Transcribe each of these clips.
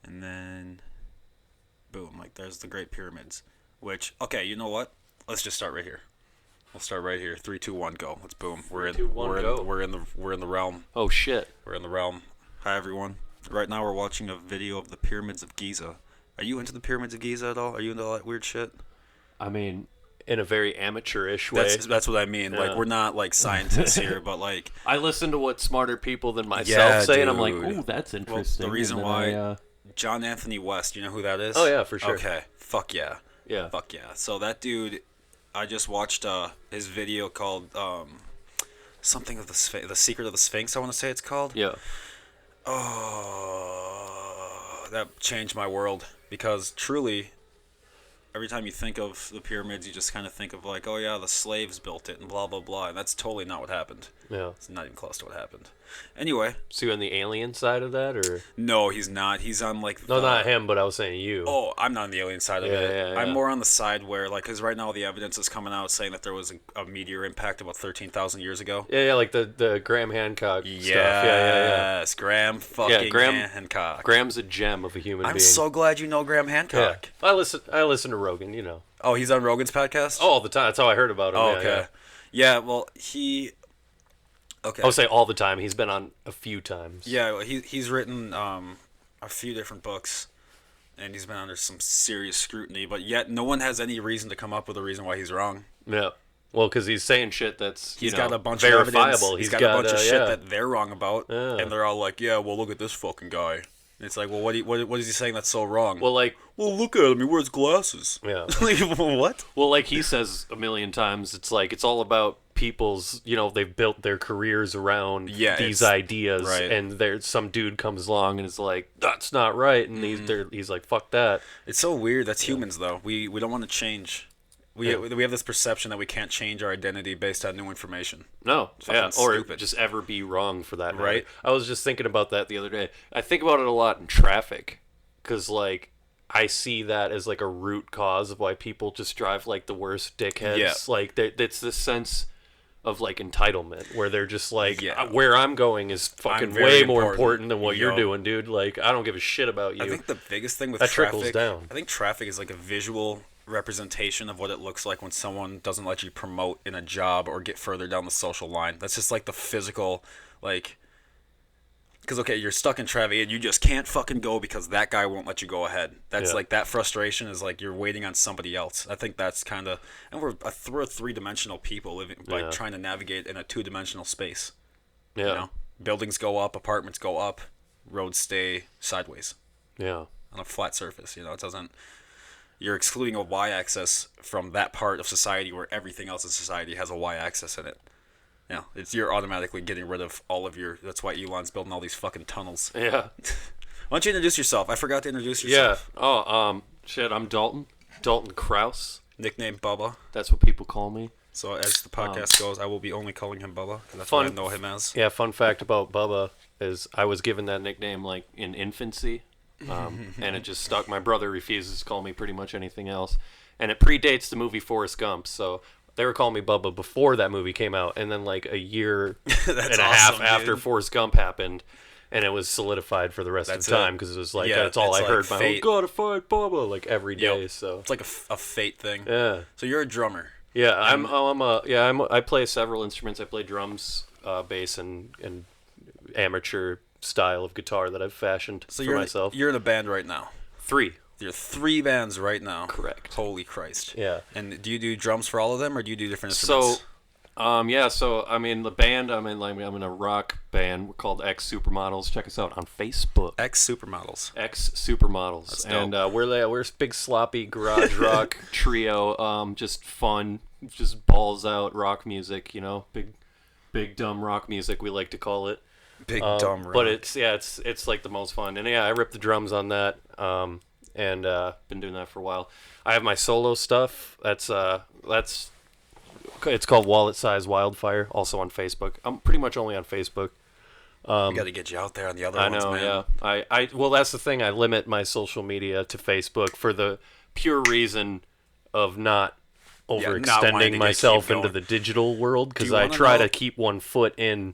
and then boom, like there's the Great Pyramids. Which, okay, you know what? Let's just start right here. We'll start right here. 3, 2, 1, go. Let's boom. We're in the realm. Oh shit. We're in the realm. Hi everyone. Right now we're watching a video of the Pyramids of Giza. Are you into the Pyramids of Giza at all? Are you into all that weird shit? I mean, in a very amateurish way. That's what I mean. Yeah. Like, we're not like scientists here, but like I listen to what smarter people than myself say, and I'm like, ooh, that's interesting. Well, the reason why John Anthony West, you know who that is? Oh yeah, for sure. Okay. Fuck yeah. Yeah. Fuck yeah. So that dude, I just watched his video called something of the Secret of the Sphinx, I want to say it's called. Yeah. Oh, that changed my world, because truly, every time you think of the pyramids, you just kind of think of like, oh yeah, the slaves built it and blah blah blah, and that's totally not what happened. Yeah. It's not even close to what happened. Anyway. So you on the alien side of that, or? No, he's not. He's on like No, not him, but I was saying you. Oh, I'm not on the alien side of it. Yeah. I'm more on the side where, like, because right now the evidence is coming out saying that there was a meteor impact about 13,000 years ago. Yeah, like the Graham Hancock stuff. Yes, Graham Hancock. Graham's a gem of a human being. I'm so glad you know Graham Hancock. Yeah. I listen to Rogan, you know. Oh, he's on Rogan's podcast? Oh, all the time. That's how I heard about him. Oh, okay. Yeah, well, he... Okay. I would say all the time. He's been on a few times. Yeah, well, he's written a few different books, and he's been under some serious scrutiny, but yet no one has any reason to come up with a reason why he's wrong. Yeah. Well, because he's saying shit that's got a bunch verifiable. Of evidence. He's got a bunch of shit that they're wrong about, and they're all like, yeah, well, look at this fucking guy. And it's like, well, what is he saying that's so wrong? Well, look at him. He wears glasses. Yeah. Like, what? Well, like he says a million times, it's like, it's all about people's, they've built their careers around these ideas, right. And there's some dude comes along and is like, that's not right, and he's like, fuck that. It's so weird. That's humans, though. We don't want to change. We have this perception that we can't change our identity based on new information. No, or stupid. just ever be wrong for that matter. Right. I was just thinking about that the other day. I think about it a lot in traffic, because like I see that as like a root cause of why people just drive like the worst dickheads. Yeah. Like it's this sense of like entitlement where they're just like, where I'm going is fucking way more important than what you're doing, dude. Like, I don't give a shit about you. I think the biggest thing with that traffic, trickles down. I think traffic is like a visual representation of what it looks like when someone doesn't let you promote in a job or get further down the social line. That's just like the physical, like, because okay, you're stuck in traffic and you just can't fucking go because that guy won't let you go ahead. That's like, that frustration is like you're waiting on somebody else. I think that's kind of, and we're three-dimensional people living, like trying to navigate in a two-dimensional space. Yeah. Buildings go up, apartments go up, roads stay sideways. On a flat surface, it doesn't. You're excluding a y-axis from that part of society where everything else in society has a y-axis in it. You're automatically getting rid of all of your... That's why Elon's building all these fucking tunnels. Yeah. Why don't you introduce yourself? I forgot to introduce yourself. Yeah. Oh, shit, I'm Dalton. Dalton Krause. Nickname Bubba. That's what people call me. So as the podcast goes, I will be only calling him Bubba, because that's what I know him as. Yeah, fun fact about Bubba is I was given that nickname like in infancy. And it just stuck. My brother refuses to call me pretty much anything else, and it predates the movie Forrest Gump, so they were calling me Bubba before that movie came out, and then like a year and a half after Forrest Gump happened, and it was solidified for the rest of the time, because it was like that's all I heard. Oh, gotta find Bubba like every day. So it's like a fate thing. Yeah. So you're a drummer. Yeah, I play several instruments. I play drums, bass, and amateur style of guitar that I've fashioned for myself. You're in a band right now. 3. You're 3 bands right now. Correct. Holy Christ. Yeah. And do you do drums for all of them, or do you do different instruments? So I mean, the band, I'm in a rock band. We're called X Supermodels. Check us out on Facebook. X Supermodels. X Supermodels. That's dope. And we're a big sloppy garage rock trio. Just fun, just balls out rock music. Big dumb rock music, we like to call it. Big dumb rock. But it's like the most fun. And I rip the drums on that. And been doing that for a while. I have my solo stuff. It's called Wallet Size Wildfire, also on Facebook. I'm pretty much only on Facebook. We got to get you out there on the other ones, man. I know, yeah. Well, that's the thing. I limit my social media to Facebook for the pure reason of not overextending myself into the digital world, because I try to keep one foot in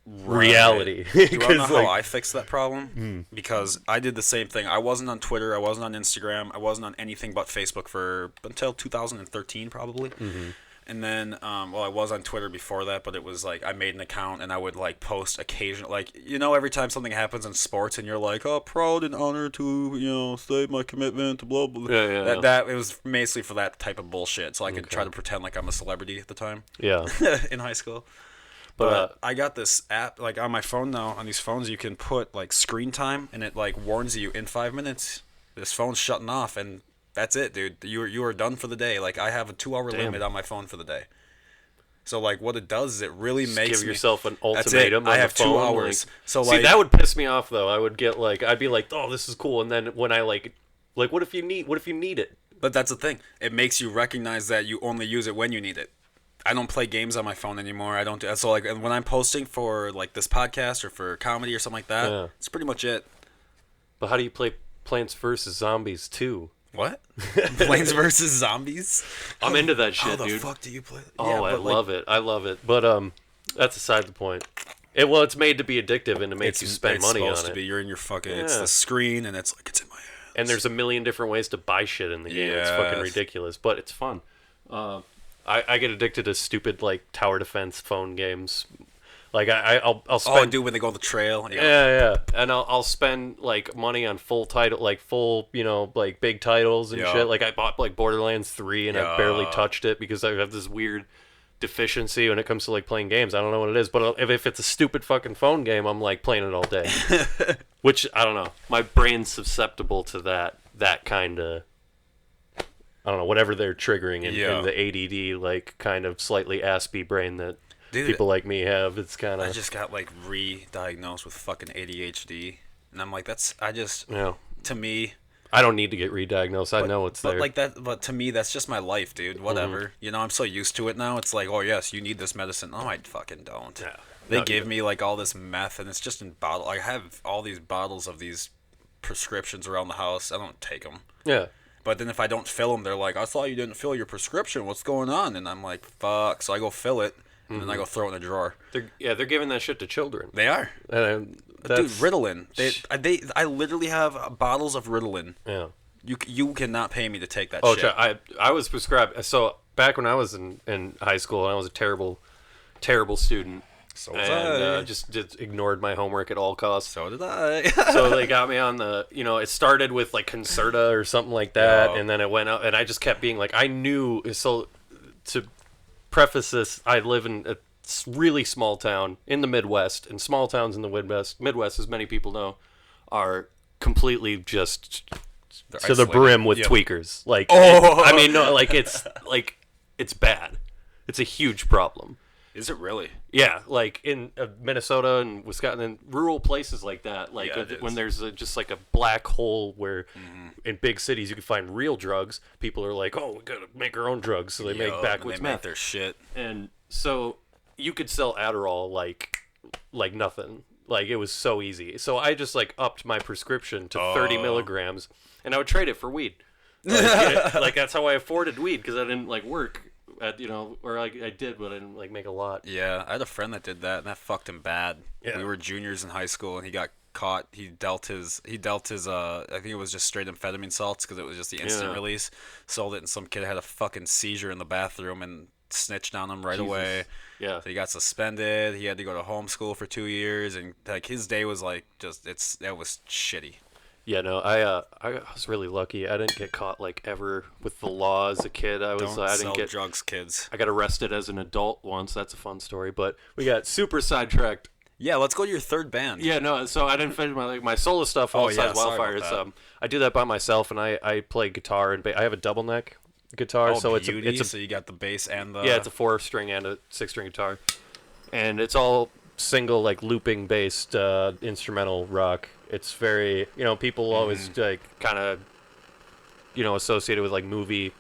reality. Do you want to know 'Cause, how like, I fixed that problem? Because I did the same thing. I wasn't on Twitter. I wasn't on Instagram. I wasn't on anything but Facebook for until 2013 probably. And then, well, I was on Twitter before that, but it was like I made an account and I would like post occasionally, like, you know, every time something happens in sports and you're like, oh, proud and honored to, you know, state my commitment to blah blah. That it was basically for that type of bullshit, so I could try to pretend like I'm a celebrity at the time. Yeah. In high school. But I got this app like on my phone now. On these phones, you can put like screen time, and it like warns you in 5 minutes this phone's shutting off, and that's it, dude. You are done for the day. Like I have a 2-hour limit on my phone for the day. So like what it does is it really makes give yourself an ultimatum. That's it. I have the phone, 2 hours. Like, so see, like that would piss me off though. I would get like I'd be like, oh, this is cool, and then when I like what if you need it? But that's the thing. It makes you recognize that you only use it when you need it. I don't play games on my phone anymore. I don't do so like when I'm posting for like this podcast or for comedy or something like that. It's pretty much it. But how do you play Plants vs Zombies 2? What? Plants vs Zombies? I'm into that shit, dude. How the fuck do you play? Oh, yeah, I love it. I love it. But that's aside the point. It's made to be addictive and to make you spend money on it. It's supposed to be. You're in your fucking. Yeah. It's the screen and it's like it's in my hands. And there's a million different ways to buy shit in the game. It's fucking ridiculous, but it's fun. I get addicted to stupid like tower defense phone games. Like I'll spend. Oh, dude, when they go on the trail. Yeah. And I'll spend like money on full title, like full, you know, like big titles and shit. Like I bought like Borderlands 3 and I barely touched it because I have this weird deficiency when it comes to like playing games. I don't know what it is, but if it's a stupid fucking phone game, I'm like playing it all day. Which I don't know. My brain's susceptible to that kind of. I don't know, whatever they're triggering in the ADD, like kind of slightly aspy brain that people like me have. It's kind of. I just got like re-diagnosed with fucking ADHD, and I'm like, to me. I don't need to get re-diagnosed. I know it's there. Like that, but to me, that's just my life, dude. Whatever. You know, I'm so used to it now. It's like, oh yes, you need this medicine. No, I fucking don't. Yeah. They give me like all this meth, and it's just in bottle. I have all these bottles of these prescriptions around the house. I don't take them. Yeah. But then if I don't fill them, they're like, I thought you didn't fill your prescription. What's going on? And I'm like, fuck. So I go fill it, and then I go throw it in a drawer. They're giving that shit to children. They are. And dude, Ritalin. I literally have bottles of Ritalin. Yeah. You cannot pay me to take that shit. I was prescribed. So back when I was in high school, I was a terrible student. So was I. Just ignored my homework at all costs. So did I. So they got me on the, it started with like Concerta or something like that, and then it went up, and I just kept being like, I knew. So to preface this, I live in a really small town in the Midwest, and small towns in the Midwest, as many people know, are completely just to the brim with tweakers. Like, it's bad. It's a huge problem. Is it really? Yeah, like in Minnesota and Wisconsin and rural places like that, like when there's just like a black hole where in big cities you can find real drugs, people are like, oh, we gotta make our own drugs, so they make backwoods meth. Make their shit. And so you could sell Adderall like nothing. Like it was so easy. So I just like upped my prescription to 30 milligrams, and I would trade it for weed. Like that's how I afforded weed because I didn't like work. Or like I did, but I didn't like make a lot. Yeah, I had a friend that did that, and that fucked him bad. Yeah. We were juniors in high school, and he got caught. He dealt his. I think it was just straight amphetamine salts because it was just the instant release. Sold it, and some kid had a fucking seizure in the bathroom and snitched on him right away. Yeah. So he got suspended. He had to go to homeschool for 2 years, and like his day was like that was shitty. Yeah, no, I was really lucky. I didn't get caught like ever with the law as a kid. I didn't get drugs, kids. I got arrested as an adult once. That's a fun story. But we got super sidetracked. Yeah, let's go to your third band. Yeah, no. So I didn't finish my solo stuff. All Size Wildfire. I do that by myself, and I play guitar and I have a double neck guitar. So so you got the bass and the it's a 4-string and a 6-string guitar, and it's all single like looping based instrumental rock. It's very, people always like kind of, associated with like movie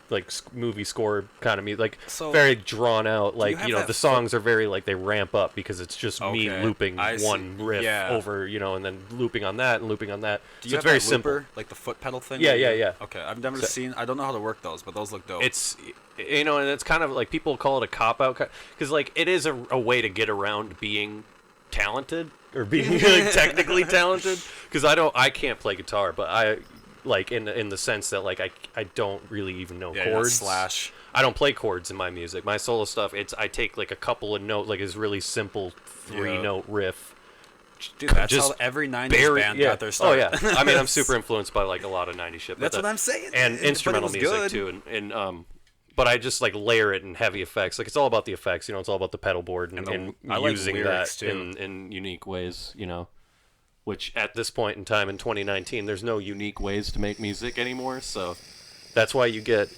score kind of music, like very drawn out. Like the songs are very like they ramp up because it's just me looping one riff over, and then looping on that and looping on that. Do you have it's very simple, like the foot pedal thing? Yeah. Okay, I've never seen. I don't know how to work those, but those look dope. It's and it's kind of like people call it a cop out because like it is a way to get around being talented or being like technically talented, because I can't play guitar, but I like in the sense that like I don't really even know chords. Slash. I don't play chords in my music. My solo stuff, I take like a couple of notes, like it's really simple 3-note riff. Dude, that's how every 90s band got their start. Oh yeah. I mean, I'm super influenced by like a lot of 90s shit. That's what I'm saying. And instrumental music too, and but I just like layer it in heavy effects. Like it's all about the effects, it's all about the pedal board and using that in unique ways, Which at this point in time in 2019, there's no unique ways to make music anymore. So that's why you get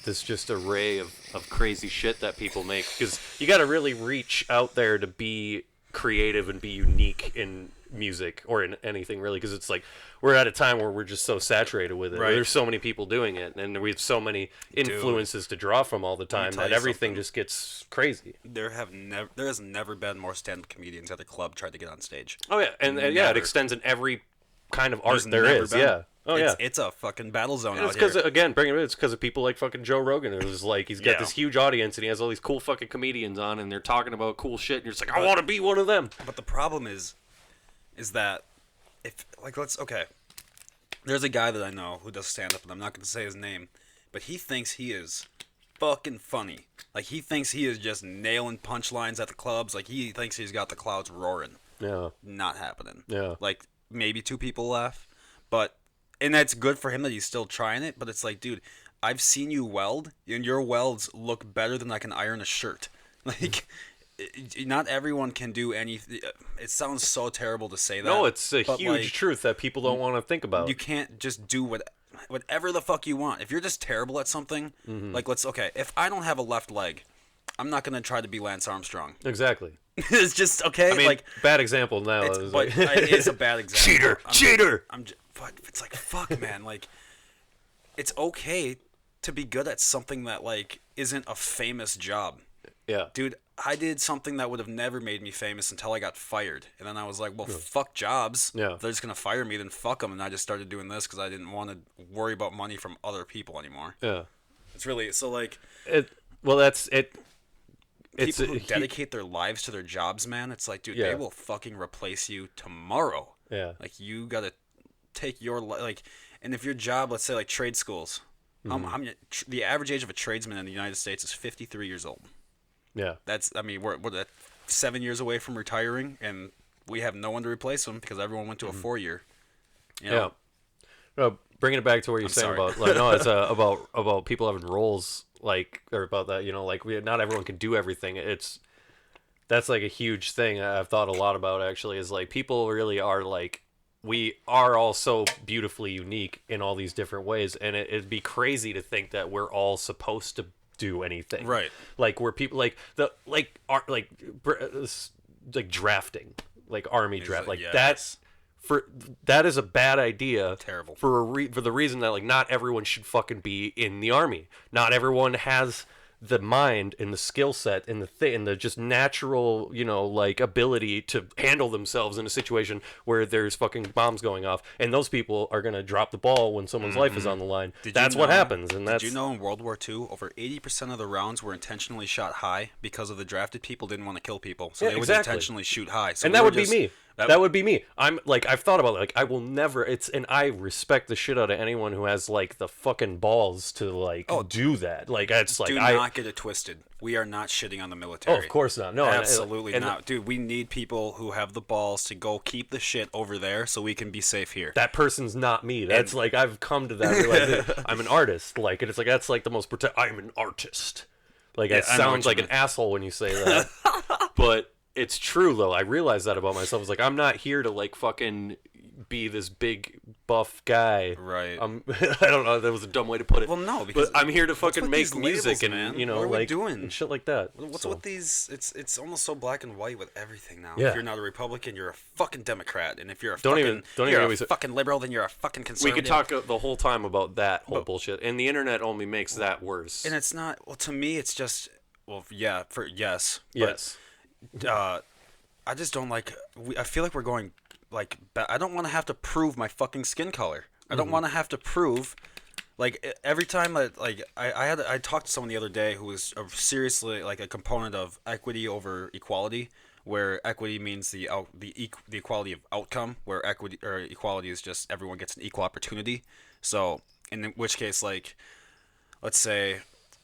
this just array of crazy shit that people make, because you got to really reach out there to be creative and be unique in music or in anything really, because it's like we're at a time where we're just so saturated with it. Right. There's so many people doing it, and we have so many influences to draw from all the time that everything just gets crazy. There has never been more stand-up comedians at a club trying to get on stage. Oh yeah, and yeah, it extends in every kind of art there is. Yeah. Oh yeah, it's a fucking battle zone. It's because again, it's because of people like fucking Joe Rogan. It was like he's got this huge audience and he has all these cool fucking comedians on, and they're talking about cool shit, and you're just like, I want to be one of them. But the problem is that if there's a guy that I know who does stand up, and I'm not going to say his name, but he thinks he is fucking funny. Like he thinks he is just nailing punchlines at the clubs. Like he thinks he's got the crowds roaring. Yeah, not happening. Yeah, like maybe 2 people laugh, but. And that's good for him that he's still trying it, but it's like, dude, I've seen you weld, and your welds look better than I can iron a shirt. Like, not everyone can do anything. It sounds so terrible to say that. No, it's a huge truth that people don't want to think about. You can't just do whatever the fuck you want. If you're just terrible at something, like, if I don't have a left leg, I'm not going to try to be Lance Armstrong. Exactly. It's just, okay? I mean, like, bad example now. It is a bad example. Cheater! It's like, fuck, man. Like, it's okay to be good at something that, like, isn't a famous job. Yeah. Dude, I did something that would have never made me famous until I got fired. And then I was like, well, fuck jobs. Yeah. If they're just going to fire me, then fuck them. And I just started doing this because I didn't want to worry about money from other people anymore. Yeah. It's really, so, like... that's it. People who dedicate their lives to their jobs, man, it's like, dude, they will fucking replace you tomorrow. Yeah. Like, you got to take your like, and if your job, let's say like trade schools, the average age of a tradesman in the United States is 53 years old. Yeah, we're 7 years away from retiring, and we have no one to replace them because everyone went to a 4-year. Yeah. No, bringing it back to what you're saying about like, no, it's about people having roles, like, or about that, like not everyone can do everything. That's like a huge thing I've thought a lot about, actually, is like people really are like, we are all so beautifully unique in all these different ways, and it'd be crazy to think that we're all supposed to do anything. Right. Like we're people like drafting, like army draft, like that's that is a bad idea. Terrible. For the reason that like not everyone should fucking be in the army. Not everyone has the mind and the skill set and the just natural, like ability to handle themselves in a situation where there's fucking bombs going off, and those people are gonna drop the ball when someone's life is on the line. That's what happens, and that's. Did you know in World War II, over 80% of the rounds were intentionally shot high because of the drafted people didn't want to kill people, so they would intentionally shoot high. So and that would be me. That would be me. I'm like, I've thought about it. Like, I will never. And I respect the shit out of anyone who has like the fucking balls to like do that. Like, it's like, do not get it twisted. We are not shitting on the military. Oh, of course not. No, absolutely not, dude. We need people who have the balls to go keep the shit over there so we can be safe here. That person's not me. That's like, I've come to that realization. I'm an artist. Like, and it's like that's like the most I'm an artist. Like, it sounds like an asshole when you say that, but. It's true, though. I realize that about myself. It's like, I'm not here to, like, fucking be this big, buff guy. Right. I don't know. That was a dumb way to put it. Well, no, because... But I'm here to fucking make music labels, and, what are we like, doing? And shit like that. What's with these... It's almost so black and white with everything now. Yeah. If you're not a Republican, you're a fucking Democrat. And if you're a fucking liberal, then you're a fucking conservative. We could talk the whole time about that whole bullshit. And the internet only makes that worse. And it's not... Well, to me, it's just... Well, yeah, yes. Yes. I just don't like. I feel like we're going like. I don't want to have to prove my fucking skin color. I don't want to have to prove. Like every time that I talked to someone the other day who was seriously like a component of equity over equality, where equity means the equality of outcome, where equity or equality is just everyone gets an equal opportunity. So in which case, like, let's say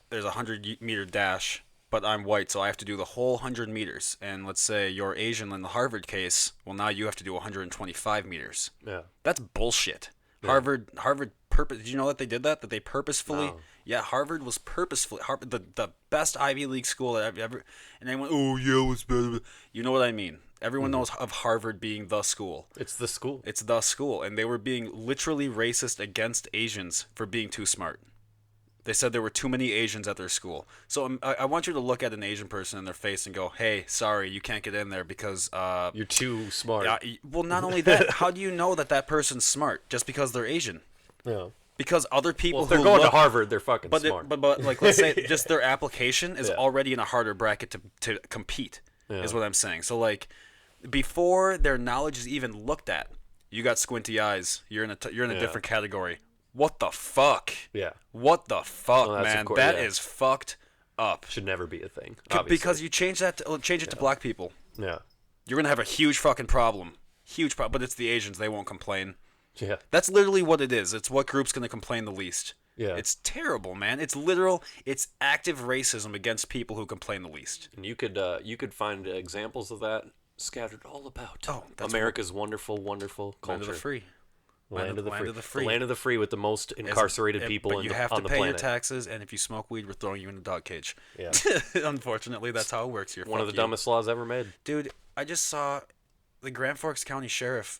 there's a 100-meter dash, but I'm white, so I have to do the whole 100 meters. And let's say you're Asian in the Harvard case, well, now you have to do 125 meters. Yeah. That's bullshit. Yeah. Harvard purpose. Did you know that they did that? That they purposefully. No. Yeah, Harvard was purposefully the best Ivy League school that I've ever. And they went, oh yeah, it was better. You know what I mean? Everyone knows of Harvard being the school. It's the school. It's the school, and they were being literally racist against Asians for being too smart. They said there were too many Asians at their school. So I want you to look at an Asian person in their face and go, hey, sorry, you can't get in there because... you're too smart. Well, not only that, how do you know that that person's smart just because they're Asian? Yeah. Because other people Well, if they're going to Harvard, they're fucking smart. But like, let's say just their application is already in a harder bracket to compete, is what I'm saying. So, like, before their knowledge is even looked at, you got squinty eyes, you're in a different category. What the fuck? Yeah. What the fuck, Well, man? That is fucked up. Should never be a thing. Because you change it to black people. Yeah. You're gonna have a huge fucking problem. Huge problem. But it's the Asians. They won't complain. Yeah. That's literally what it is. It's what group's gonna complain the least. Yeah. It's terrible, man. It's literal. It's active racism against people who complain the least. And you could find examples of that scattered all about. Oh, that's America's wonderful, wonderful culture. Land of the free. Land of the free. free. The land of the free with the most incarcerated people but you have on to the pay planet. your taxes, and if you smoke weed, we're throwing you in a dog cage. Yeah. Unfortunately, that's how it works here. One of the dumbest laws ever made. Dude, I just saw the Grand Forks County Sheriff,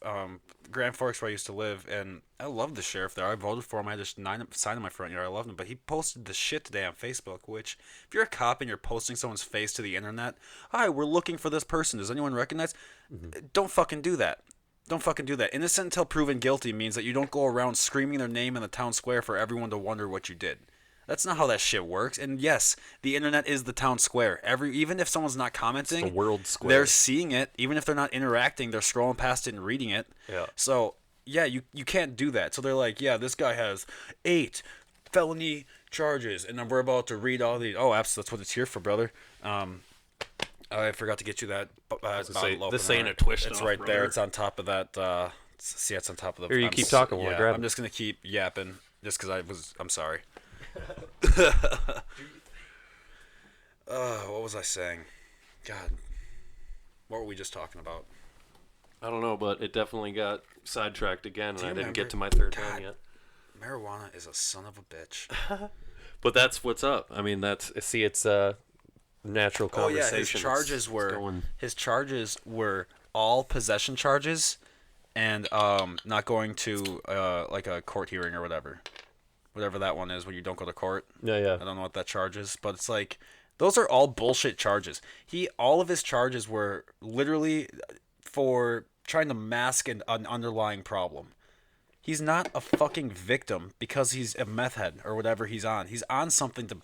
Grand Forks where I used to live, and I love the sheriff there. I voted for him. I had a sign in my front yard. I loved him. But he posted the shit today on Facebook, which, if you're a cop and you're posting someone's face to the internet, hi, we're looking for this person. Does anyone recognize? Don't fucking do that. Don't fucking do that. Innocent until proven guilty means that you don't go around screaming their name in the town square for everyone to wonder what you did. That's not how that shit works. And yes, the internet is the town square. Even if someone's not commenting, It's the world square. they're seeing it. Even if they're not interacting, they're scrolling past it and reading it. Yeah. So, yeah, you can't do that. So they're like, yeah, this guy has 8 felony charges, and then we're about to read all these. Oh, absolutely, that's what it's here for, brother. I forgot to get you that bottle opener. this ain't a twist. It's off, right brother. there. It's on top of that. See, it's on top of the. Here, you keep talking while I grab I'm it. just gonna keep yapping, just because I'm sorry. What was I saying? God, what were we just talking about? I don't know, but it definitely got sidetracked again, and you I didn't remember? get to my third God. one yet. Marijuana is a son of a bitch. But that's what's up. I mean, it's natural Oh yeah, conversation. his charges were all possession charges, and not going to like a court hearing or whatever that one is when you don't go to court. Yeah. I don't know what that charge is, but it's like those are all bullshit charges. All of his charges were literally for trying to mask an underlying problem. He's not a fucking victim because he's a meth head or whatever he's on. He's on something to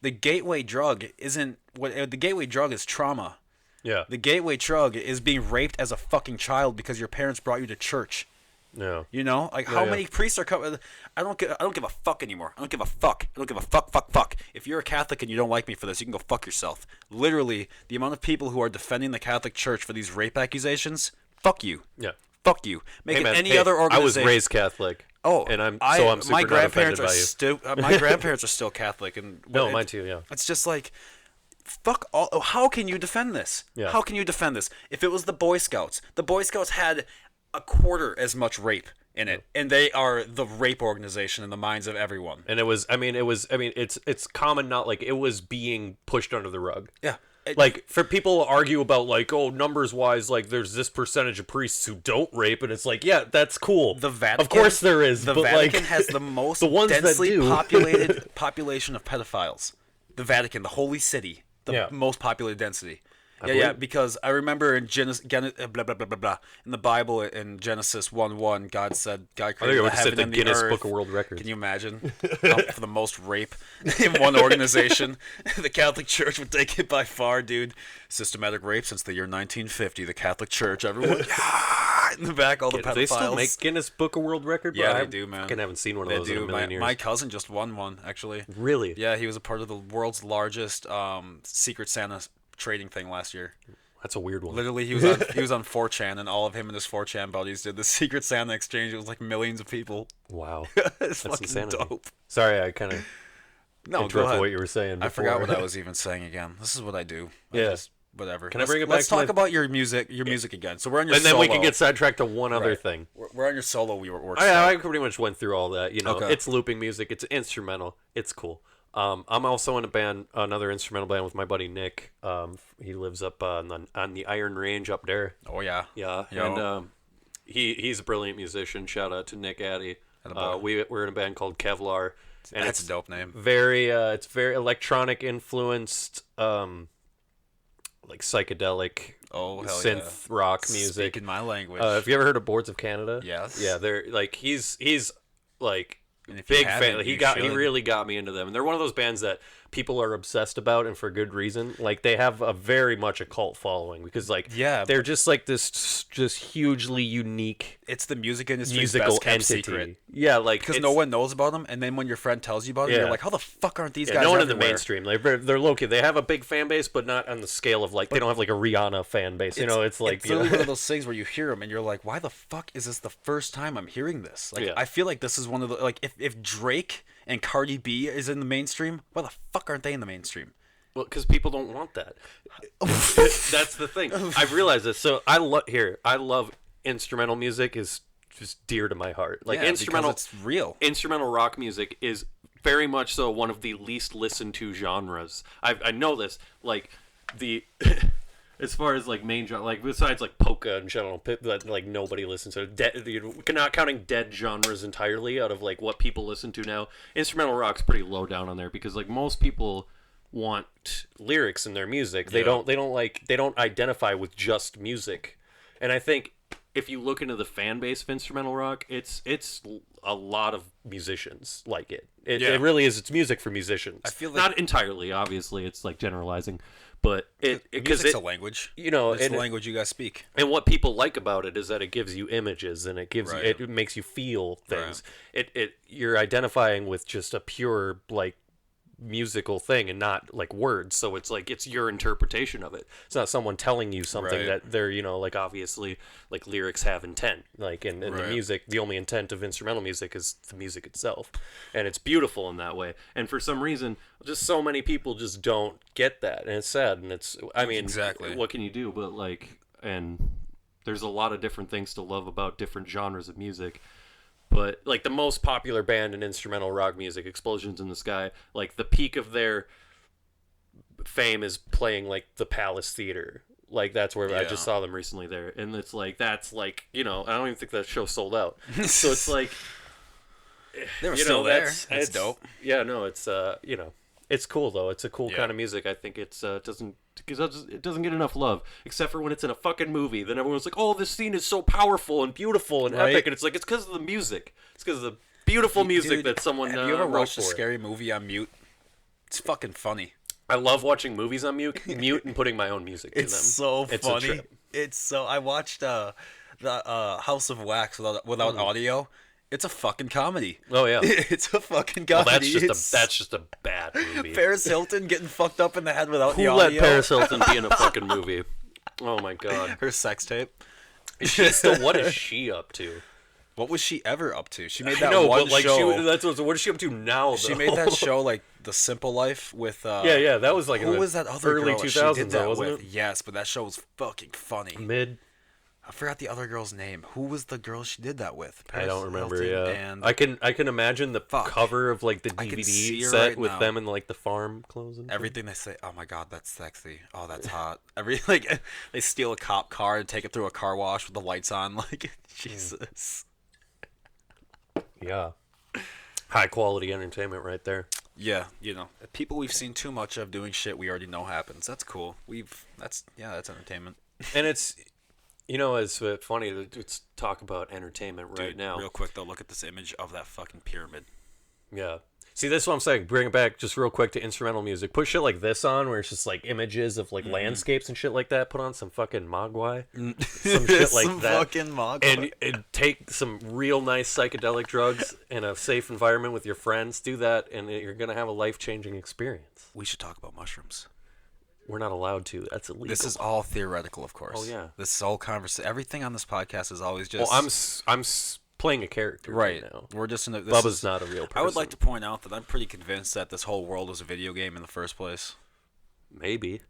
the gateway drug isn't what the gateway drug is trauma. Yeah. The gateway drug is being raped as a fucking child because your parents brought you to church. Yeah. You know, like how many priests are coming? I don't give a fuck anymore. I don't give a fuck. I don't give a fuck. If you're a Catholic and you don't like me for this, you can go fuck yourself. Literally, the amount of people who are defending the Catholic Church for these rape accusations, fuck you. Yeah. Fuck you. Make it any other I was organization. raised Catholic. Oh, and I'm super my not grandparents offended by you. still my grandparents are still Catholic, and No, mine too. Yeah. it's just like, fuck all. How can you defend this? Yeah. How can you defend this? If it was the Boy Scouts had a quarter as much rape in it, and they are the rape organization in the minds of everyone. And it's common, not like it was being pushed under the rug. Yeah. Like, for people to argue about, like, oh, numbers-wise, like, there's this percentage of priests who don't rape, and it's like, yeah, that's cool. The Vatican, of course there is. The but Vatican like, has the most the ones densely that do. populated population of pedophiles. The Vatican, the holy city, the Yeah. most populated density. I Yeah, believe- because I remember in in the Bible in Genesis 1:1, God I created think I the would have said heaven the and the Guinness earth. Book of World Records. Can you imagine for the most rape in one organization? The Catholic Church would take it by far, dude. Systematic rape since the year 1950. The Catholic Church, everyone in the back, all the pedophiles. They still make Guinness Book of World Record? Yeah, Bro, they do, man. I fucking haven't seen one of They those in a do. million years. My cousin just won one, actually. Really? Yeah, he was a part of the world's largest Secret Santa trading thing last year. That's a weird one. Literally, he was on 4chan, and all of him and his 4chan buddies did the Secret Santa exchange. It was like millions of people. Wow. It's That's fucking insanity. dope. Sorry, I kind of No, go interrupted ahead. what you were saying before. I forgot what I was even saying again. This is what I do. Yeah. Whatever. Can I bring it back Let's to talk my- about your music again. So we're on your And then solo. we can get sidetracked to one other Right. thing. We're on your solo. I pretty much went through all that. Okay. It's looping music. It's instrumental. It's cool. I'm also in a band, another instrumental band with my buddy Nick. He lives up on the Iron Range up there. Oh yeah. Yeah, Yo. and he's a brilliant musician. Shout out to Nick Addy. Attaboy. We're in a band called Kevlar, and That's it's a dope name. it's very electronic influenced, like psychedelic, Oh hell synth rock music. Speaking my language. Have you ever heard of Boards of Canada? Yes. Yeah, they're like he's like And if you big haven't, fan. He you really got me into them, and they're one of those bands that people are obsessed about, and for good reason. Like they have a very much a cult following because like Yeah. they're just like this just hugely unique It's the music industry's musical best kept entity. secret. Yeah, like Because no one knows about them, and then when your friend tells you about it, Yeah. you're like, "How the fuck aren't these Yeah, guys?" no one in the everywhere? mainstream. They're low key. They have a big fan base, but not on the scale of like they don't have like a Rihanna fan base. It's like it's literally one of those things where you hear them and you're like, "Why the fuck is this the first time I'm hearing this?" Like, Yeah. I feel like this is one of the like if Drake and Cardi B is in the mainstream, why the fuck aren't they in the mainstream? Well, because people don't want that. That's the thing. I've realized this. So I love instrumental music. Is just dear to my heart. Like Yeah, instrumental, because it's real. instrumental rock music is very much so one of the least listened to genres. I know this. Like the as far as like main genre, like besides like polka in general, that like nobody listens to. Not counting dead genres entirely out of like what people listen to now. Instrumental rock's pretty low down on there because like most people want lyrics in their music. They Yeah. they don't identify with just music. And I think if you look into the fan base of instrumental rock, it's a lot of musicians like it. It really is. It's music for musicians. I feel like Not entirely, obviously. It's like generalizing, but because music's a language. you know, It's the and, language you guys speak. and what people like about it is that it gives you images and it gives Right. you, it makes you feel things. It you're identifying with just a pure like musical thing and not like words, so it's like it's your interpretation of it. It's not someone telling you something Right. that they're like obviously like lyrics have intent, like in the Right. music the only intent of instrumental music is the music itself, and it's beautiful in that way. And for some reason just so many people just don't get that, and it's sad. And it's I mean Exactly. what can you do? But like, and there's a lot of different things to love about different genres of music. But like the most popular band in instrumental rock music, Explosions in the Sky, like the peak of their fame is playing like the Palace Theater. Like that's where I Yeah. just saw them recently there, and it's like that's like I don't even think that show sold out. So it's like They were still there. that's It's dope. Yeah, no, it's it's cool though. It's a cool Yeah. kind of music. I think it doesn't get enough love, except for when it's in a fucking movie. Then everyone's like, "Oh, this scene is so powerful and beautiful and Right. epic," and it's like it's because of the music. It's because of the beautiful music Dude, that someone have you ever wrote watched for a it. scary movie on mute? It's fucking funny. I love watching movies on mute and putting my own music to It's them. so It's a funny. trip. It's so. I watched the House of Wax without audio. It's a fucking comedy. Oh yeah. It's a fucking Well, comedy. that's just a bad movie. Paris Hilton getting fucked up in the head without Who the let audio. Paris Hilton be in a fucking movie? Oh my god. Her sex tape. What is she up to? What was she ever up to? She made I that know, one but like show. what is she up to now? Though? She made that show like The Simple Life with. Yeah, that was like in Who the was that other early girl that 2000s, she did that though, wasn't with? it? Yes, but that show was fucking funny. Mid. I forgot the other girl's name. Who was the girl she did that with? I Paris don't remember. Hilton Yeah, And I can imagine the Fuck. cover of like the I can DVD see her set right with now. them in like the farm clothes and shit. everything they say, oh my god, that's sexy. Oh, that's hot. Like they steal a cop car and take it through a car wash with the lights on. Like Jesus. Yeah, high quality entertainment right there. Yeah, people we've seen too much of doing shit we already know happens. That's cool. That's entertainment. And it's it's funny to talk about entertainment right Dude, now. real quick though, look at this image of that fucking pyramid. Yeah. See, that's what I'm saying. Bring it back just real quick to instrumental music. Put shit like this on, where it's just like images of like landscapes and shit like that. Put on some fucking Mogwai, some shit like Some that, fucking Mogwai. and take some real nice psychedelic drugs in a safe environment with your friends. Do that, and you're gonna have a life-changing experience. We should talk about mushrooms. We're not allowed to. That's illegal. This is all theoretical, of course. Oh, yeah. This is all conversation. Everything on this podcast is always just. Well, I'm playing a character right now. We're just in. Bubba's not a real person. I would like to point out that I'm pretty convinced that this whole world was a video game in the first place. Maybe.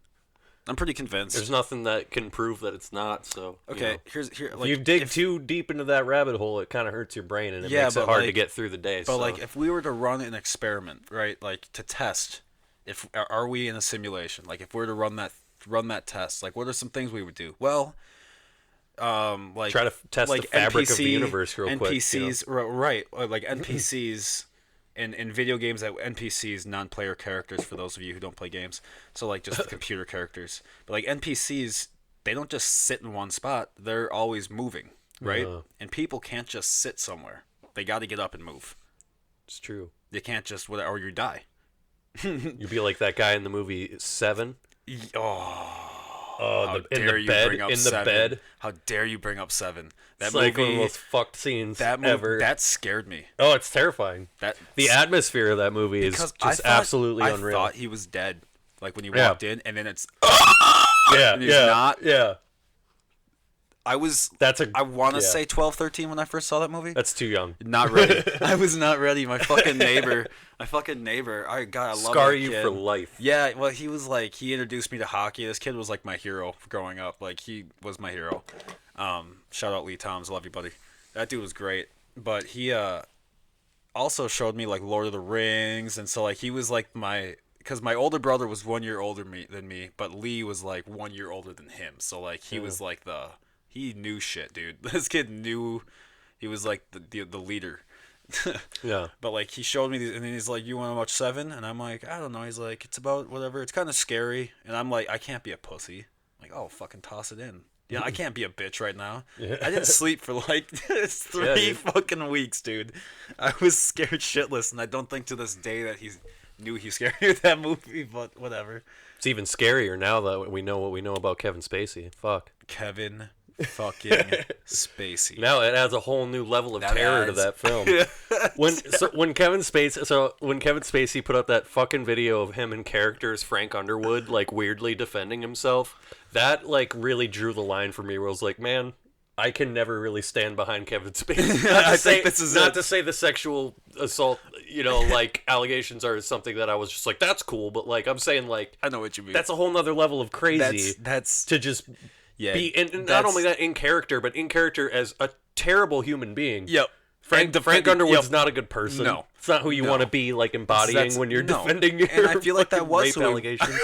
I'm pretty convinced. There's nothing that can prove that it's not. So okay, you know. If you dig too deep into that rabbit hole, it kind of hurts your brain and it makes it hard to get through the day. But like, if we were to run an experiment, right, like to test, if are we in a simulation? Like, if we were to run that test, like, what are some things we would do? Well, like try to test the fabric of the universe real quick. NPCs, right? Like NPCs. In video games, that NPCs, non-player characters, for those of you who don't play games, so like just the computer characters. But like NPCs, they don't just sit in one spot; they're always moving, right? And people can't just sit somewhere; they got to get up and move. It's true. They can't just or you die. You'd be like that guy in the movie Seven. How dare you bring up Seven? How dare you bring up Seven? That it's movie, like one of the most fucked scenes ever. That scared me. Oh, it's terrifying. The atmosphere of that movie is just absolutely unreal. I thought he was dead, like when he walked in, and then it's and he's not. Yeah. I want to say 12, 13 when I first saw that movie. That's too young. Not ready. I was not ready. My fucking neighbor. I love that Scar kid. you for life. Yeah, well, he introduced me to hockey. This kid was like my hero growing up. Like, he was my hero. Shout out Lee Toms. Love you, buddy. That dude was great. But he also showed me like Lord of the Rings, and so like he was like because my older brother was 1 year older than me, but Lee was like 1 year older than him. So like he was like he knew shit, dude. This kid knew. He was like the leader. Yeah. But like he showed me these, and then he's like, "You want to watch Seven?" And I'm like, "I don't know." He's like, "It's about whatever. It's kind of scary." And I'm like, "I can't be a pussy." I'm like, "Oh, fucking toss it in." Yeah, I can't be a bitch right now. Yeah. I didn't sleep for like 3 fucking weeks, dude. I was scared shitless, and I don't think to this day that he knew he scared me with that movie. But whatever. It's even scarier now that we know what we know about Kevin Spacey. Fuck. Kevin fucking Spacey. Now it adds a whole new level of terror to that film. When Kevin Spacey put up that fucking video of him in character as Frank Underwood, like weirdly defending himself, that like really drew the line for me. Where I was like, man, I can never really stand behind Kevin Spacey. Not to say the sexual assault, like allegations are something that I was just like, that's cool, but like I'm saying, like, I know what you mean. That's a whole nother level of crazy. That's to just. Yeah, and not only that in character, but in character as a terrible human being. Yep. Frank Underwood's not a good person. No. It's not who you want to be like embodying when you're defending your and I feel like that was rape allegations.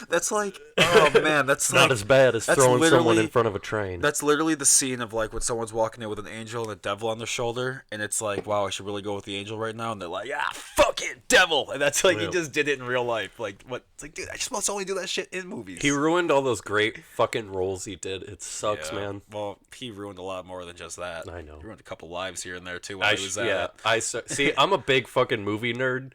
That's like, oh man, that's not as bad as throwing someone in front of a train. That's literally the scene of like when someone's walking in with an angel and a devil on their shoulder, and it's like, wow, I should really go with the angel right now, and they're like, fuck it, devil, and that's like he just did it in real life. Like, what? It's like, dude, I just must only do that shit in movies. He ruined all those great fucking roles he did. It sucks, man. Well, he ruined a lot more than just that. I know. He ruined a couple lives here and there too. While he was at it. See, I'm a big fucking movie nerd.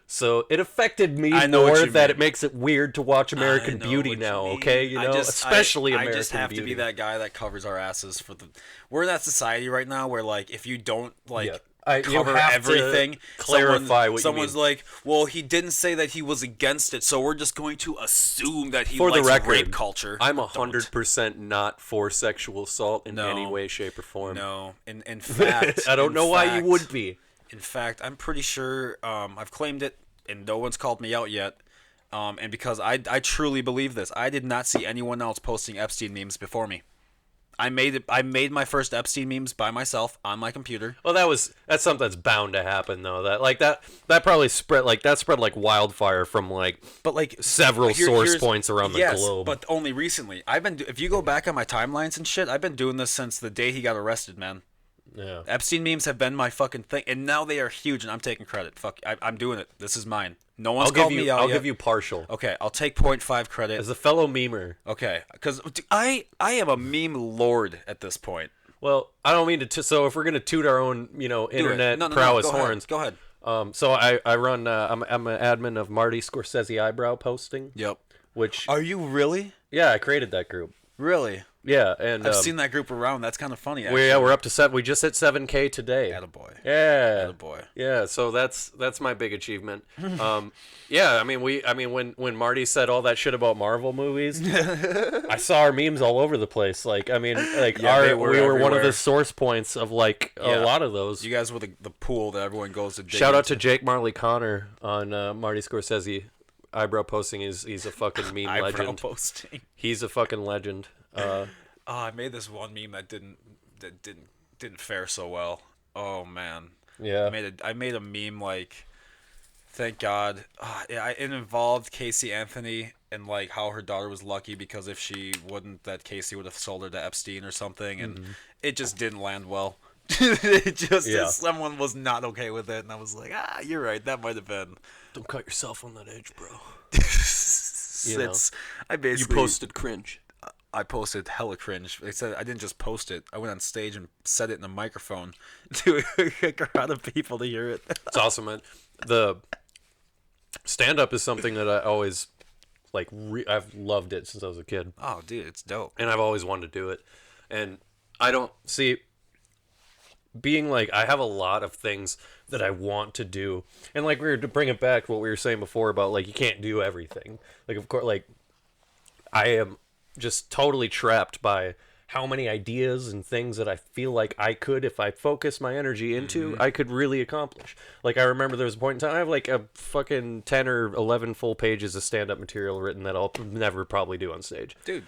So it affected me more that it makes it weird to watch American Beauty now, okay? Especially American Beauty. I just have to be that guy that covers our asses for the. We're in that society right now where like if you don't cover everything, clarify what someone's you mean. like, well, he didn't say that he was against it, so we're just going to assume that he likes rape culture. I'm 100% not for sexual assault in any way, shape, or form. No, in fact, I don't know why you would be. In fact, I'm pretty sure I've claimed it, and no one's called me out yet. And because I truly believe this, I did not see anyone else posting Epstein memes before me. I made my first Epstein memes by myself on my computer. Well, that's something that's bound to happen though. That probably spread like wildfire from several source points around the globe. But only recently. If you go back on my timelines and shit, I've been doing this since the day he got arrested, man. Yeah. Epstein memes have been my fucking thing, and now they are huge, and I'm taking credit. Fuck, I'm doing it. This is mine. No one's called me out yet. I'll give you partial. Okay, I'll take 0.5 credit. As a fellow memer. Okay, because I am a meme lord at this point. Well, I don't mean to. So if we're gonna toot our own, internet prowess horns, go ahead. So I run. I'm an admin of Marty Scorsese Eyebrow Posting. Yep. Which are you really? Yeah, I created that group. Really? Yeah, and I've seen that group around. That's kind of funny. we're up to 7. We just hit 7K today. Attaboy. Yeah. Attaboy. Yeah, so that's my big achievement. Yeah, I mean when Marty said all that shit about Marvel movies, I saw our memes all over the place. Like, I mean, like Yeah, we were one of everywhere. the source points of like a lot of those. You guys were the pool that everyone goes to dig Shout out into. to Jake Marley Connor on Marty Scorsese eyebrow posting. He's a fucking meme Eyebrow legend. posting. He's a fucking legend. Oh, I made this one meme that didn't fare so well. Oh man. Yeah. I made a meme like, thank God. It involved Casey Anthony and like how her daughter was lucky because if she wouldn't, that Casey would have sold her to Epstein or something, and it just didn't land well. It just someone was not okay with it, and I was like, you're right. That might have been. Don't cut yourself on that edge, bro. I basically You posted cringe. I posted hella cringe. They said I didn't just post it. I went on stage and said it in a microphone to a crowd of people to hear it. It's awesome, man. The stand-up is something that I always like. I've loved it since I was a kid, Oh, dude, it's dope. and I've always wanted to do it. And I don't see being like I have a lot of things that I want to do, and like we were to bring it back to what we were saying before about like you can't do everything. Like of course, like I am just totally trapped by how many ideas and things that I feel like I could, if I focus my energy into, I could really accomplish. Like I remember there was a point in time I have like a fucking 10 or 11 full pages of stand-up material written that I'll never probably do on stage. Dude,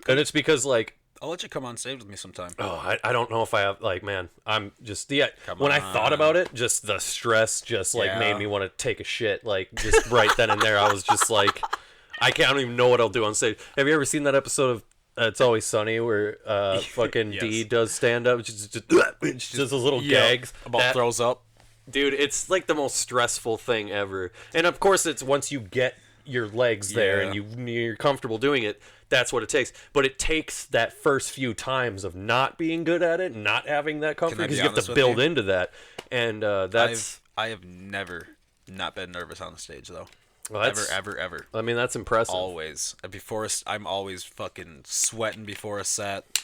And it's because like I'll let you come on stage with me sometime. I don't know if I have like man I'm just when I thought on. about it, just the stress just like Yeah. made me want to take a shit like just right then and there. I was just like I don't even know what I'll do on stage. Have you ever seen that episode of It's Always Sunny where fucking Yes. D does stand up just those little gags About that- throws up. dude, it's like the most stressful thing ever. And of course it's once you get your legs there Yeah. and you're comfortable doing it, that's what it takes. But it takes that first few times of not being good at it, not having that comfort, Can I be because you have honest to with build you? into that. And that's I have never not been nervous on the stage though. well, that's Ever. I mean, that's impressive. Always. I'm always fucking sweating before a set.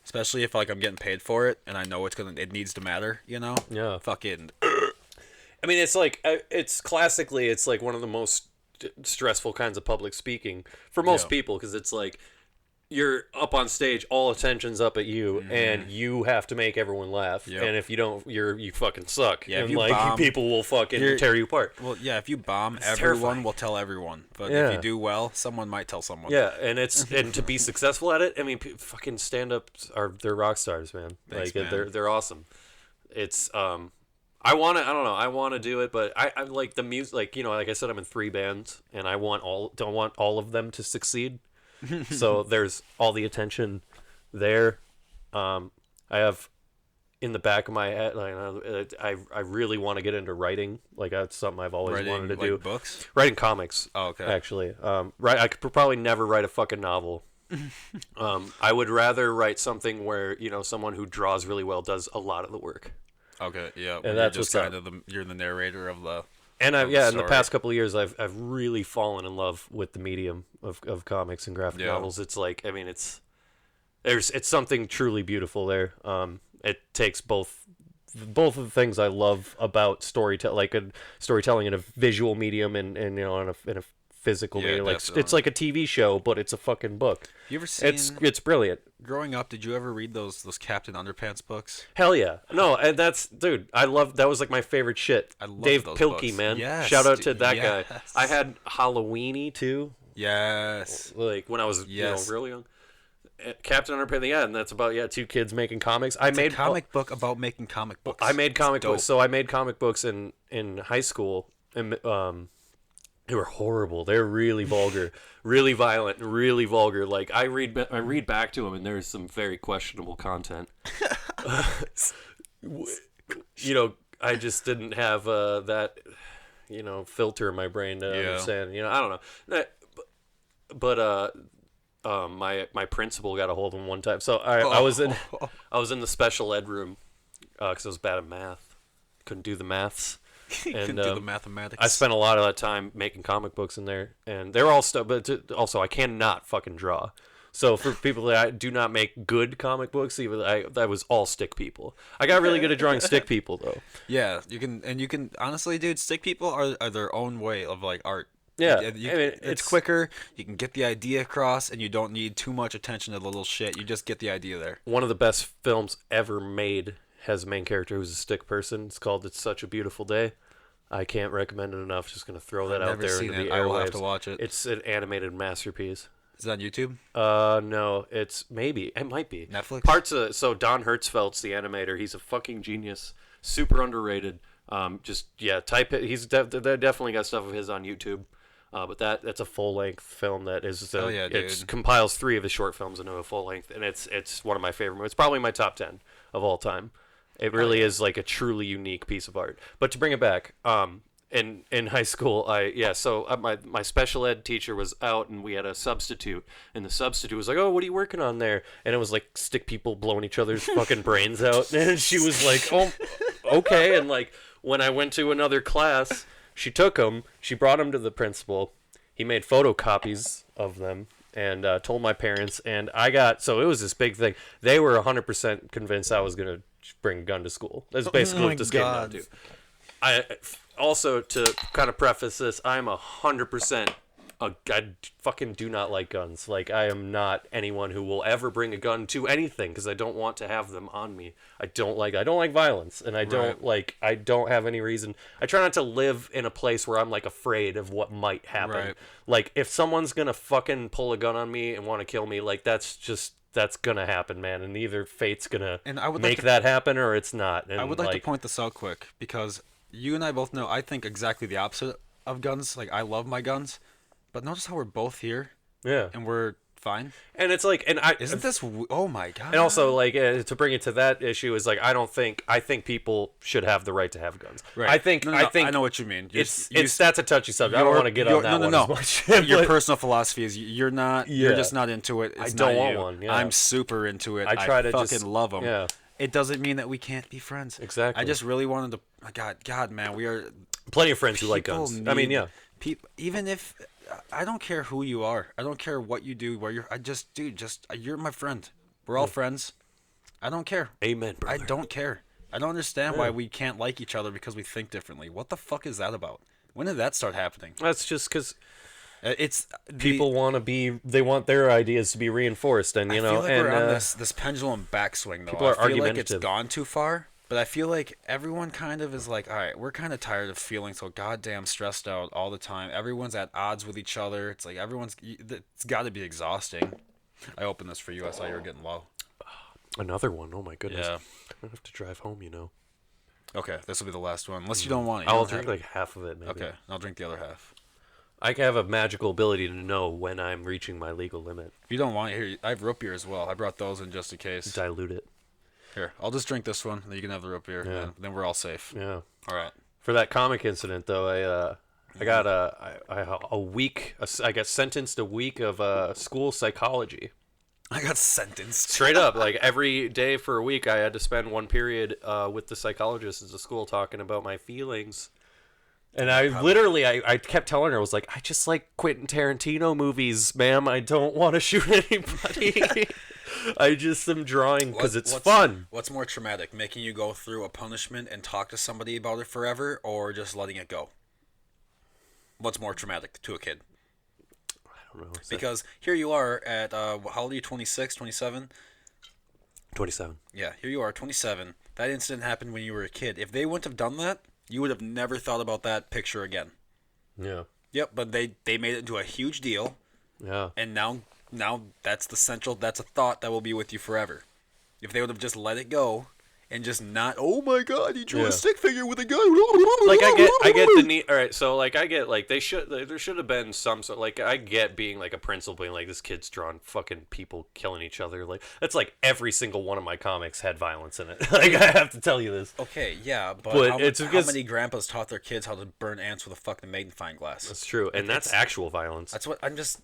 Especially if like I'm getting paid for it and I know it needs to matter, you know? Yeah. Fucking I mean, it's like it's classically it's like one of the most stressful kinds of public speaking for most Yeah. people, because it's like you're up on stage, all attention's up at you, and you have to make everyone laugh. Yep. And if you don't, you fucking suck. Yeah, if and you like bomb, people will fucking you're- tear you apart. well, yeah, if you bomb, everyone terrifying. will tell everyone. But Yeah. if you do well, someone might tell someone. Yeah, and and to be successful at it, I mean, fucking stand-ups they're rock stars, man. Thanks, like man. they're awesome. It's I want to do it, but I like the music. Like like I said, I'm in 3 bands, and I don't want all of them to succeed. So there's all the attention there. I have in the back of my head, like, I really want to get into writing. Like that's something I've always Writing, wanted to like, do. books? Writing comics. Oh, okay. Actually, I could probably never write a fucking novel. I would rather write something where someone who draws really well does a lot of the work. Okay, yeah. And that's what's kind of you're the narrator of the. And of in the the story. past couple of years, I've really fallen in love with the medium of comics and graphic Yeah. novels. It's like, I mean, it's something truly beautiful there. It takes both of the things I love about storytelling in a visual medium and in a physical Yeah, medium. Like definitely. it's like a TV show, but it's a fucking book. You ever seen? It's brilliant. Growing up, did you ever read those Captain Underpants books? Hell yeah. No, and that's, dude, that was like my favorite shit. I love Dave those Pilkey, books. man. Yes, Shout out to dude, that yes. guy. I had Halloweeny too, Yes. like when I was Yes. real young. Captain Underpants, yeah, and that's about 2 kids making comics. I It's made a comic book about making comic books. I made comic dope. books. So I made comic books in high school, and they were horrible. They're really vulgar, really violent, really vulgar. Like I read back to them, and there's some very questionable content. I just didn't have that filter in my brain to understand. I don't know. But my principal got a hold of him one time. So I was in the special ed room because I was bad at math. Couldn't do the maths. Couldn't do the mathematics. I spent a lot of that time making comic books in there, and they're all stuff. But also, I cannot fucking draw. So for people that do not make good comic books, even that was all stick people. I got really good at drawing stick people though. Yeah, you can honestly, dude, stick people are their own way of like art. Yeah, I mean, it's quicker. You can get the idea across, and you don't need too much attention to the little shit. You just get the idea there. One of the best films ever made has a main character who's a stick person. It's called "It's Such a Beautiful Day." I can't recommend it enough. Just gonna throw that out there into the airwaves. I will have to watch it. It's an animated masterpiece. Is it on YouTube? No, it might be Netflix. So Don Hertzfeldt's the animator. He's a fucking genius. Super underrated. Type it. They definitely got stuff of his on YouTube. But that's a full length film that is. It compiles 3 of his short films into a full length, and it's one of my favorite movies. It's probably my top 10 of all time. It really is like a truly unique piece of art. But to bring it back, in high school, my special ed teacher was out, and we had a substitute, and the substitute was like, "Oh, what are you working on there?" And it was like stick people blowing each other's fucking brains out, and she was like, "Oh, okay." And like when I went to another class, she took them, she brought them to the principal. He made photocopies of them and told my parents, and so it was this big thing. They were 100% convinced I was gonna bring a gun to school. That's basically what this came down to. I also, to kind of preface this, I'm 100%. I fucking do not like guns. Like, I am not anyone who will ever bring a gun to anything because I don't want to have them on me. I don't like violence, and I don't have any reason. I try not to live in a place where I'm like afraid of what might happen. Right. Like, if someone's gonna fucking pull a gun on me and want to kill me, like that's gonna happen, man. And either fate's gonna make that happen or it's not. And I would like to point this out quick because you and I both know I think exactly the opposite of guns. Like, I love my guns, but notice how we're both here. Yeah. And we're fine. And it's like, isn't this? Oh my god. And also, like, to bring it to that issue is like, I think people should have the right to have guns. Right. I think I know what you mean. That's a touchy subject. I don't want to get on that one as much. Your personal philosophy is you're just not into it. It's I don't not want you. one. Yeah. I'm super into it. I try to fucking love them. Yeah. It doesn't mean that we can't be friends. Exactly. I just really wanted to. God, man, we are plenty of friends who like guns. I mean, yeah. People, even if I don't care who you are, I don't care what you do, where you're. You're my friend. We're all friends. I don't care. Amen, brother. I don't care. I don't understand why we can't like each other because we think differently. What the fuck is that about? When did that start happening? That's just because it's people they want their ideas to be reinforced, and you know, I feel like and we're on this pendulum backswing though. People are I feel like argumentative. it's gone too far, but I feel like everyone kind of is like, all right, we're kind of tired of feeling so goddamn stressed out all the time. Everyone's at odds with each other. It's like it's got to be exhausting. I opened this for you. I saw you were getting low. Another one. Oh my goodness. Yeah. I have to drive home, you know. Okay, this will be the last one. Unless you don't want it. I'll drink like half of it, maybe. Okay, I'll drink the other half. I have a magical ability to know when I'm reaching my legal limit. If you don't want it, here, I have root beer as well. I brought those in just in case. Dilute it. Here, I'll just drink this one, then you can have the root beer, and then we're all safe. Yeah. All right. For that comic incident, though, I got a week. I got sentenced a week of school psychology. I got sentenced. Straight up, like every day for a week, I had to spend one period with the psychologist at the school talking about my feelings. And I kept telling her, I was like, I just like Quentin Tarantino movies, ma'am. I don't want to shoot anybody. I just am drawing because it's fun. What's more traumatic, making you go through a punishment and talk to somebody about it forever, or just letting it go? What's more traumatic to a kid? I don't know. Because here you are at, how old are you, 26, 27? 27. Yeah, here you are, 27. That incident happened when you were a kid. If they wouldn't have done that, you would have never thought about that picture again. Yeah. Yep, but they made it into a huge deal. Yeah. And now that's a thought that will be with you forever. If they would have just let it go and just not, oh my god, he drew a stick figure with a gun. Like I get the need. All right, so like I get like there should have been some sort, like I get being like a principal being like this kid's drawing fucking people killing each other. Like that's like every single one of my comics had violence in it. Like I have to tell you this. Okay, yeah, but how many grandpas taught their kids how to burn ants with a fucking magnifying glass? That's true, and that's actual violence. That's what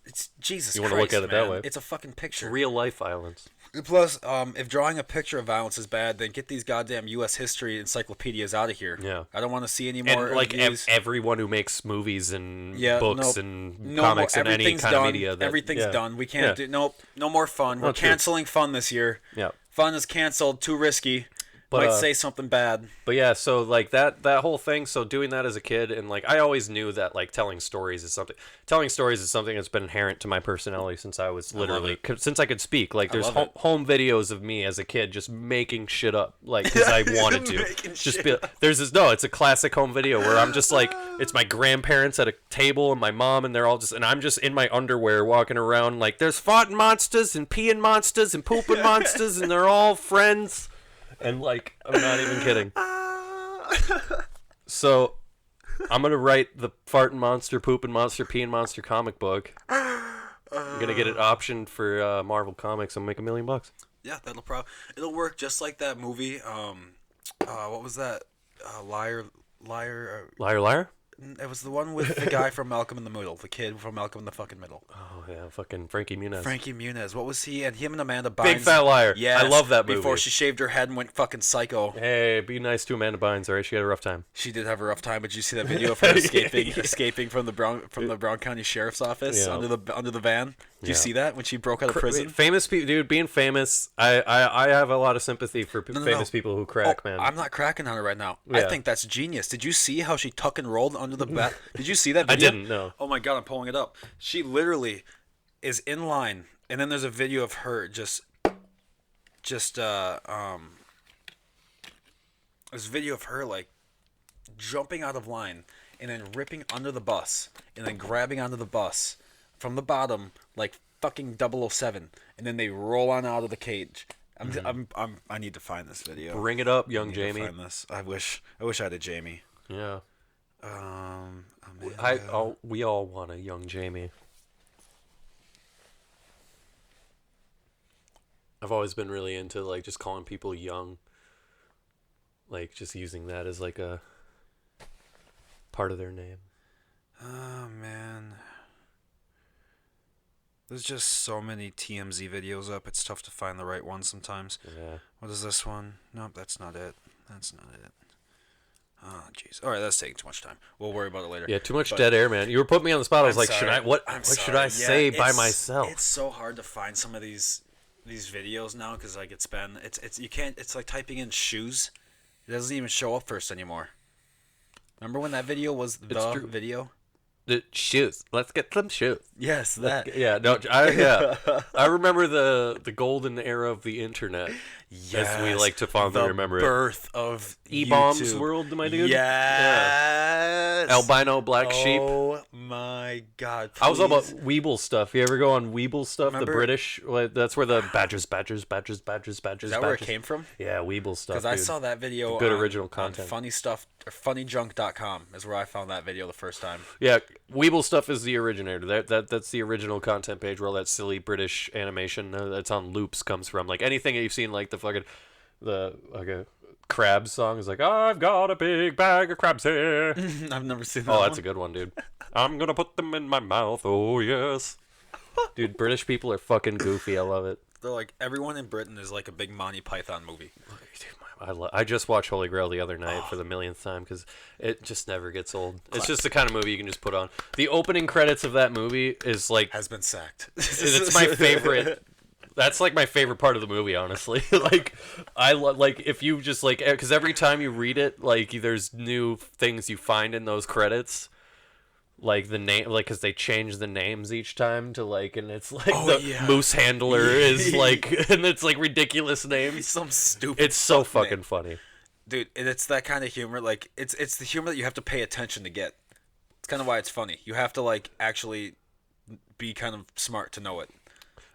it's Jesus. You want to look at it that way? It's a fucking picture. Real life violence. Plus, if drawing a picture of violence is bad, then get these goddamn U.S. history encyclopedias out of here. Yeah. I don't want to see any more. And like everyone who makes movies and books and no comics more, and any kind done. of media. Everything's done. We can't do no more fun. We're canceling fun this year. Yeah. Fun is canceled. Too risky. But, might say something bad. But yeah, so like that whole thing. So doing that as a kid, and like I always knew that like telling stories is something that's been inherent to my personality since I was literally since I could speak. Like there's home videos of me as a kid just making shit up, like because I wanted to. Just be, there's this it's a classic home video where I'm just like it's my grandparents at a table and my mom and they're all just and I'm just in my underwear walking around like there's farting monsters and peeing monsters and pooping monsters and they're all friends. And, like, I'm not even kidding. So, I'm going to write the farting monster, pooping monster, peeing monster comic book. I'm going to get it optioned for Marvel Comics and make $1 million. Yeah, it'll work just like that movie. What was that? Liar. It was the one with the guy from Malcolm in the Middle, the kid from Malcolm in the fucking Middle. Oh yeah, fucking Frankie Muniz. What was he? And him and Amanda Bynes. Big Fat Liar. Yeah, I love that movie. Before she shaved her head and went fucking psycho. Hey, be nice to Amanda Bynes, alright? She had a rough time. She did have a rough time, but did you see that video of her escaping from the Brown County Sheriff's Office under the van? Did you see that when she broke out of prison? Famous people, dude. Being famous, I have a lot of sympathy for famous people who crack, man. I'm not cracking on her right now. Yeah. I think that's genius. Did you see how she tuck and rolled under the bed? Did you see that video? I didn't, no. Oh my god, I'm pulling it up. She literally is in line, and then there's a video of her there's a video of her like jumping out of line and then ripping under the bus and then grabbing onto the bus from the bottom like fucking 007, and then they roll on out of the cage. I need to find this video. Bring it up, young Jamie. Find this. I wish I had a Jamie. Yeah. We all want a young Jamie. I've always been really into like just calling people young, like just using that as like a part of their name. Oh man, there's just so many TMZ videos up. It's tough to find the right one sometimes. Yeah. What is this one? Nope, that's not it. Oh, jeez. All right, that's taking too much time. We'll worry about it later. Yeah, too much dead air, man. You were putting me on the spot. I was like, sorry. what should I say by myself? It's so hard to find some of these videos now because like it's you can't. It's like typing in shoes. It doesn't even show up first anymore. Remember when that video was the video? The shoes. Let's get some shoes. Yes, that. I remember the golden era of the internet. Yes, as we like to fondly remember it. The birth of E-bombs YouTube. world, my dude. Yes. Albino black sheep. Oh my god. Please. I was all about Weeble stuff. You ever go on Weeble stuff? Remember? The British. That's where the badgers. Is that where it came from? Yeah, Weeble stuff. Because I saw that video. Good original content. On funny stuff or funnyjunk.com is where I found that video the first time. Yeah, Weeble stuff is the originator. That's the original content page where all that silly British animation that's on loops comes from. Like anything that you've seen, like a Krabs song is like, I've got a big bag of crabs here. I've never seen that. Oh, that's a good one, dude. I'm gonna put them in my mouth. Oh yes, dude. British people are fucking goofy. I love it. They're like everyone in Britain is like a big Monty Python movie. I just watched Holy Grail the other night for the millionth time because it just never gets old. It's just the kind of movie you can just put on. The opening credits of that movie is like has been sacked. It's my favorite. That's like my favorite part of the movie, honestly. Like, like if you just like, because every time you read it, like there's new things you find in those credits, like the name, like because they change the names each time to like, and it's like Moose Handler is like, and it's like ridiculous names. Some stupid. It's so fucking funny, dude. And it's that kind of humor. Like it's the humor that you have to pay attention to get. It's kind of why it's funny. You have to like actually be kind of smart to know it.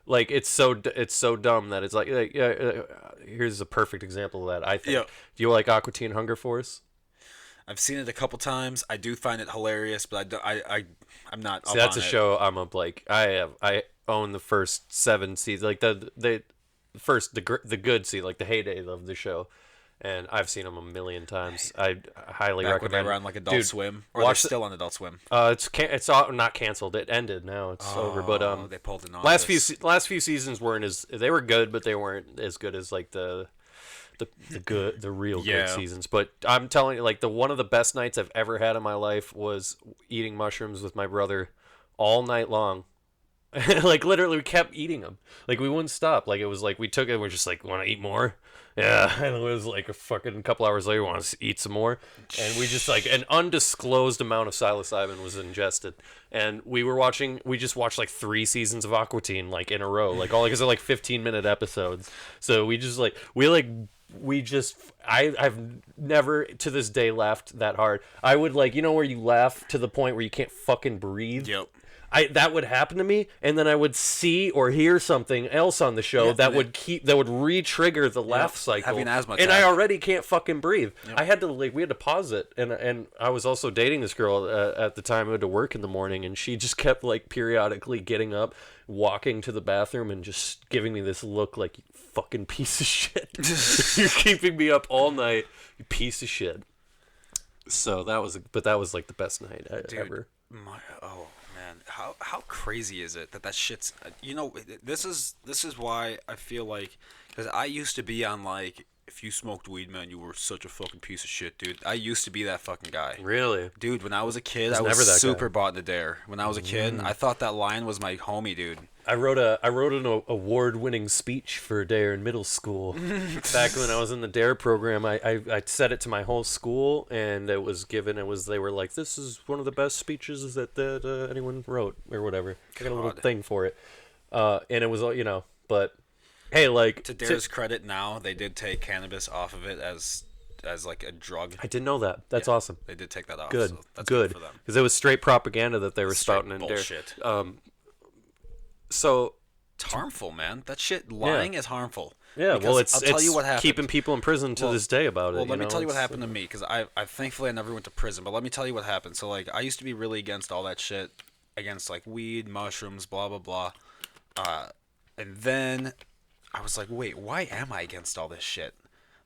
Like it's so dumb that it's like here's a perfect example of that. I think. Do you like Aqua Teen Hunger Force? I've seen it a couple times. I do find it hilarious, but I'm not. See, that's a show I'm up like. I own the first 7 seasons, like the good season, like the heyday of the show, and I've seen them a million times. I highly recommend. When they were on like Adult Swim, or they're still on Adult Swim. It's not canceled. It ended now. It's over. But they pulled it off. Last few seasons weren't they were good, but they weren't as good as like the the real Yeah. good seasons. But I'm telling you, like one of the best nights I've ever had in my life was eating mushrooms with my brother all night long. Like literally, we kept eating them. Like we wouldn't stop. Like it was like we took it. We're just like, want to eat more? Yeah. And it was like a fucking couple hours later, want to eat some more? And we just like an undisclosed amount of psilocybin was ingested. And we just watched like 3 seasons of Aqua Teen like in a row. Like all because they're like 15-minute episodes. So I've never to this day laughed that hard. I would like where you laugh to the point where you can't fucking breathe. Yep. That would happen to me, and then I would see or hear something else on the show that would re-trigger the laugh cycle. Having asthma and attack. I already can't fucking breathe. Yep. I had to we had to pause it, and I was also dating this girl at the time who had to work in the morning, and she just kept like periodically getting up, walking to the bathroom, and just giving me this look like, you fucking piece of shit. You're keeping me up all night, you piece of shit. So that was like the best night ever. Oh man, how crazy is it that shit's this is why I feel like, because I used to be on like, if you smoked weed, man, you were such a fucking piece of shit, dude. I used to be that fucking guy. Really? Dude, when I was a kid, I was super bought into Dare. When I was a kid, I thought that lion was my homie, dude. I wrote an award-winning speech for Dare in middle school. Back when I was in the Dare program, I said it to my whole school, and they were like, this is one of the best speeches that anyone wrote, or whatever. I got a little thing for it. And it was, but hey, like, to Dare's credit now, they did take cannabis off of it as like a drug. I didn't know that. That's awesome. They did take that off. Good. So that's good for them. Because it was straight propaganda that they were spouting in bullshit. Dare. So it's harmful, man. That shit, lying is harmful. Yeah, because I'll tell you what happened. Keeping people in prison to this day about it. Well, let me tell you what happened to me, because I thankfully I never went to prison. But let me tell you what happened. So like, I used to be really against all that shit, against like weed, mushrooms, blah blah blah. And then I was like, wait, why am I against all this shit?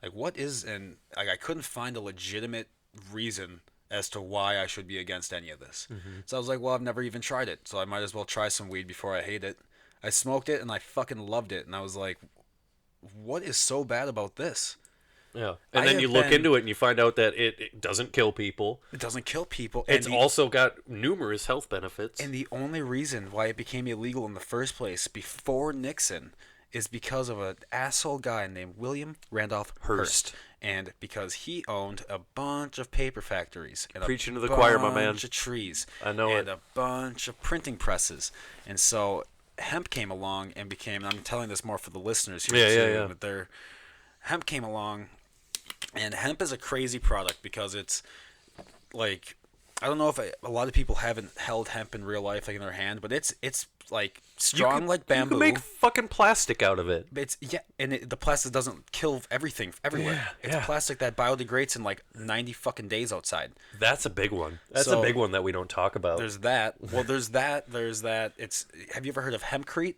Like, what is, and like I couldn't find a legitimate reason as to why I should be against any of this. Mm-hmm. So I was like, well, I've never even tried it, so I might as well try some weed before I hate it. I smoked it and I fucking loved it, and I was like, what is so bad about this? Yeah. And then you look into it and you find out that it doesn't kill people. It doesn't kill people. It's also got numerous health benefits. And the only reason why it became illegal in the first place before Nixon is because of an asshole guy named William Randolph Hearst. And because he owned a bunch of paper factories. And Preaching to the choir, my man. A bunch of trees. I know and a bunch of printing presses. And so hemp came along and became, and I'm telling this more for the listeners here too, but hemp came along, and hemp is a crazy product because it's like, I don't know if a lot of people haven't held hemp in real life, like in their hand, but it's like strong like bamboo. You can make fucking plastic out of it. It's and the plastic doesn't kill everything everywhere. It's plastic that biodegrades in like 90 fucking days outside. That's a big one. That's a big one that we don't talk about. There's that. Well, there's that. Have you ever heard of hempcrete?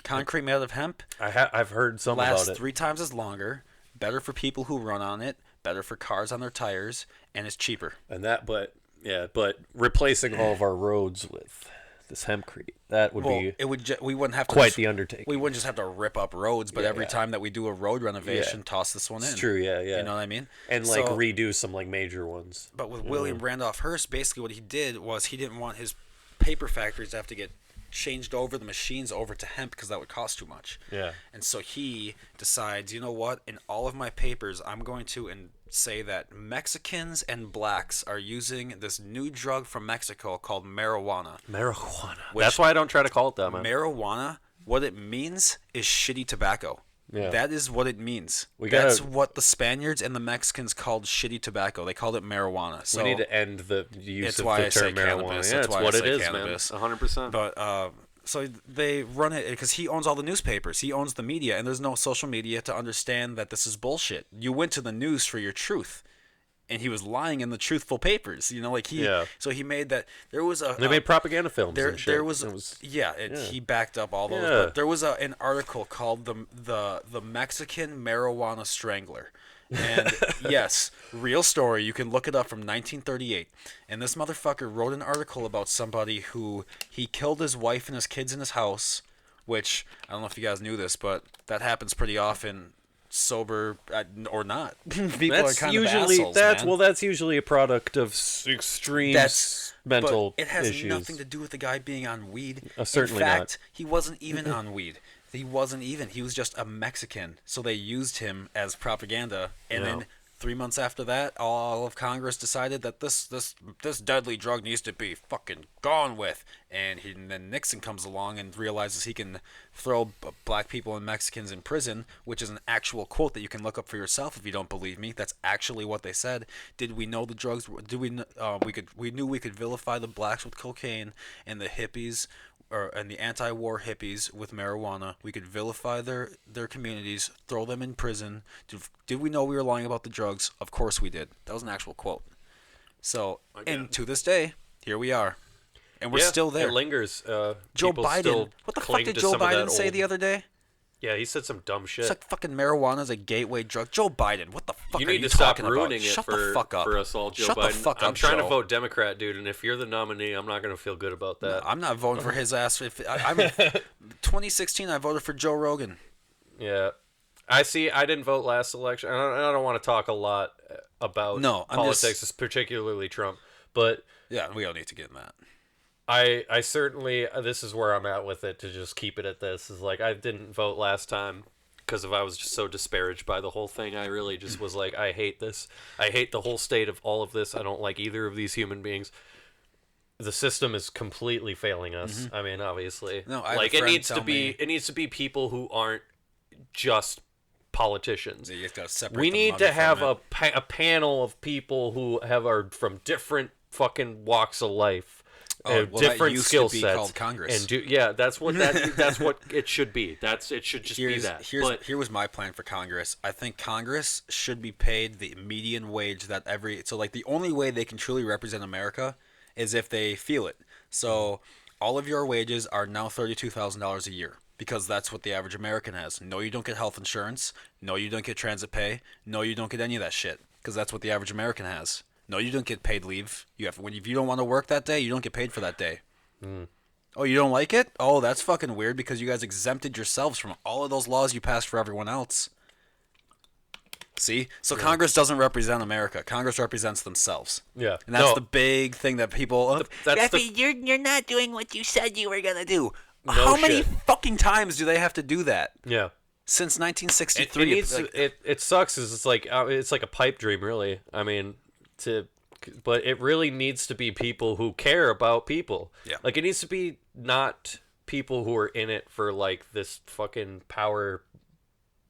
Concrete made out of hemp. I've heard some about it. Lasts 3 times as longer. Better for people who run on it. Better for cars on their tires, and it's cheaper. And but replacing all of our roads with this hempcrete, that would be we wouldn't have to quite the undertaking. We wouldn't just have to rip up roads, but every time that we do a road renovation, toss this one in. It's true, yeah. You know what I mean? And like redo some like major ones. But with William Randolph Hearst, basically what he did was he didn't want his paper factories to have to get changed over the machines over to hemp because that would cost too much. Yeah. And so he decides, you know what? In all of my papers, I'm going to say that Mexicans and blacks are using this new drug from Mexico called marijuana. That's why I don't try to call it that, man. Marijuana, what it means is shitty tobacco. Yeah. That is what it means. That's what the Spaniards and the Mexicans called shitty tobacco. They called it marijuana. So we need to end the use of the term marijuana. Cannabis. Yeah, that's it's what it is, cannabis. Man. 100%. But so they run it because he owns all the newspapers. He owns the media, and there's no social media to understand that this is bullshit. You went to the news for your truth, and he was lying in the truthful papers. You know, like So he made that. There was a. They made propaganda films. And shit. There was. He backed up all those. Yeah. But there was an article called the Mexican Marijuana Strangler. And yes, real story. You can look it up from 1938. And this motherfucker wrote an article about somebody who he killed his wife and his kids in his house, which I don't know if you guys knew this, but that happens pretty often sober or not. People That's are kind usually of assholes, man. that's usually a product of extreme mental but it has issues. nothing to do with the guy being on weed. Certainly In not. fact, he wasn't even on weed. He wasn't even. He was just a Mexican. So they used him as propaganda, and then 3 months after that, all of Congress decided that this deadly drug needs to be fucking gone with. And then Nixon comes along and realizes he can throw black people and Mexicans in prison, which is an actual quote that you can look up for yourself if you don't believe me. That's actually what they said. Did we know the drugs? We knew we could vilify the blacks with cocaine and the hippies. And the anti-war hippies with marijuana. We could vilify their communities, throw them in prison. Did we know we were lying about the drugs? Of course we did. That was an actual quote. So, and to this day, here we are. And we're still there. It lingers. Joe Biden. What the fuck did Joe Biden say the other day? Yeah, he said some dumb shit. It's like fucking marijuana is a gateway drug. Joe Biden, what the fuck you are need you to stop talking ruining about? it Shut for, the fuck up. for us all, Joe Shut Biden. The fuck I'm up, trying Joe. to vote Democrat, dude, and if you're the nominee, I'm not going to feel good about that. No, I'm not voting for his ass. 2016, I voted for Joe Rogan. Yeah. I didn't vote last election. I don't want to talk a lot about politics, particularly Trump. But yeah, we don't need to get in that. I certainly, this is where I'm at with it, to just keep it at this. Is like, I didn't vote last time because I was just so disparaged by the whole thing. I really just was like, I hate this. I hate the whole state of all of this. I don't like either of these human beings. The system is completely failing us. I mean, obviously, no, like it needs to be people who aren't just politicians. You gotta separate we the need money to have from a panel of people who are from different fucking walks of life. Different skill sets. Called Congress. And that's what it should be. It should just be that. Here was my plan for Congress. I think Congress should be paid the median wage that the only way they can truly represent America is if they feel it. So all of your wages are now $32,000 a year because that's what the average American has. No, you don't get health insurance. No, you don't get transit pay. No, you don't get any of that shit because that's what the average American has. No, you don't get paid leave. If you don't want to work that day, you don't get paid for that day. Oh, you don't like it? Oh, that's fucking weird because you guys exempted yourselves from all of those laws you passed for everyone else. See? So Congress doesn't represent America. Congress represents themselves. Yeah. And that's the big thing that people... You're not doing what you said you were going to do. How many fucking times do they have to do that? Yeah. Since 1963. It sucks. It's like a pipe dream, really. I mean... But it really needs to be people who care about people. Yeah. Like, it needs to be not people who are in it for, like, this fucking power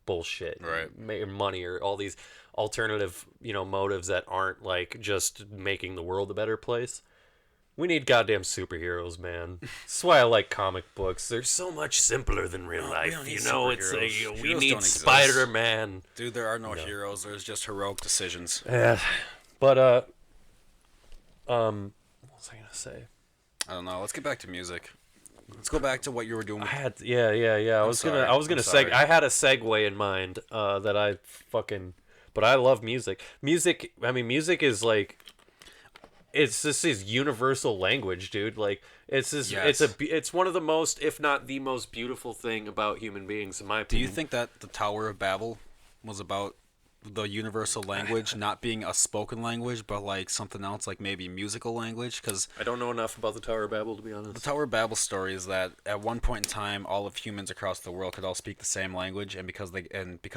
bullshit. Right. Money or all these alternative, motives that aren't, like, just making the world a better place. We need goddamn superheroes, man. That's why I like comic books. They're so much simpler than real life. It's like, we need Spider-Man. Dude, there are no heroes. There's just heroic decisions. Yeah. But, what was I gonna say? I don't know. Let's get back to music. Let's go back to what you were doing. I had, I was gonna I had a segue in mind, that I fucking, but I love music. Music is like, it's this is universal language, dude. Like, it's this, it's one of the most, if not the most beautiful thing about human beings, in my opinion. Do you think that the Tower of Babel was about the universal language not being a spoken language, but like something else, like maybe musical language? Because I don't know enough about the Tower of Babel, to be honest. The Tower of Babel story is that at one point in time, all of humans across the world could all speak the same language, and because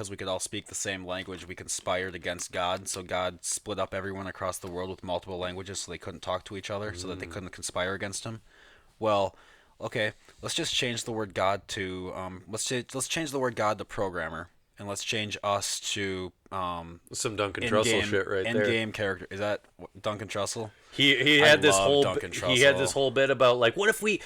we could all speak the same language, we conspired against God. So God split up everyone across the world with multiple languages, so they couldn't talk to each other, so that they couldn't conspire against him. Well, okay, let's just change the word God to let's change the word God to programmer. And let's change us to some Duncan Trussell shit right there. In-game character. Is that Duncan Trussell? He had this whole bit about, like, what if we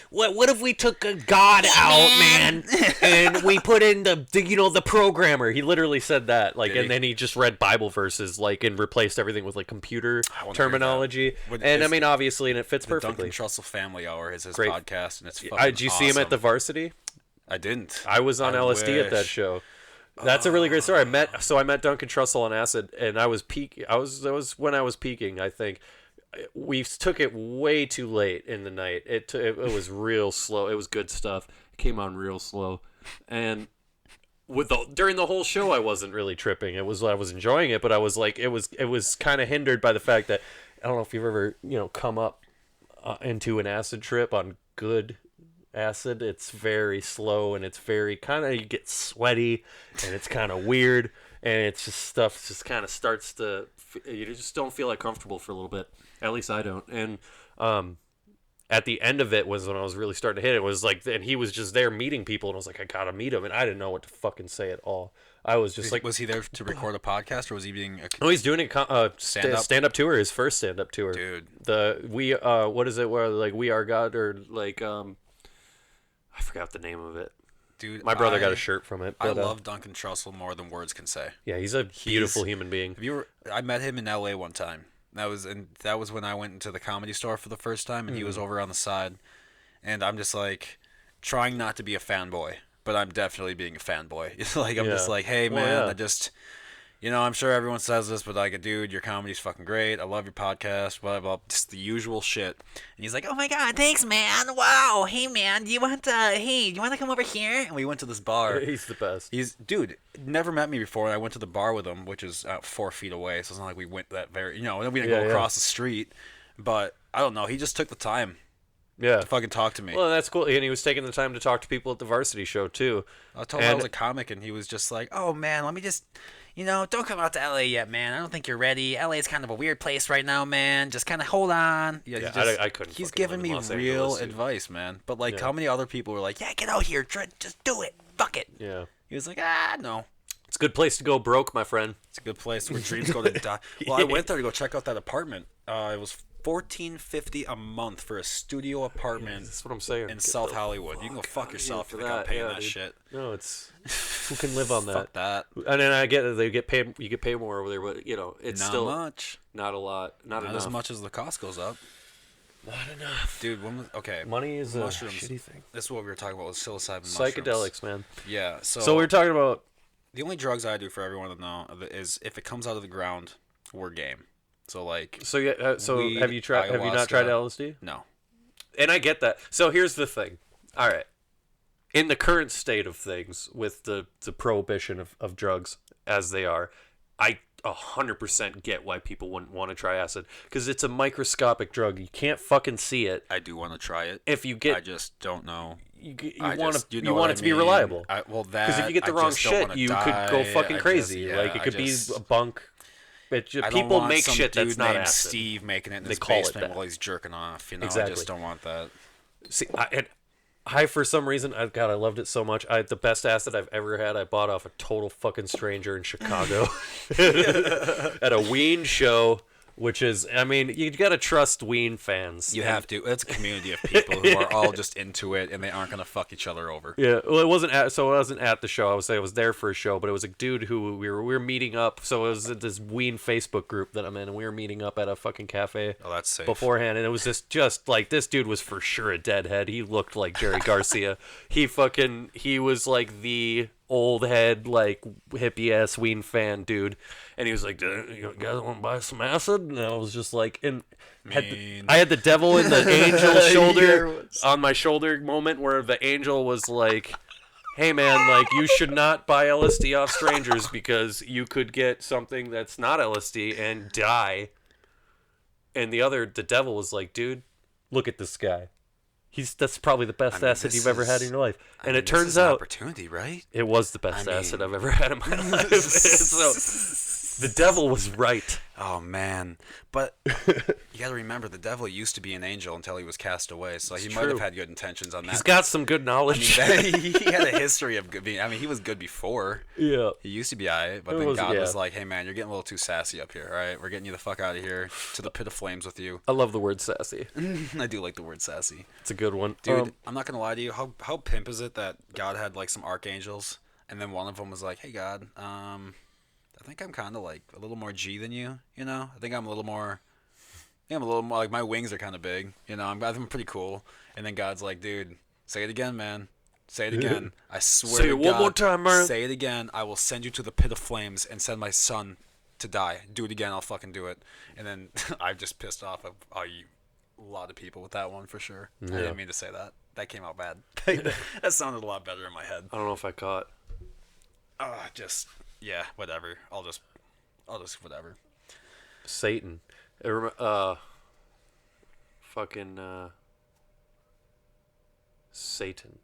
took a God out, man, and we put in the programmer. He literally said that, like, and then he just read Bible verses, like, and replaced everything with, like, computer terminology. And I mean, obviously, and it fits perfectly. Duncan Trussell Family Hour is his podcast, and it's fucking Did you see him at the Varsity? I didn't. I was on LSD at that show. That's a really great story. I met Duncan Trussell on acid, and I was peak. That was when I was peaking. I think we took it way too late in the night. It was real slow. It was good stuff. It came on real slow, and during the whole show I wasn't really tripping. I was enjoying it, but I was like, it was kind of hindered by the fact that I don't know if you've ever come up into an acid trip on good acid. It's very slow and it's very kind of, you get sweaty and it's kind of weird and it's just stuff just kind of starts to, you just don't feel like comfortable for a little bit. At least I don't. And at the end of it was when I was really starting to hit it. It was like, and he was just there meeting people and I was like, I gotta meet him, and I didn't know what to fucking say at all. I was just like, was he there to record a podcast, or was he being a no, he's doing a stand-up tour, his first stand-up tour. dude? What is it where like We Are God, or like I forgot the name of it. Dude, my brother got a shirt from it. I But, love Duncan Trussell more than words can say. yeah, he's a beautiful human being. I met him in L.A. one time. That was when I went into the Comedy Store for the first time, and he was over on the side, and I'm just like trying not to be a fanboy, but I'm definitely being a fanboy. It's like I'm just like, hey man, I just, I'm sure everyone says this, but like, dude, your comedy's fucking great. I love your podcast, blah blah, just the usual shit. And he's like, Oh my god, thanks, man. Wow. Hey, man, do you want to come over here? and we went to this bar. He's the best. Dude, never met me before, and I went to the bar with him, which is 4 feet away, so it's not like we went that we didn't go across the street, but I don't know, he just took the time to fucking talk to me. Well, that's cool. And he was taking the time to talk to people at the varsity show, too. I told him I was a comic, and he was just like, oh man, let me just, don't come out to LA yet, man. I don't think you're ready. LA is kind of a weird place right now, man. Just kind of hold on. I couldn't. He's giving me real advice, man. But like, how many other people were like, yeah, get out here, just do it, fuck it. Yeah. He was like, no. It's a good place to go broke, my friend. It's a good place where dreams go to die. Well, I went there to go check out that apartment. It was $14.50 a month for a studio apartment. That's what I'm saying. In South Hollywood. You can go fuck yourself if you're paying that shit. No, it's who can live on that? Fuck that. And then I get it, you get paid more over there, but it's not still much. Not a lot. Not enough. As much as the cost goes up. Not enough. Dude, okay. Money is mushrooms. A shitty thing. This is what we were talking about with psilocybin Psychedelics, mushrooms. man. Yeah. So we were talking about the only drugs I do for everyone to know is if it comes out of the ground, we're game. So like. So yeah. Weed, have you tried? Have you not tried LSD? No. And I get that. So here's the thing. All right. In the current state of things, with the prohibition of drugs as they are, I 100% get why people wouldn't want to try acid, because it's a microscopic drug. You can't fucking see it. I do want to try it. If you get, I just don't know. You want it to be reliable. Because if you get the wrong shit, you could go fucking crazy. It could be a bunk. People make shit that's not acid. Steve making it in his basement while he's jerking off. Exactly. I just don't want that. See, I for some reason, I loved it so much. The best acid I've ever had, I bought off a total fucking stranger in Chicago at a Ween show, which is, I mean, you gotta trust Ween fans. You have to. It's a community of people who are all just into it, and they aren't gonna fuck each other over. Yeah, well, it wasn't at the show. I was there for a show, but it was a dude who we were meeting up. So it was this Ween Facebook group that I'm in, and we were meeting up at a fucking cafe. Oh, that's safe. Beforehand, and it was just like, this dude was for sure a deadhead. He looked like Jerry Garcia. He was like the old head, like hippie ass Ween fan dude, and he was like, "You guys want to buy some acid?" And I was just like, I had the devil in the angel shoulder on my shoulder moment where the angel was like, "Hey man, like, you should not buy LSD off strangers because you could get something that's not LSD and die." And the devil was like, "Dude, look at this guy. That's probably the best acid you've ever had in your life." And it turns out, opportunity, right? It was the best acid I've ever had in my life. So the devil was right. Oh man, but you got to remember, the devil used to be an angel until he was cast away. So he might have had good intentions on that. He's got some good knowledge. I mean, he had a history of good being. I mean, he was good before. Yeah. He used to be alright, but then God was like, "Hey man, you're getting a little too sassy up here. All right, we're getting you the fuck out of here to the pit of flames with you." I love the word sassy. I do like the word sassy. It's a good one, dude. I'm not gonna lie to you. How pimp is it that God had like some archangels, and then one of them was like, "Hey God, I think I'm kind of like a little more G than you. I think I'm a little more. Like, my wings are kind of big. I'm pretty cool." And then God's like, "Dude, say it again, man. Say it again. I swear to God. Say it one more time, man. Say it again. I will send you to the pit of flames and send my son to die. Do it again. I'll fucking do it." And then I've just pissed off a lot of people with that one for sure. Yeah. I didn't mean to say that. That came out bad. That sounded a lot better in my head. I don't know if I caught. Just yeah, whatever. I'll just whatever. Satan. Fucking Satan.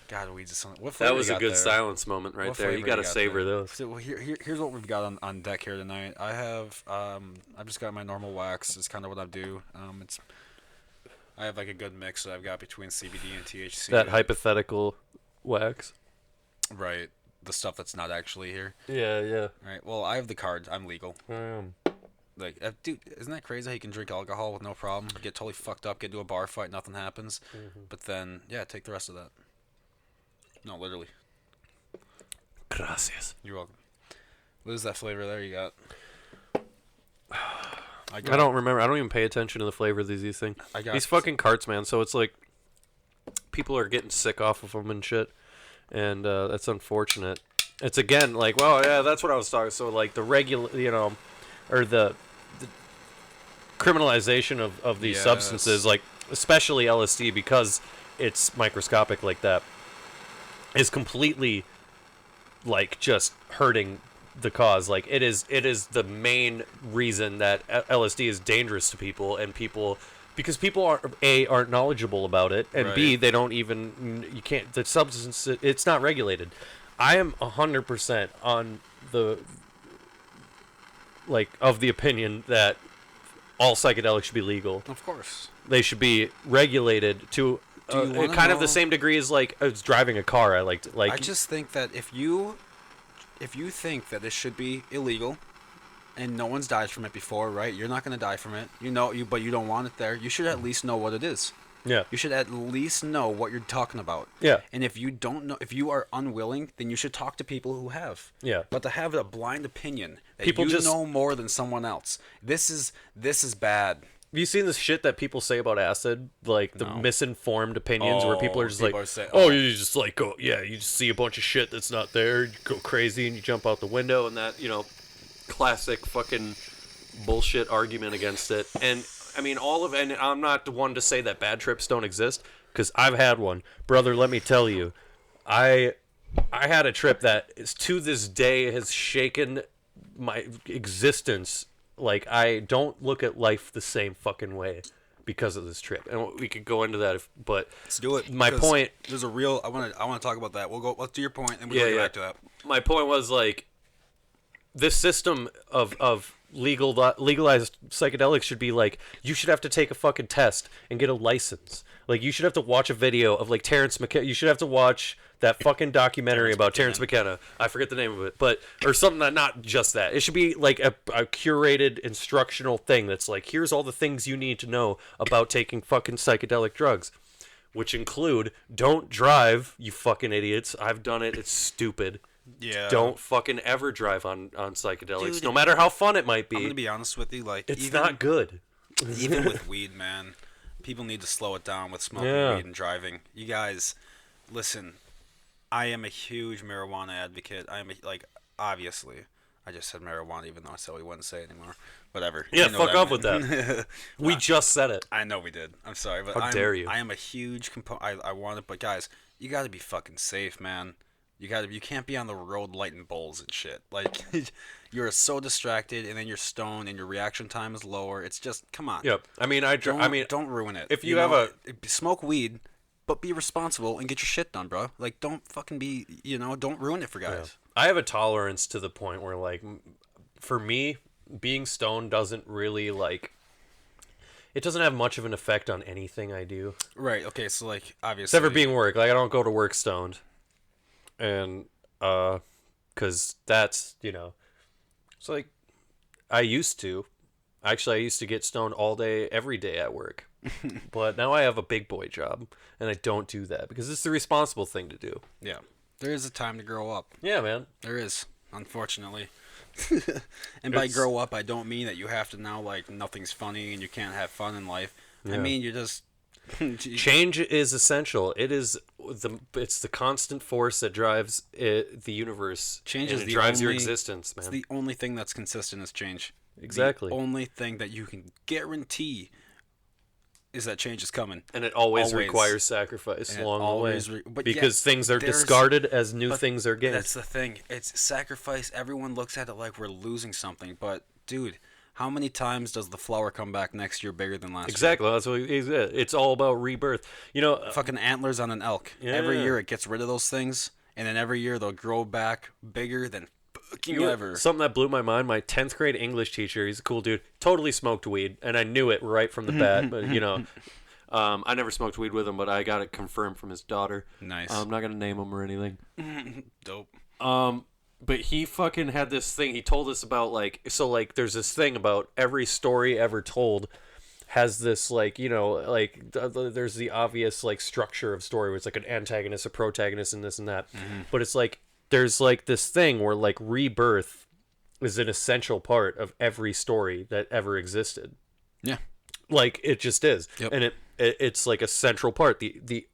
God, weeds is something. What That flavor was you a got good there? silence moment right What there. You flavor gotta got savor there? those. So, well, here's what we've got on deck here tonight. I have I've just got my normal wax. It's kind of what I do. I have like a good mix that I've got between CBD and THC. That hypothetical wax. Right, the stuff that's not actually here. Yeah, yeah. Right. Well, I have the card. I'm legal. Um, Like, dude, isn't that crazy how you can drink alcohol with no problem? Get totally fucked up, get into a bar fight, nothing happens. But then, yeah, take the rest of that. No, literally. Gracias. You're welcome. What is that flavor there you got? I don't remember. I don't even pay attention to the flavor of these things. I got These fucking carts, man. So it's like people are getting sick off of them and shit, and that's unfortunate. It's again like, well, yeah, that's what I was talking. So like the regular, or the criminalization of these Yes. substances, like especially LSD, because it's microscopic like that, is completely like just hurting the cause. Like it is the main reason that LSD is dangerous to people, and because people aren't knowledgeable about it, and B, Right. they don't even, the substance, it's not regulated. I am 100% on of the opinion that all psychedelics should be legal. Of course. They should be regulated to Do you wanna kind of the know- same degree as like as driving a car. I just think that if you think that this should be illegal, and no one's died from it before, right? You're not gonna die from it. But you don't want it there. You should at least know what it is. yeah. You should at least know what you're talking about. Yeah. And if you don't know, if you are unwilling, then you should talk to people who have. Yeah. But to have a blind opinion that People you just- know more than someone else, this is bad. Have you seen this shit that people say about acid? Like the No. misinformed opinions where people are just people like, are saying, oh, you just like go, yeah, you just see a bunch of shit that's not there, you go crazy, and you jump out the window, and that, classic fucking bullshit argument against it. And I mean, and I'm not the one to say that bad trips don't exist, because I've had one, brother. Let me tell you, I had a trip that is to this day has shaken my existence. Like, I don't look at life the same fucking way because of this trip, and we could go into that. But Let's do it. My because point. There's a real. I want to talk about that. Let's do your point, and we'll Yeah, go yeah. back to that. My point was like, this system of legalized psychedelics should be like, you should have to take a fucking test and get a license. Like, you should have to watch a video of like Terrence McKenna. You should have to watch that fucking documentary about Terrence McKenna. I forget the name of it, or something that, not just that. It should be like a curated instructional thing that's like, here's all the things you need to know about taking fucking psychedelic drugs, which include, don't drive, you fucking idiots. I've done it. It's stupid. Yeah. Don't fucking ever drive on psychedelics, Dude, no matter how fun it might be. I'm gonna be honest with you. Like, It's even, not good. even with weed, man, people need to slow it down with smoking Yeah. weed and driving. You guys, listen. I am a huge marijuana advocate. Obviously, I just said marijuana, even though I said we wouldn't say it anymore. Whatever. Yeah, You know fuck what I off with meant. that. We just said it. I know we did. I'm sorry, but How dare you. I am a huge I want it, but guys, you got to be fucking safe, man. You can't be on the road lighting bowls and shit. Like, you're so distracted, and then you're stoned, and your reaction time is lower. It's just, come on. Yep. I mean, Don't ruin it. if you have smoke weed, but be responsible and get your shit done, bro. Like, don't fucking be, don't ruin it for guys. I have a tolerance to the point where, like, for me, being stoned doesn't really, like, it doesn't have much of an effect on anything I do. Right. Okay. So, like, obviously, Except for being work. Like, I don't go to work stoned. And, because that's, it's like, I used to get stoned all day, every day at work. But now I have a big boy job, and I don't do that because it's the responsible thing to do. yeah, there is a time to grow up. Yeah, man. There is, unfortunately. And by grow up, I don't mean that you have to now, like, nothing's funny and you can't have fun in life. I Yeah. mean, you just Change is essential. It's the constant force that drives the universe. Change and is it the drives your only- existence, It's man. the only thing that's consistent is change. Exactly. The only thing that you can guarantee is that change is coming. And it always requires sacrifice And along the way. but because yeah, things are discarded as new things are gained. That's the thing. It's sacrifice. Everyone looks at it like we're losing something. But, dude, how many times does the flower come back next year bigger than last year? Exactly. That's what it's all about rebirth. You know, Fucking antlers on an elk. Yeah. Every year it gets rid of those things. And then every year they'll grow back bigger than fucking ever. Something that blew my mind, my 10th grade English teacher, he's a cool dude, totally smoked weed. And I knew it right from the bat. But, you know... I never smoked weed with him, but I got it confirmed from his daughter. Nice. I'm not going to name him or anything. Dope. But he fucking had this thing. He told us about, like... So, like, there's this thing about every story ever told has this, like, you know, like... There's the obvious, like, structure of story where it's, like, an antagonist, a protagonist, and this and that. Mm-hmm. But it's, like, there's, like, this thing where, like, rebirth is an essential part of every story that ever existed. Yeah. Like, it just is. Yep. And it's like a central part. The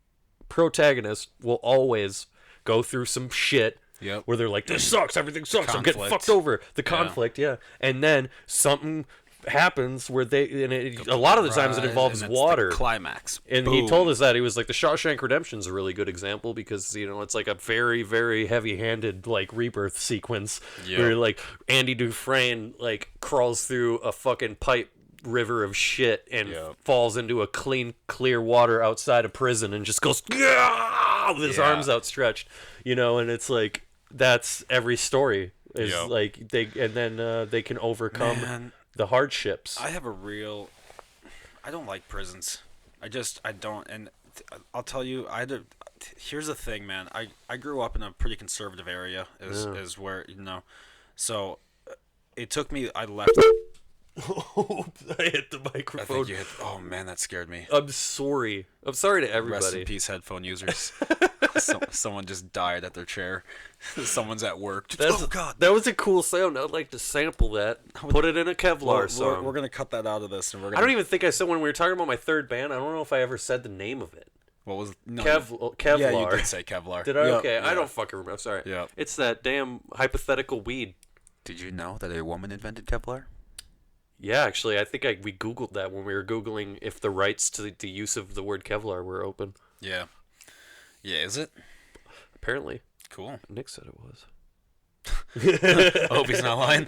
protagonist will always go through some shit where they're like, this sucks, everything sucks, I'm getting fucked over. The conflict, yeah. And then something happens where a lot of the times it involves water. The climax. And Boom. he told us that. He was like, the Shawshank Redemption's a really good example because, you know, it's like a very, very heavy-handed, like, rebirth sequence where, like, Andy Dufresne, like, crawls through a fucking pipe river of shit and falls into a clean, clear water outside of prison and just goes with his arms outstretched, you know. And it's like that's every story is like they can overcome the hardships. I don't like prisons. I don't. And I'll tell you, here's the thing, man. I grew up in a pretty conservative area is where, you know, so it took me, I left. I hit the microphone. I think you hit. Oh man, that scared me. I'm sorry. I'm sorry to everybody. Rest in peace, headphone users. Someone just died at their chair. Someone's at work. Oh god, that was a cool sound. I'd like to sample that. Put it in a Kevlar song. We're gonna cut that out of this, and I don't even think I said when we were talking about my third band. I don't know if I ever said the name of it. What was Kevlar? Yeah, you did say Kevlar. Did I? Okay, I don't fucking remember. Sorry. Yeah, it's that damn hypothetical weed. Did you know that a woman invented Kevlar? Yeah, actually, I think we Googled that when we were Googling if the rights to the use of the word Kevlar were open. Yeah. Yeah, is it? Apparently. Cool. Nick said it was. I hope he's not lying.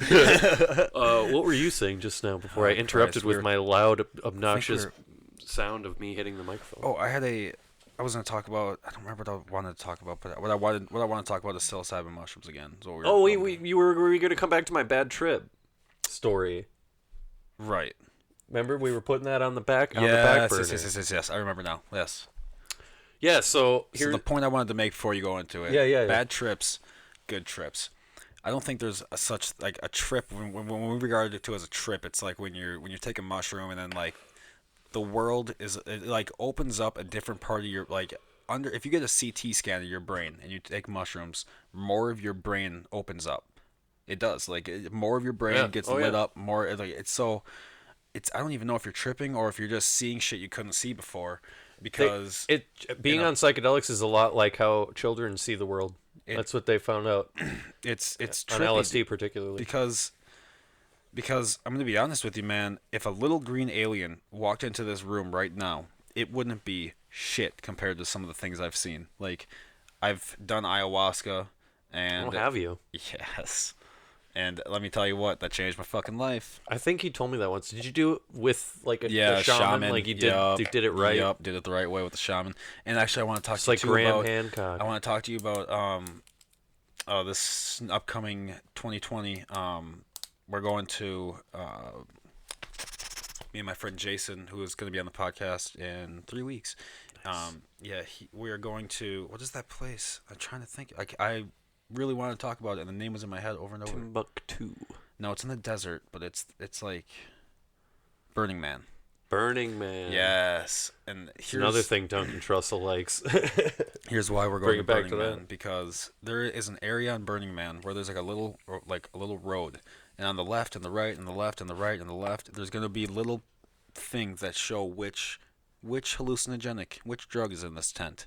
What were you saying just now before I interrupted with my loud, obnoxious sound of me hitting the microphone? Oh, I was going to talk about, I don't remember what I wanted to talk about, but what I want to talk about is psilocybin mushrooms again. You were going to come back to my bad trip story. Right. Remember we were putting that on the back burner. Yes. I remember now. Yes. Yeah, so here's the point I wanted to make before you go into it. Yeah. Bad trips, good trips. I don't think there's such like a trip when we regard it to as a trip. It's like when you take a mushroom and then like the world like opens up a different part of your like if you get a CT scan of your brain and you take mushrooms, more of your brain opens up. It does. Like more of your brain gets lit up. More like it's I don't even know if you're tripping or if you're just seeing shit you couldn't see before. Because being on psychedelics is a lot like how children see the world. That's what they found out. It's on LSD particularly. Because I'm gonna be honest with you, man. If a little green alien walked into this room right now, it wouldn't be shit compared to some of the things I've seen. Like I've done ayahuasca, and have you? Yes. And let me tell you what, that changed my fucking life. I think you told me that once. Did you do it with like a shaman? Like you did it right? Yep, did it the right way with the shaman. And actually, I want to talk to you like Graham Hancock. I want to talk to you about this upcoming 2020. We're going to me and my friend Jason, who is going to be on the podcast in 3 weeks. Nice. We are going to. What is that place? I'm trying to think. I really wanted to talk about it, and the name was in my head over and over. Timbuktu. No, it's in the desert, but it's like Burning Man. Burning Man. Yes, and here's another thing Duncan Trussell likes. Here's why we're going to Burning Man, because there is an area on Burning Man where there's like a little road, and on the left and the right and the left and the right and the left, there's going to be little things that show which hallucinogenic, which drug is in this tent,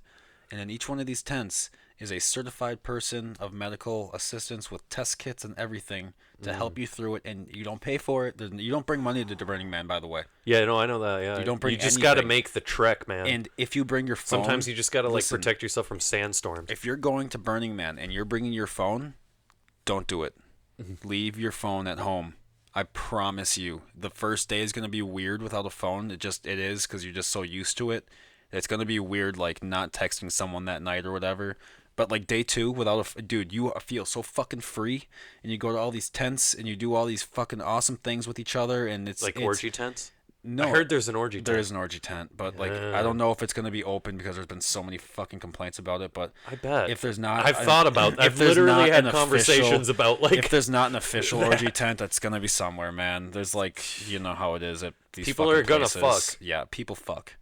and in each one of these tents is a certified person of medical assistance with test kits and everything to help you through it, and you don't pay for it. You don't bring money to the Burning Man, by the way. Yeah, no, I know that. Yeah, You don't bring You just got to anything. make the trek, man. And if you bring your phone, Sometimes you just got to like listen, protect yourself from sandstorms. if you're going to Burning Man and you're bringing your phone, don't do it. Leave your phone at home. I promise you, the first day is going to be weird without a phone. It is because you're just so used to it. It's going to be weird, like not texting someone that night or whatever. But like day 2 without dude, you feel so fucking free, and you go to all these tents and you do all these fucking awesome things with each other, and it's Orgy tents. No, I heard there's an orgy tent. there is an orgy tent, but like I don't know if it's gonna be open because there's been so many fucking complaints about it. But I bet if there's not, I've thought about. if I've there's literally not had an conversations about like if there's not an official orgy tent, it's gonna be somewhere, man. There's like you know how it is at these People fucking are gonna places. fuck. Yeah, people fuck.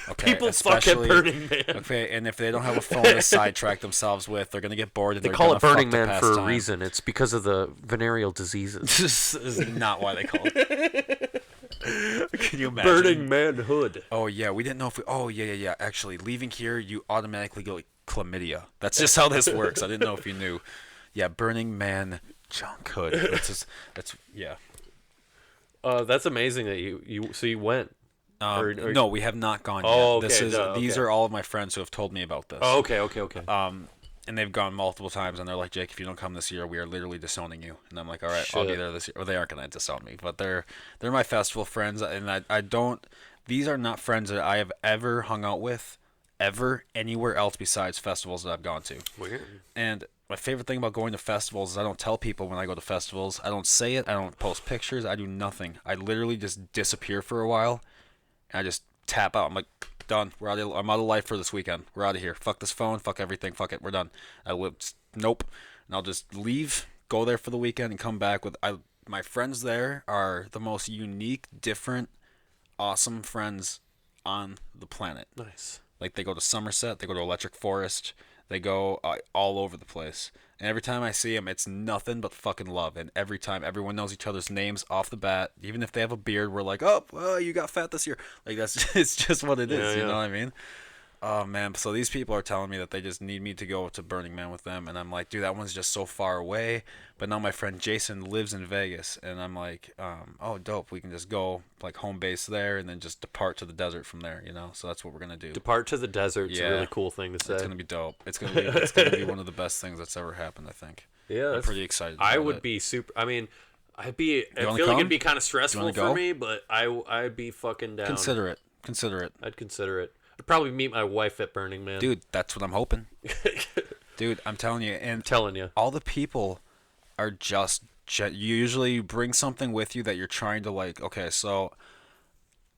Okay, people fuck at especially- Burning Man. Okay, and if they don't have a phone to sidetrack themselves with, they're gonna get bored. And They they're call gonna it Burning fuck to Man pass for a time. reason. It's because of the venereal diseases. This is not why they call it. Can you imagine? Burning Man hood. Oh yeah, we didn't know if we. Oh yeah. Actually, leaving here, you automatically get like chlamydia. That's just how this works. I didn't know if you knew. Yeah, Burning Man junk hood. That's yeah. That's amazing that you went. Or- No, we have not gone yet. Oh, This okay, is duh, these okay. are all of my friends who have told me about this. Oh, okay. And they've gone multiple times, and they're like, Jake, if you don't come this year, we are literally disowning you. And I'm like, all right, I'll be Shit. there this year. Or they aren't gonna disown me, but they're my festival friends, and I don't. These are not friends that I have ever hung out with, ever anywhere else besides festivals that I've gone to. Weird. And my favorite thing about going to festivals is I don't tell people when I go to festivals. I don't say it. I don't post pictures. I do nothing. I literally just disappear for a while, and I just tap out. I'm like, done. I'm out of life for this weekend. We're out of here. Fuck this phone. Fuck everything. Fuck it. We're done. Nope. And I'll just leave, go there for the weekend, and come back with. My friends there are the most unique, different, awesome friends on the planet. Nice. Like they go to Somerset, they go to Electric Forest, they go all over the place. And every time I see them, it's nothing but fucking love. And every time, everyone knows each other's names off the bat. Even if they have a beard, we're like, oh, you got fat this year. Like that's it's just what it is. Yeah, You yeah. know what I mean? Oh man, so these people are telling me that they just need me to go to Burning Man with them, and I'm like, dude, that one's just so far away. But now my friend Jason lives in Vegas, and I'm like, oh, dope, we can just go like home base there, and then just depart to the desert from there, you know. So that's what we're gonna do. Depart to the desert. It's Yeah. a really cool thing to say. It's gonna be dope. It's gonna be one of the best things that's ever happened, I think. Yeah, I'm that's- pretty excited. I about would it. be super. I mean, I feel wanna like come? it'd be kind of stressful wanna for go? me, but I'd be fucking down. Consider it. I'd consider it. I'd probably meet my wife at Burning Man. Dude, that's what I'm hoping. Dude, I'm telling you, and telling you. all the people are just you usually bring something with you that you're trying to like. Okay, so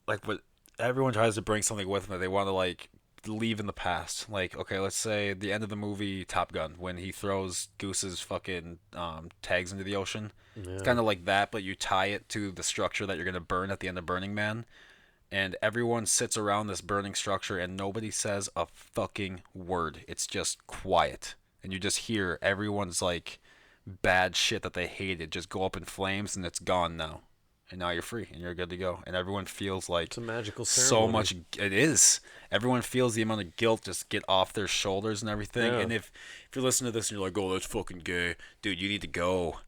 like what everyone tries to bring something with them. They want to like leave in the past. Like, okay, let's say the end of the movie Top Gun when he throws Goose's fucking tags into the ocean. It's kind of like that, but you tie it to the structure that you're gonna burn at the end of Burning Man. And everyone sits around this burning structure and nobody says a fucking word. It's just quiet. And you just hear everyone's like bad shit that they hated just go up in flames, and it's gone now. And now you're free and you're good to go. And everyone feels like It's a magical so ceremony. much. It is. Everyone feels the amount of guilt just get off their shoulders and everything. Yeah. And if you're listening to this and you're like, oh, that's fucking gay, dude, you need to go.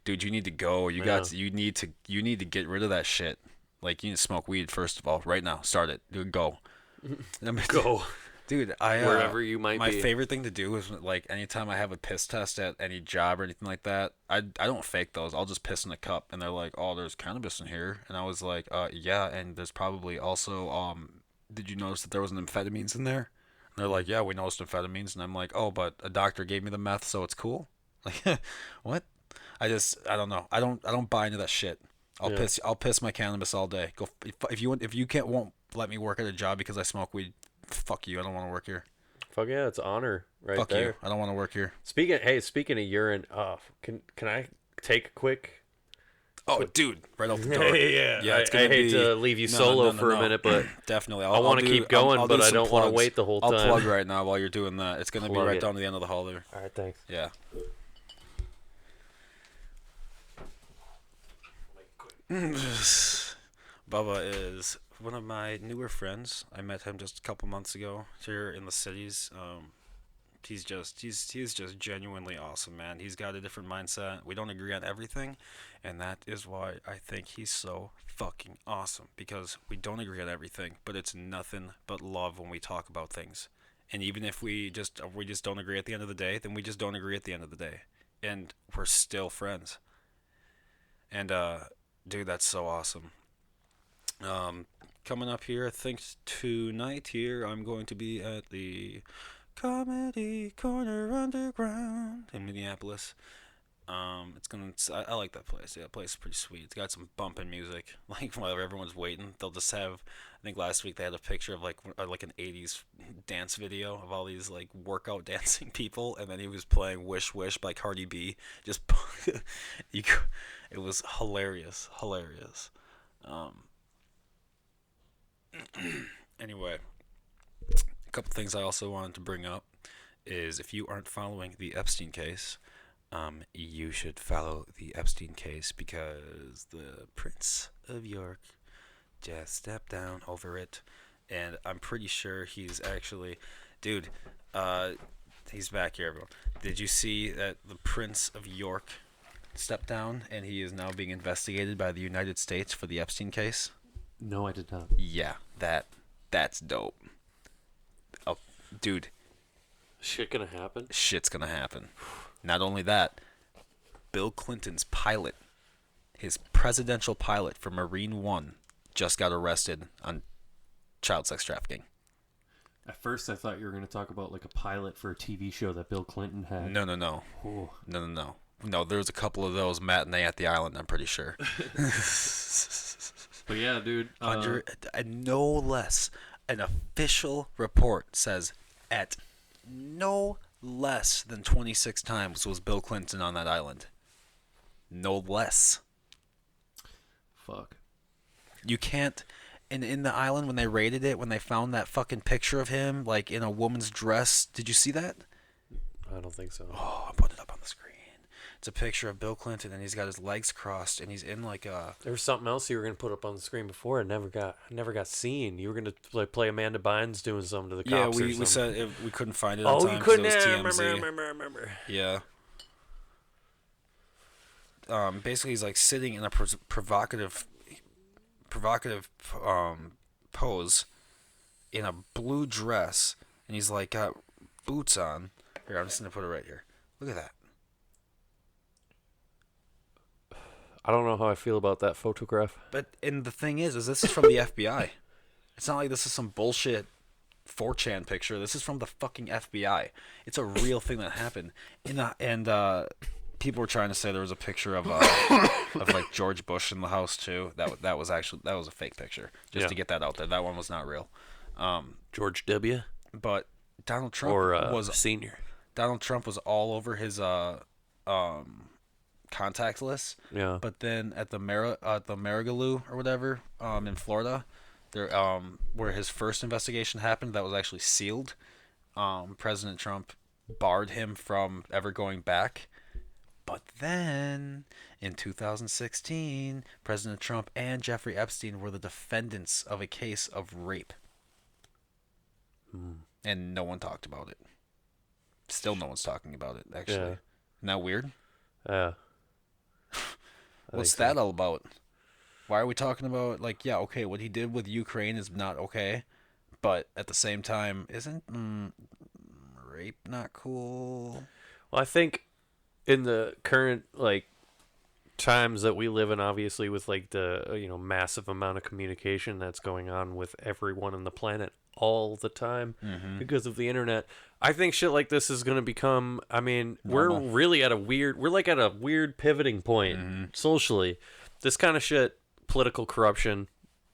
Dude, you need to go. You need to get rid of that shit. Like, you need to smoke weed, first of all, right now. Start it. Dude, go. Go. Dude, Wherever you might my be. favorite thing to do is, like, anytime I have a piss test at any job or anything like that, I don't fake those. I'll just piss in a cup, and they're like, oh, there's cannabis in here. And I was like, yeah, and there's probably also, did you notice that there was amphetamines in there? And they're like, yeah, we noticed amphetamines. And I'm like, oh, but a doctor gave me the meth, so it's cool? Like, what? I don't know. I don't buy into that shit. I'll piss my cannabis all day. Go if you won't let me work at a job because I smoke weed. Fuck you. I don't want to work here. Fuck yeah, it's honor right Fuck there. you. I don't want to work here. Speaking of urine, can I take a quick? Oh, dude, right out the door. Yeah. It's I gonna hate be to leave you no, solo no, for a no. minute, but Definitely. I wanna keep going, I'll but do I some don't wanna plugs. wait the whole I'll time. plug right now while you're doing that. It's gonna be Plug right it. down to the end of the hall there. all right, thanks. Yeah. Bubba is one of my newer friends. I met him just a couple months ago here in the cities. he's just genuinely awesome, man. He's got a different mindset. We don't agree on everything, and that is why I think he's so fucking awesome, because we don't agree on everything, but it's nothing but love when we talk about things. And even if we just don't agree at the end of the day, then we just don't agree at the end of the day, and we're still friends. And dude, that's so awesome. Coming up here, I think tonight here, I'm going to be at the Comedy Corner Underground in Minneapolis. I like that place. Yeah, that place is pretty sweet. It's got some bumping music. Like while everyone's waiting, they'll just have. I think last week they had a picture of like an '80s dance video of all these like workout dancing people, and then he was playing "Wish Wish" by Cardi B. Just, it was hilarious. Anyway, a couple things I also wanted to bring up is if you aren't following the Epstein case, you should follow the Epstein case, because the Prince of York just stepped down over it, and I'm pretty sure he's actually, dude, he's back here, everyone. Did you see that the Prince of York stepped down, and he is now being investigated by the United States for the Epstein case? No, I did not. Yeah, that's dope. Oh, dude. Shit gonna happen? Shit's gonna happen. Not only that, Bill Clinton's pilot, his presidential pilot for Marine One, just got arrested on child sex trafficking. At first, I thought you were gonna talk about like a pilot for a TV show that Bill Clinton had. No. Oh. No, there's a couple of those matinee at the island, I'm pretty sure. But yeah, dude. No less. An official report says at no less than 26 times was Bill Clinton on that island. No less. Fuck. You can't. In the island, when they raided it, when they found that fucking picture of him, like in a woman's dress, did you see that? I don't think so. Oh, I put it up on the screen. It's a picture of Bill Clinton, and he's got his legs crossed, and he's in like a. There was something else you were gonna put up on the screen before. It never got seen. You were gonna play Amanda Bynes doing something to the cops. Yeah, we said we couldn't find it. On time, you couldn't. It was Yeah, TMZ. remember. Yeah. Basically, he's like sitting in a provocative pose in a blue dress, and he's like got boots on. Here, I'm just gonna put it right here. Look at that. I don't know how I feel about that photograph. And the thing is this is from the FBI. It's not like this is some bullshit 4chan picture. This is from the fucking FBI. It's a real thing that happened. And people were trying to say there was a picture of like George Bush in the house too. That was a fake picture. Just to get that out there. That one was not real. George W. But Donald Trump was senior. Donald Trump was all over his contact list. Yeah. But then at the Marigaloo or whatever, in Florida, there where his first investigation happened, that was actually sealed. President Trump barred him from ever going back. But then in 2016, President Trump and Jeffrey Epstein were the defendants of a case of rape. And no one talked about it. Still no one's talking about it, actually. Yeah. Isn't that weird? Yeah. What's that all about? Why are we talking about, like, yeah, okay, what he did with Ukraine is not okay, but at the same time, isn't rape not cool? Well, I think in the current, like, times that we live in, obviously, with, like, the, massive amount of communication that's going on with everyone on the planet all the time because of the internet, I think shit like this is going to become, normal. We're really at a weird pivoting point socially. This kind of shit, political corruption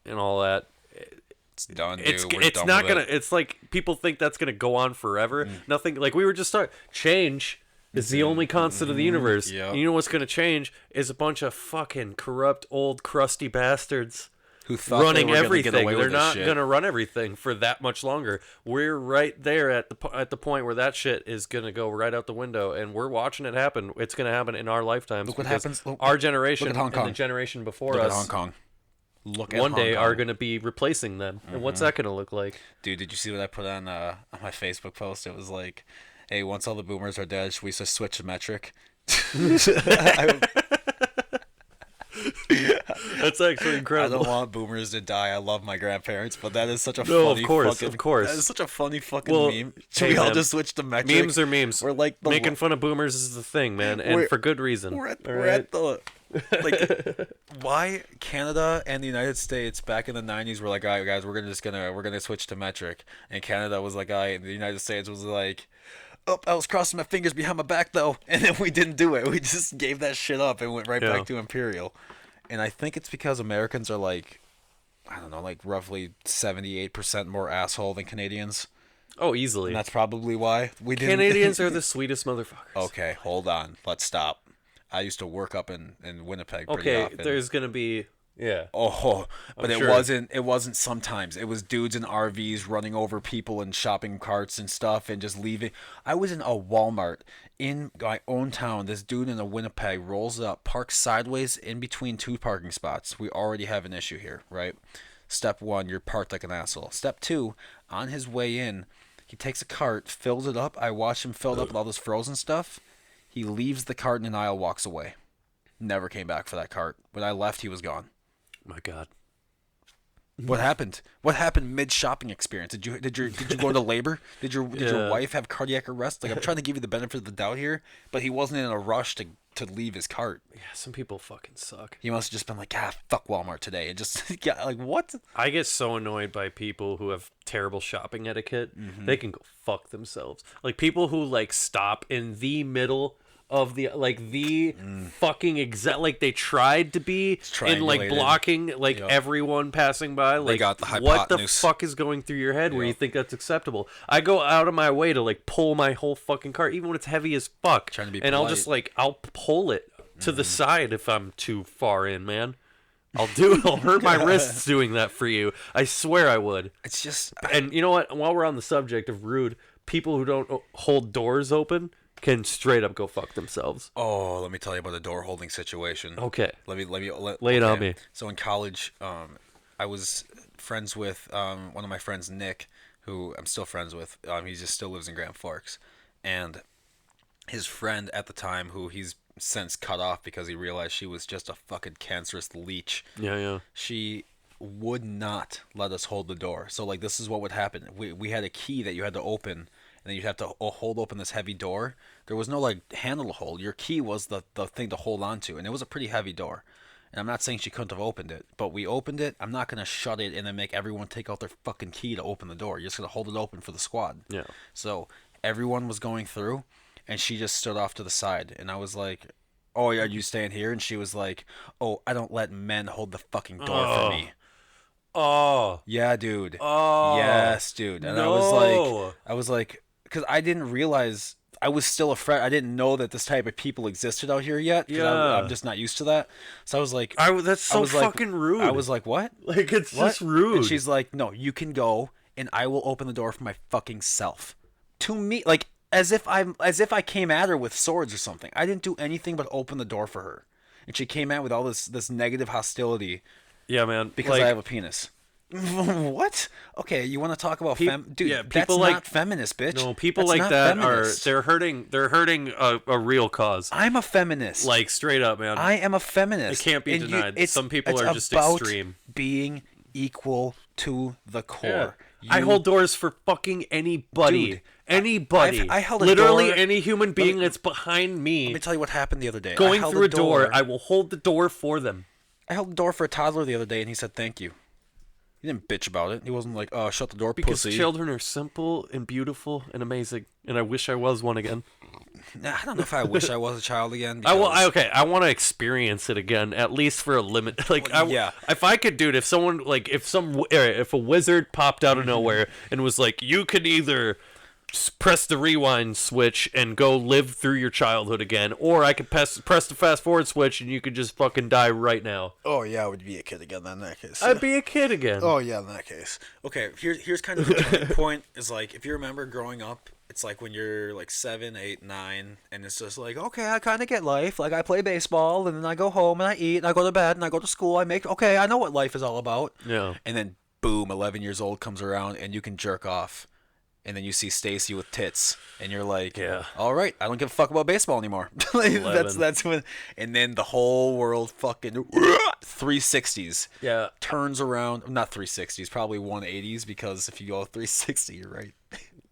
and all that, it's done, dude. It's not going to, it's like people think that's going to go on forever. Nothing, like we were just talking, change is the only constant of the universe. Yep. And you know what's going to change is a bunch of fucking corrupt, old, crusty bastards who thought running everything. They're not going to run everything for that much longer. We're right there at the point where that shit is going to go right out the window, and we're watching it happen. It's going to happen in our lifetimes. Look what happens. Our generation and the generation before us. Look at Hong Kong. One day are going to be replacing them. And what's that going to look like? Dude, did you see what I put on my Facebook post? It was like, Hey, once all the boomers are dead, should we just switch to metric? That's actually I incredible. don't want boomers to die. I love my grandparents, but that is such a No, funny of course, fucking, of course. That is such a funny fucking Well, meme. Should hey, we all man, just switch to metric? Memes are memes. We're like the Making fun of boomers is the thing, man, and We're- for good reason. We're at, all we're right? at the like why Canada and the United States back in the 90s were like, all right guys, we're gonna switch to metric, and Canada was like, all right, and the United States was like, oh, I was crossing my fingers behind my back though, and then we didn't do it. We just gave that shit up and went right Yeah. back to imperial. And I think it's because Americans are like, I don't know, like roughly 78% more asshole than Canadians. Oh, easily. And that's probably why we didn't. Canadians are the sweetest motherfuckers. Okay, hold on. Let's stop. I used to work up in Winnipeg pretty Okay, often. there's gonna be Oh, but sure. it wasn't sometimes. It was dudes in RVs running over people in shopping carts and stuff and just leaving. I was in a Walmart in my own town. This dude in a Winnipeg rolls up, parks sideways in between two parking spots. We already have an issue here, right? Step 1, you're parked like an asshole. Step 2, on his way in, he takes a cart, fills it up. I watch him fill it up with all this frozen stuff. He leaves the cart in an aisle, walks away. Never came back for that cart. When I left, he was gone. my God. What happened? What happened mid shopping experience? Did you go into labor? Did your Yeah. wife have cardiac arrest? Like, I'm trying to give you the benefit of the doubt here, but he wasn't in a rush to leave his cart. Yeah, some people fucking suck. He must have just been like, fuck Walmart today, and just yeah, like what? I get so annoyed by people who have terrible shopping etiquette. They can go fuck themselves. Like people who like stop in the middle of the fucking exact, like they tried to be in like triangulated. blocking like Yep. everyone passing by. Like got the what the hypotenuse. fuck is going through your head where you Yep. think that's acceptable? I go out of my way to like pull my whole fucking cart, even when it's heavy as fuck. Trying to be and I'll polite. just like I'll pull it to the side if I'm too far in, man. I'll hurt my wrists doing that for you. I swear I would. It's just And you know what? While we're on the subject of rude, people who don't hold doors open can straight up go fuck themselves. oh, let me tell you about the door holding situation. Okay. Lay it on me. So in college, I was friends with one of my friends, Nick, who I'm still friends with. He just still lives in Grand Forks, and his friend at the time, who he's since cut off because he realized she was just a fucking cancerous leech. Yeah. She would not let us hold the door. So like this is what would happen. We had a key that you had to open, and then you'd have to hold open this heavy door. There was no like handle to hold. Your key was the thing to hold on to, and it was a pretty heavy door. And I'm not saying she couldn't have opened it, but we opened it. I'm not gonna shut it and then make everyone take out their fucking key to open the door. You're just gonna hold it open for the squad. Yeah. So everyone was going through, and she just stood off to the side, and I was like, "Oh, are you staying here?" And she was like, "Oh, I don't let men hold the fucking door for me." Oh. Yeah, dude. Oh. Yes, dude. And No. I was like, because I didn't realize, I was still afraid. I didn't know that this type of people existed out here yet. 'Cause Yeah. I'm just not used to that. So I was like, That's so was like- fucking rude. I was like, what? like, it's What? just rude. And she's like, no, you can go, and I will open the door for my fucking self. To me, like as if I came at her with swords or something. I didn't do anything but open the door for her, and she came at with all this negative hostility yeah, man. because like, I have a penis. What? Okay, you want to talk about dude? yeah, That's people like- not feminist, bitch. no, people That's like not that feminist. they're hurting a real cause. I'm a feminist. Like straight up, man. I am a feminist. It can't be And denied. Some people it's are just about extreme. being equal to the core. I You- hold doors for fucking anybody. Dude, anybody. I held a literally door- any human being me- that's behind me Let me tell you what happened the other day. I going held through a door. I will hold the door for them. I held the door for a toddler the other day, and he said thank you. He didn't bitch about it. He wasn't like, "Oh, shut the door, Because pussy." children are simple and beautiful and amazing, and I wish I was one again. Nah, I don't know if I wish I was a child again. I will. because- I want to experience it again, at least for a limit. Like, Well, yeah. if I could do it, if a wizard popped out of nowhere and was like, you could either press the rewind switch and go live through your childhood again, or I could press the fast forward switch and you could just fucking die right now. Oh yeah, I would be a kid again then, in that case. I'd be a kid again. Oh yeah, in that case. Okay, here's kind of the turning point. Is like if you remember growing up, it's like when you're like 7, 8, 9, and it's just like, okay, I kind of get life. Like I play baseball, and then I go home and I eat, and I go to bed, and I go to school. I know what life is all about. Yeah. And then boom, 11 years old comes around, and you can jerk off and then you see Stacy with tits, and you're like, Yeah. all right, I don't give a fuck about baseball anymore. That's when, and then the whole world fucking 360s. Yeah. Turns around, not 360s, probably 180s, because if you go 360, you're right.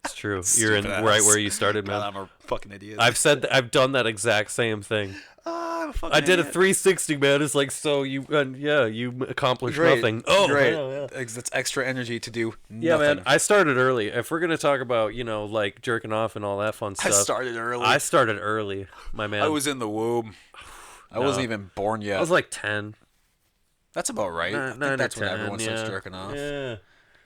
It's true. You're in Stupid right ass. where you started, man. God, I'm a fucking idiot. I've done that exact same thing. I'm a fucking I did a idiot. 360, man. It's like, so you accomplished Great, nothing. Oh, great. yeah. That's extra energy to do Yeah, nothing. man. I started early. If we're gonna talk about, like jerking off and all that fun I stuff, started early. I started early, my man. I was in the womb. I wasn't even born yet. I was like 10. That's about right. I Nine think that's or when 10, everyone starts jerking off. Yeah.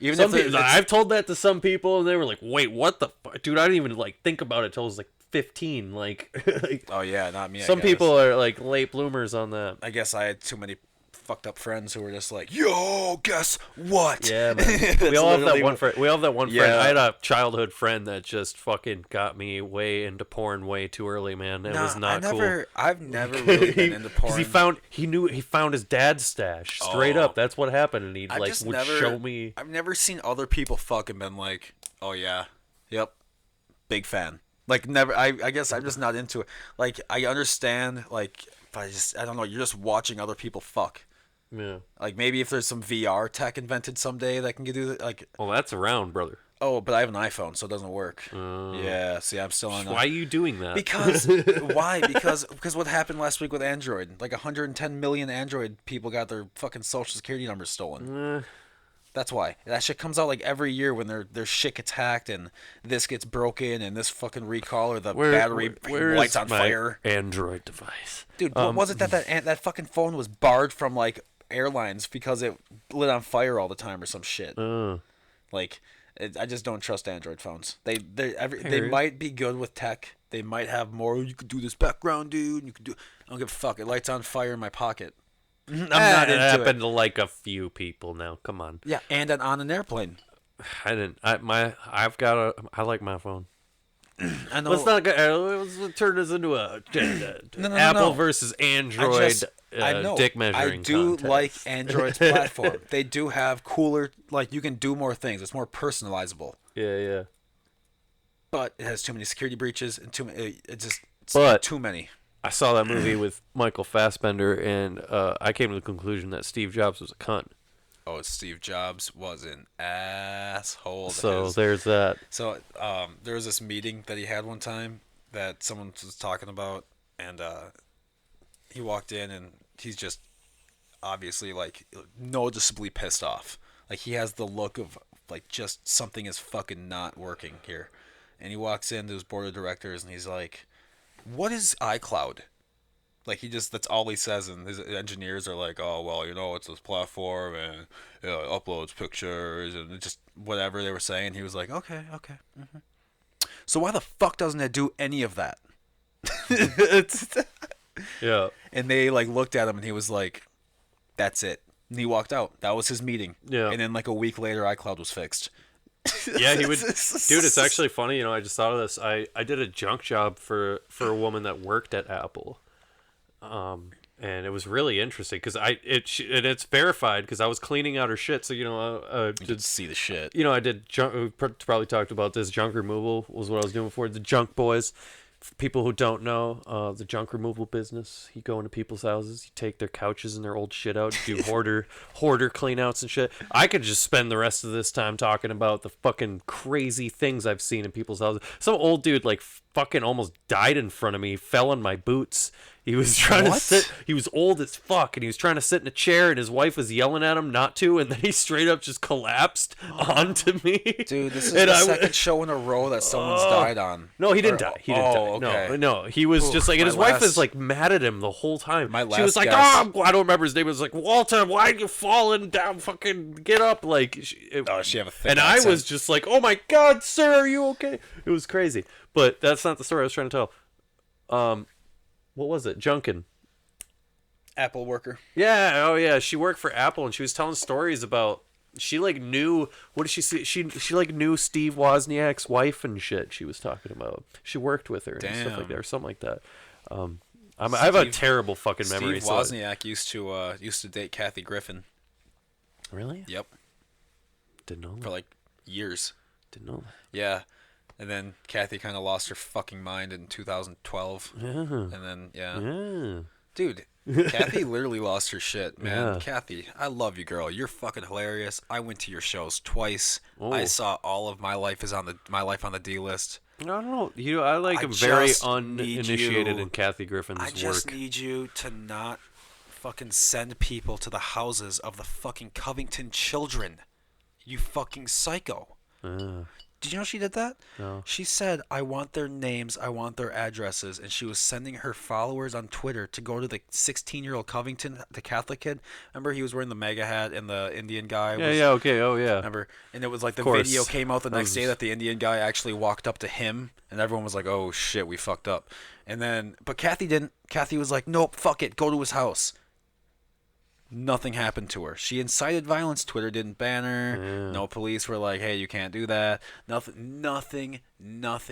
Even Some if people, I've told that to some people, and they were like, "Wait, what the fuck, dude? I didn't even think about it till I was like 15." oh yeah, not me. Some I guess. people are like late bloomers on that. I guess I had too many fucked up friends who were just like, "Yo, guess what?" Yeah, man. we all have that one friend. We all have that one friend. Yeah. I had a childhood friend that just fucking got me way into porn way too early, man. It was not cool. I've never really been into porn. He found his dad's stash straight up. That's what happened, and he would show me. I've never seen other people fucking been like, "Oh yeah, yep, big fan." Like never. I guess I'm just not into it. Like I understand. Like but I don't know. You're just watching other people fuck. Yeah. Like maybe if there's some VR tech invented someday that can do that. Like Well, that's around, brother. oh, but I have an iPhone, so it doesn't work. Yeah. See, I'm still on. Why are you doing that? Because why? Because what happened last week with Android? Like 110 million Android people got their fucking social security numbers stolen. That's why. That shit comes out like every year when their shit gets hacked and this gets broken and this fucking recall or the battery lights on fire. Android device. Dude, what was it that fucking phone was barred from like airlines because it lit on fire all the time or some shit? Like I just don't trust Android phones. They might be good with tech. They might have more. You could do this background, dude. You could do. I don't give a fuck. It lights on fire in my pocket. I'm not into it it. happened to like a few people now. Come on. Yeah, and on an airplane. I like my phone. I know. Let's not let's turn this into a Apple versus Android I know. dick measuring I do contest. like Android's platform. They do have cooler, like you can do more things. It's more personalizable. Yeah. But it has too many security breaches and too many. It's too many. I saw that movie with Michael Fassbender, and I came to the conclusion that Steve Jobs was a cunt. Oh, Steve Jobs was an asshole. So there's that. So there was this meeting that he had one time that someone was talking about, and he walked in, and he's just obviously like noticeably pissed off. Like he has the look of like just something is fucking not working here. And he walks into his board of directors, and he's like, "What is iCloud?" Like that's all he says, and his engineers are like, "Oh well, it's this platform and it uploads pictures and just whatever they were saying." He was like, "Okay. Mm-hmm. So why the fuck doesn't it do any of that?" Yeah. And they like looked at him, and he was like, "That's it." And he walked out. That was his meeting. Yeah. And then like a week later, iCloud was fixed. Yeah, he would. Dude, it's actually funny. I just thought of this. I did a junk job for a woman that worked at Apple. And it was really interesting because it's verified because I was cleaning out her shit. So You could see the shit. I did junk. We probably talked about this. Junk removal was what I was doing before. The junk boys. For people who don't know, the junk removal business. You go into people's houses, you take their couches and their old shit out, you do hoarder clean outs and shit. I could just spend the rest of this time talking about the fucking crazy things I've seen in people's houses. Some old dude like fucking almost died in front of me, fell on my boots. He was trying to sit. He was old as fuck, and he was trying to sit in a chair, and his wife was yelling at him not to, and then he straight up just collapsed onto me. Dude, this is the second show in a row that someone's died on. No, he didn't die. He didn't die. Okay. No. He was just like, and his wife was like mad at him the whole time. She was like, I don't remember his name. It was like, Walter, why are you falling down? Fucking get up. Like, she have a thick and accent. I was just like, oh my God, sir, are you okay? It was crazy. But that's not the story I was trying to tell. What was it? Junkin. Apple worker. Yeah, oh yeah, she worked for Apple, and she was telling stories about she like knew what did she say? She like knew Steve Wozniak's wife and shit. She was talking about. She worked with her and stuff like that, or something like that. I have a terrible fucking memory. Steve Wozniak used to date Kathy Griffin. Really? Yep. Didn't know that. For like years. Didn't know that. Yeah. And then Kathy kind of lost her fucking mind in 2012. Yeah. And then, Yeah. Dude, Kathy literally lost her shit, man. Yeah. Kathy, I love you, girl. You're fucking hilarious. I went to your shows twice. Oh. I saw all of My Life on the D list. I don't know. I I am very just need uninitiated you- in Kathy Griffin's I just work. need you to not fucking send people to the houses of the fucking Covington children. You fucking psycho. Did you know she did that? No. She said, I want their names, I want their addresses, and she was sending her followers on Twitter to go to the 16-year-old Covington, the Catholic kid. Remember he was wearing the MAGA hat and the Indian guy was... Yeah, okay, oh, yeah. Remember? And it was like the course. video came out the next was- day that the Indian guy actually walked up to him, and everyone was like, oh shit, we fucked up. And then, but Kathy didn't. Kathy was like, nope, fuck it, go to his house. Nothing happened to her. She incited violence. Twitter didn't ban her. Yeah. No police were like, hey, you can't do that. Nothing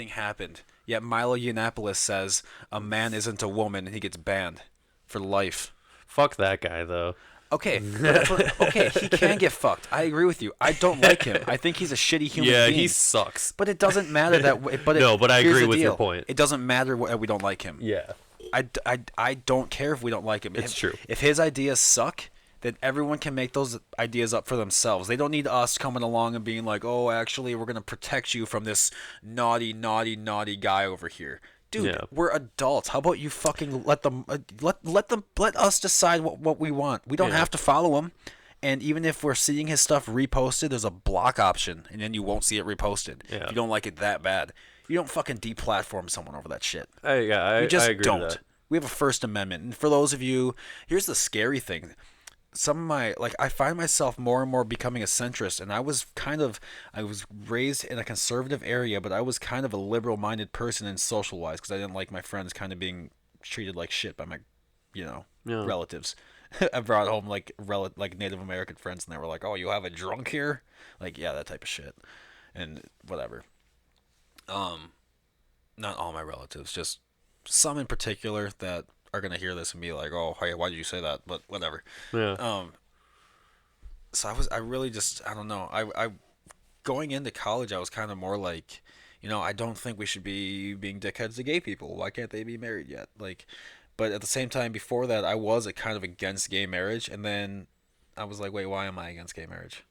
happened. Yet Milo Yiannopoulos says a man isn't a woman and he gets banned for life. Fuck that guy, though. Okay, okay, he can get fucked. I agree with you. I don't like him. I think he's a shitty human Yeah, being. he sucks. But it doesn't matter that. No, but I here's agree the with your deal. point. It doesn't matter we don't like him. Yeah. I don't care if we don't like him. It's true. If his ideas suck, then everyone can make those ideas up for themselves. They don't need us coming along and being like, oh, actually, we're going to protect you from this naughty guy over here. Dude, Yeah. we're adults. How about you fucking let them let us decide what we want. We don't Yeah. have to follow him. And even if we're seeing his stuff reposted, there's a block option, and then you won't see it reposted. Yeah. If you don't like it that bad. You don't fucking deplatform someone over that shit. I We just agree don't. with that. We have a First Amendment. And for those of you, here's the scary thing. I find myself more and more becoming a centrist, and I was raised in a conservative area, but I was kind of a liberal-minded person in social-wise because I didn't like my friends kind of being treated like shit by my, Yeah. relatives. I brought home like Native American friends, and they were like, "Oh, you have a drunk here?" Like, yeah, that type of shit, and whatever. Not all my relatives, just some in particular that are gonna hear this and be like, "Oh, hey, why did you say that?" But whatever. Yeah. So I really just, I don't know. I going into college, I was kind of more like, I don't think we should be being dickheads to gay people. Why can't they be married yet? Like, but at the same time, before that, I was kind of against gay marriage, and then I was like, wait, why am I against gay marriage?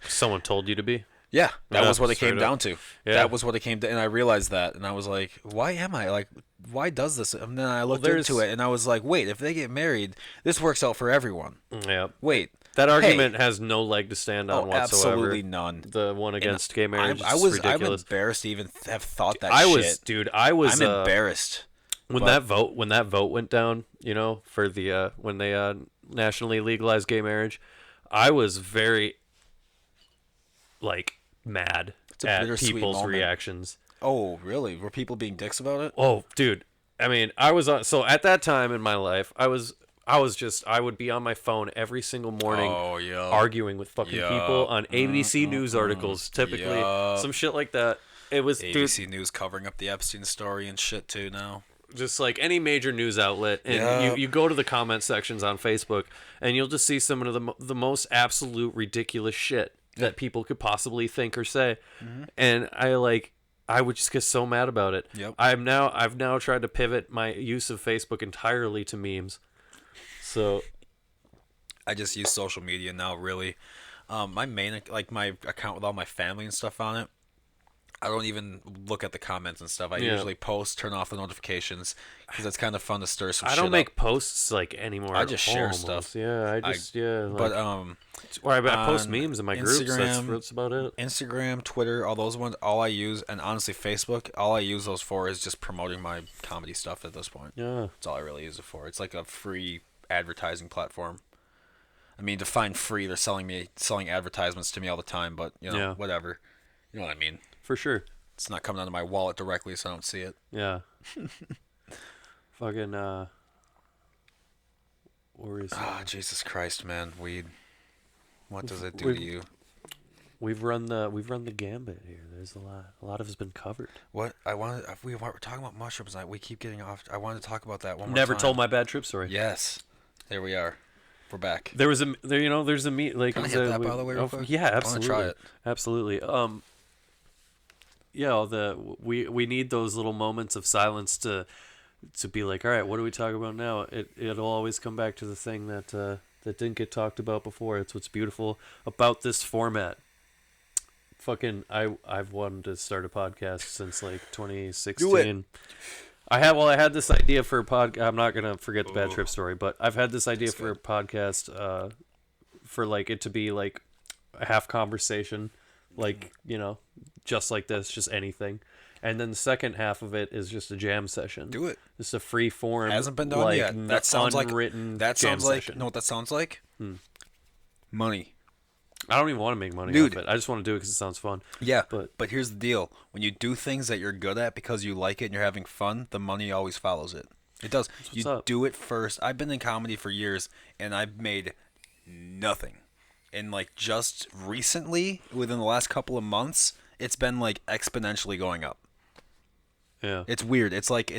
Someone told you to be? Yeah, that Yeah, was what it straight came up. down to. Yeah. That was what it came to, and I realized that, and I was like, why am I? Like, why does this? And then I looked there's- into it, and I was like, wait, if they get married, this works out for everyone. Yeah. Wait. That argument has no leg to stand on whatsoever. Absolutely none. The one against gay marriage I'm is ridiculous. embarrassed to even have thought that I shit. was I'm embarrassed. when but- that vote went down, for the when they nationally legalized gay marriage, I was very mad a at bittersweet people's moment. reactions. Oh, really? Were people being dicks about it? Oh, dude. I mean, I was so at that time in my life, I would be on my phone every single morning Oh, yeah. arguing with fucking Yup. people on ABC News articles, typically Yup. some shit like that. It was ABC News covering up the Epstein story and shit too now. just like any major news outlet, and Yup. you go to the comment sections on Facebook, and you'll just see some of the most absolute ridiculous shit that people could possibly think or say, and I would just get so mad about it. Yep. I've now tried to pivot my use of Facebook entirely to memes. So I just use social media now, really. My main, my account with all my family and stuff on it, I don't even look at the comments and stuff. I Yeah. usually post, turn off the notifications, because it's kind of fun to stir some I shit don't make up. posts anymore. I just share almost. stuff. Yeah, But or I post on memes in my groups. Instagram- That's about it. Instagram, Twitter, all those ones, all I use, and honestly Facebook, all I use those for is just promoting my comedy stuff at this point. Yeah. That's all I really use it for. It's like a free advertising platform. I mean, define free, they're selling advertisements to me all the time, but Yeah. whatever. You know what I mean? For sure. It's not coming out of my wallet directly, so I don't see it. Yeah. Fucking where is Ah, Jesus Christ, man, weed. What does it do We've- to you? We've run the gambit here. There's a lot of it's been covered. What we were talking about mushrooms. We keep getting off. I wanted to talk about that one more Never time. told my bad trip story. Yes, there we are. We're back. There's a meet like Can I hit that, by the way, real quick? yeah, I wanna absolutely. try it. Absolutely. we need those little moments of silence to be like, all right, what do we talk about now? It'll always come back to the thing that didn't get talked about before. It's what's beautiful about this format. Fucking, I've wanted to start a podcast since like 2016. Do it. I had this idea for a podcast. I'm not gonna forget the bad trip story, but I've had this idea for a podcast, for like it to be like a half conversation, like just like this, just anything, and then the second half of it is just a jam session. Do it. Just a free form. Hasn't been done yet. That sounds like that sounds like session. know what that sounds like? Money. I don't even want to make money Dude. off it. I just want to do it because it sounds fun. Yeah, but here's the deal: when you do things that you're good at because you like it and you're having fun, the money always follows it. It does. You up. do it first. I've been in comedy for years, and I've made nothing. And like just recently, within the last couple of months, it's been like exponentially going up. yeah, It's weird. It's like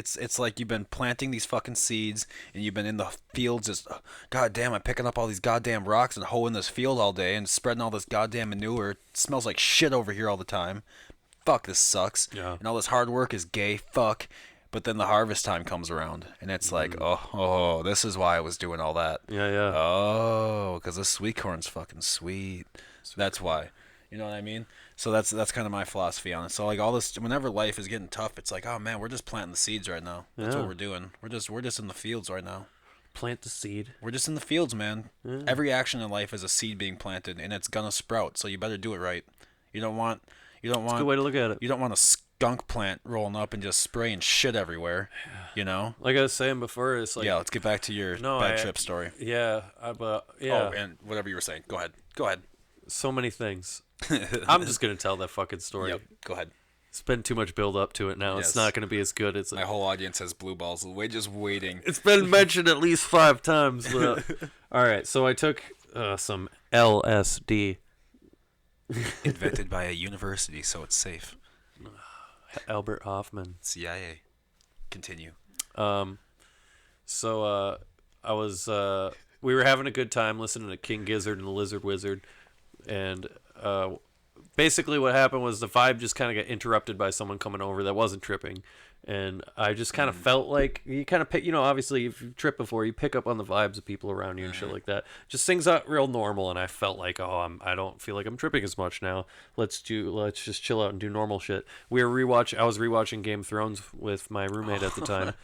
you've been planting these fucking seeds, and you've been in the fields just, god damn, I'm picking up all these goddamn rocks and hoeing this field all day and spreading all this goddamn manure. It smells like shit over here all the time. Fuck, this sucks. Yeah. And all this hard work is gay. Fuck. But then the harvest time comes around, and it's like, oh, this is why I was doing all that. yeah. Oh, because this sweet corn's fucking sweet. That's why. You know what I mean? So that's kind of my philosophy on it. So like all this, whenever life is getting tough, it's like, oh man, we're just planting the seeds right now. That's what we're doing. We're just in the fields right now. Plant the seed. We're just in the fields, man. Yeah. Every action in life is a seed being planted, and it's gonna sprout. So you better do it right. You don't want. That's a good way to look at it. You don't want a skunk plant rolling up and just spraying shit everywhere. You know. Like I was saying before, it's like Yeah. Let's get back to your bad trip story. Yeah, but Oh, and whatever you were saying. Go ahead. so many things. I'm just gonna tell that fucking story. Yep. Go ahead. It's been too much build up to it now. Yes. It's not gonna be as good. It's My whole audience has blue balls. We're just waiting. It's been mentioned at least 5 times. But, all right, so I took some LSD. Invented by a university, so it's safe. Albert Hoffman. CIA. Continue. So I was we were having a good time listening to King Gizzard and the Lizard Wizard, and basically what happened was the vibe just kind of got interrupted by someone coming over that wasn't tripping, and I just kind of felt like you kind of pick, obviously if you trip before, you pick up on the vibes of people around you and shit like that. Just things got real normal, and I felt like, I don't feel like I'm tripping as much now. Let's just chill out and do normal shit. I was rewatching Game of Thrones with my roommate at the time.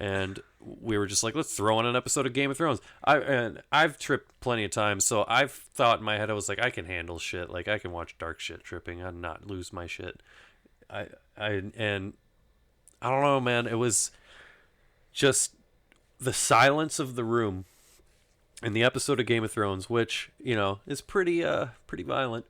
And we were just like, let's throw on an episode of Game of Thrones. I've tripped plenty of times, so I've thought in my head, I was like, I can handle shit. Like, I can watch dark shit tripping and not lose my shit. And I don't know, man. It was just the silence of the room in the episode of Game of Thrones, which is pretty violent.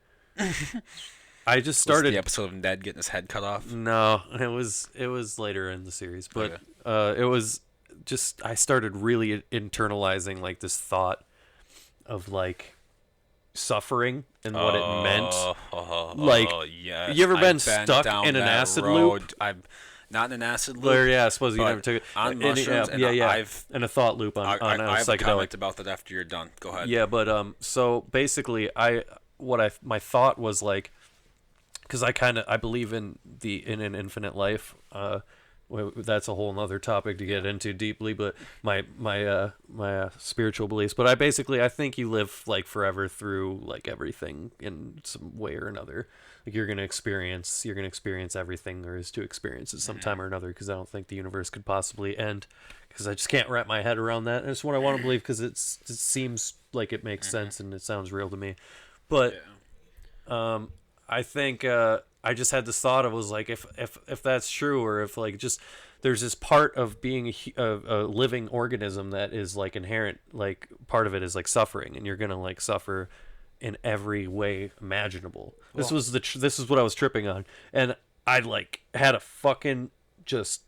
I just started the episode of Ned getting his head cut off. No, it was later in the series, but it was just I started really internalizing like this thought of like suffering and what it meant. Like, yes. you ever been I've stuck down in an that acid road. loop? I'm not in an acid loop. Well, yeah, I suppose you but never took it on mushrooms. yeah. And a thought loop on a I have a psychedelic. comment about that after you're done. Go ahead. Yeah, but so basically, my thought was like, because I believe in an infinite life. That's a whole nother topic to get into deeply, but my spiritual beliefs. But I think you live like forever through like everything in some way or another. Like you're gonna experience everything there is to experience at some time or another. Because I don't think the universe could possibly end. Because I just can't wrap my head around that. And it's what I want to believe because it seems like it makes sense and it sounds real to me. But I think I just had this thought of was like if that's true, or if like just there's this part of being a living organism that is like inherent, like part of it is like suffering, and you're gonna like suffer in every way imaginable. This is what I was tripping on, and I like had a fucking just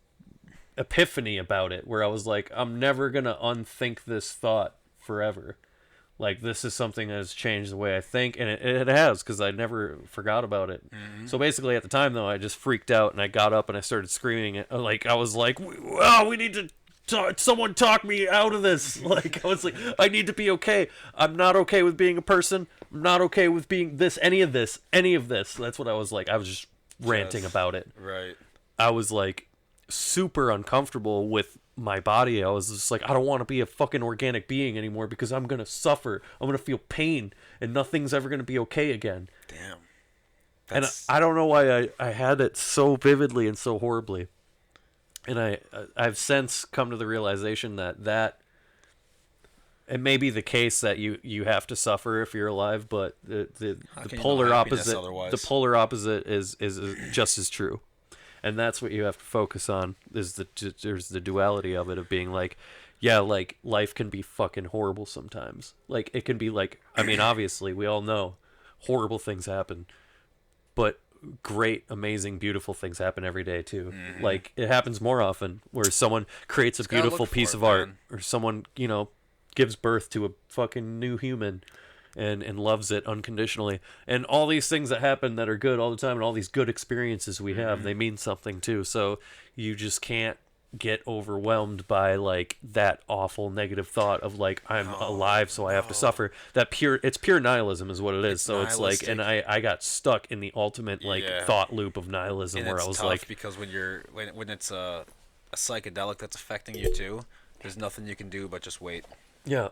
epiphany about it where I was like, I'm never gonna unthink this thought forever. Like, this is something that has changed the way I think, and it has, because I never forgot about it. Mm-hmm. So basically, at the time, though, I just freaked out, and I got up, and I started screaming. Like, I was like, we need to someone talk me out of this. Like, I was like, I need to be okay. I'm not okay with being a person. I'm not okay with being any of this. That's what I was like. I was just ranting about it. Right. I was like super uncomfortable with my body. I was just like, I don't want to be a fucking organic being anymore because I'm gonna suffer. I'm gonna feel pain, and nothing's ever gonna be okay again. Damn. And I don't know why I had it so vividly and so horribly. And I've since come to the realization that it may be the case that you have to suffer if you're alive, but the polar opposite is just as true. And that's what you have to focus on, is there's the duality of it, of being like, yeah, like, life can be fucking horrible sometimes. Like, it can be like, I mean, obviously, we all know horrible things happen, but great, amazing, beautiful things happen every day, too. Mm-hmm. Like, it happens more often, where someone creates a beautiful piece of art, or someone, gives birth to a fucking new human, and loves it unconditionally. And all these things that happen that are good all the time, and all these good experiences we have, they mean something too. So you just can't get overwhelmed by like that awful negative thought of like, I'm alive, so I have to suffer. It's pure nihilism is what it is. So it's like, and I got stuck in the ultimate thought loop of nihilism, and where I was tough like, because when it's a psychedelic that's affecting you too, there's nothing you can do but just wait. Yeah.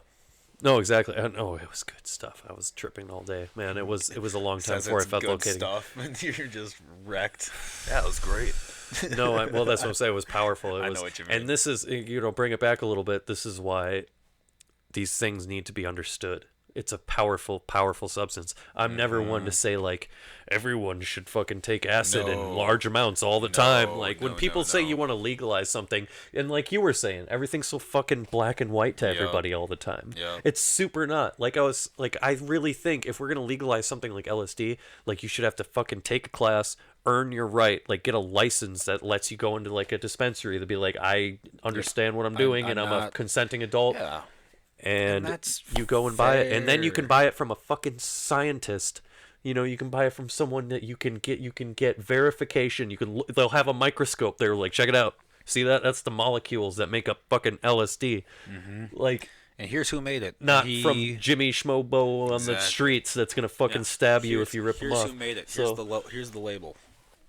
No, exactly. No, it was good stuff. I was tripping all day, man. It was a long time before I felt locating. Stuff, and you're just wrecked. That was great. No, well, that's what I'm saying. It was powerful. I know what you mean. And this is, bring it back a little bit. This is why these things need to be understood. It's a powerful, powerful substance. I'm never one to say like everyone should fucking take acid in large amounts all the time. Like when people say you want to legalize something, and like you were saying, everything's so fucking black and white to everybody all the time. Yeah. It's super not. Like I really think if we're gonna legalize something like LSD, like you should have to fucking take a class, earn your right, like get a license that lets you go into like a dispensary to be like, I understand what I'm doing, and I'm a consenting adult. Yeah. And you go and buy it, and then you can buy it from a fucking scientist. You can buy it from someone that you can get verification. They'll have a microscope there, like, check it out. See that? That's the molecules that make up fucking LSD. Mm-hmm. Like, and here's who made it. Not from Jimmy Schmobo on the streets that's gonna fucking stab you if you rip him off. Here's who made it. Here's the label.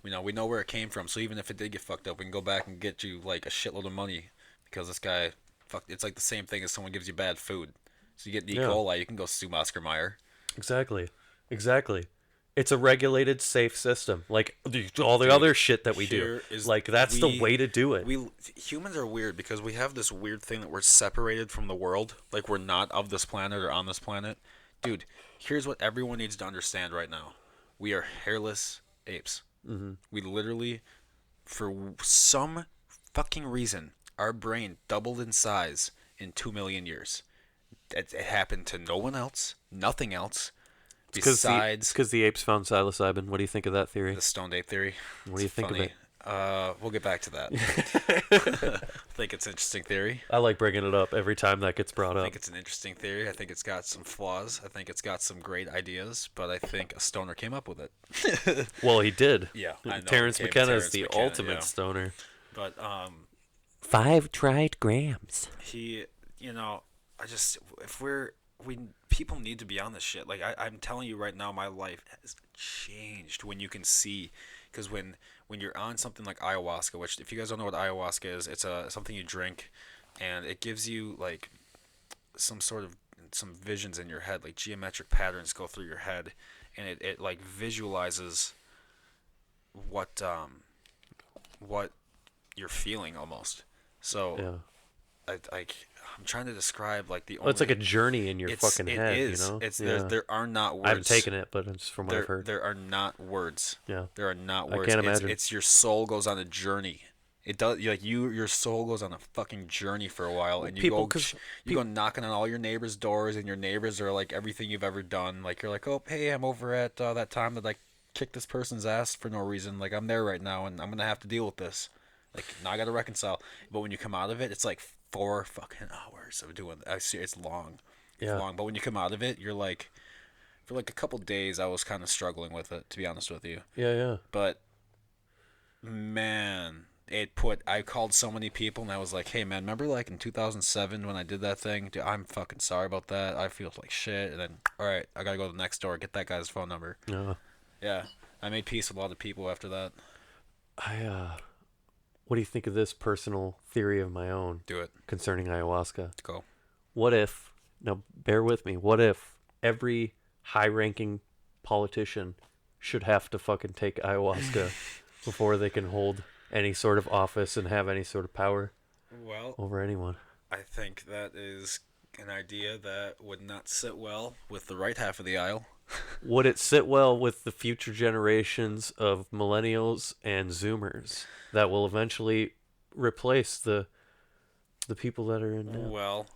We know where it came from. So even if it did get fucked up, we can go back and get you like a shitload of money because this guy. Fuck, it's like the same thing as someone gives you bad food. So you get E. coli, you can go sue Oscar Mayer. Exactly. It's a regulated, safe system. Like all the other shit that we do. Like that's the way to do it. Humans are weird because we have this weird thing that we're separated from the world. Like we're not of this planet or on this planet. Dude, here's what everyone needs to understand right now. We are hairless apes. Mm-hmm. We literally, for some fucking reason, our brain doubled in size in 2 million years. It happened to no one else, nothing else. Besides, because the apes found psilocybin. What do you think of that theory? The stoned ape theory. What do you think of it? We'll get back to that. I think it's an interesting theory. I like bringing it up every time that gets brought up. I think it's an interesting theory. I think it's got some flaws. I think it's got some great ideas, but I think a stoner came up with it. Well, he did. Yeah, I know. Terrence McKenna is the ultimate stoner. But 5 dried grams. He, people need to be on this shit. Like I'm telling you right now, my life has changed when you can see, because when you're on something like ayahuasca, which if you guys don't know what ayahuasca is, it's something you drink, and it gives you like some visions in your head, like geometric patterns go through your head, and it like visualizes what you're feeling almost. So I'm trying to describe like the only. It's like a journey in your fucking head. It is. It's there are not words. I haven't taken it, but it's from what I've heard. There are not words. Yeah. There are not words. I can't imagine. It's your soul goes on a journey. It does, like your soul goes on a fucking journey for a while, and you go knocking on all your neighbors' doors, and your neighbors are like everything you've ever done. Like you're like, oh hey, I'm over at that time that I kicked this person's ass for no reason. Like I'm there right now, and I'm gonna have to deal with this. Like now I gotta reconcile. But when you come out of it, it's like 4 fucking hours of doing. It's long. It's long. But when you come out of it, you're like, for like a couple days, I was kind of struggling with it, to be honest with you. Yeah. But man, I called so many people, and I was like, hey man, remember like in 2007 when I did that thing? Dude, I'm fucking sorry about that. I feel like shit. And then, all right, I gotta go to the next door, get that guy's phone number. Yeah. Yeah. I made peace with a lot of people after that. What do you think of this personal theory of my own Do it. concerning ayahuasca? Go. What if, now bear with me, what if every high-ranking politician should have to fucking take ayahuasca before they can hold any sort of office and have any sort of power over anyone? I think that is an idea that would not sit well with the right half of the aisle. Would it sit well with the future generations of millennials and Zoomers that will eventually replace the people that are in now? Well,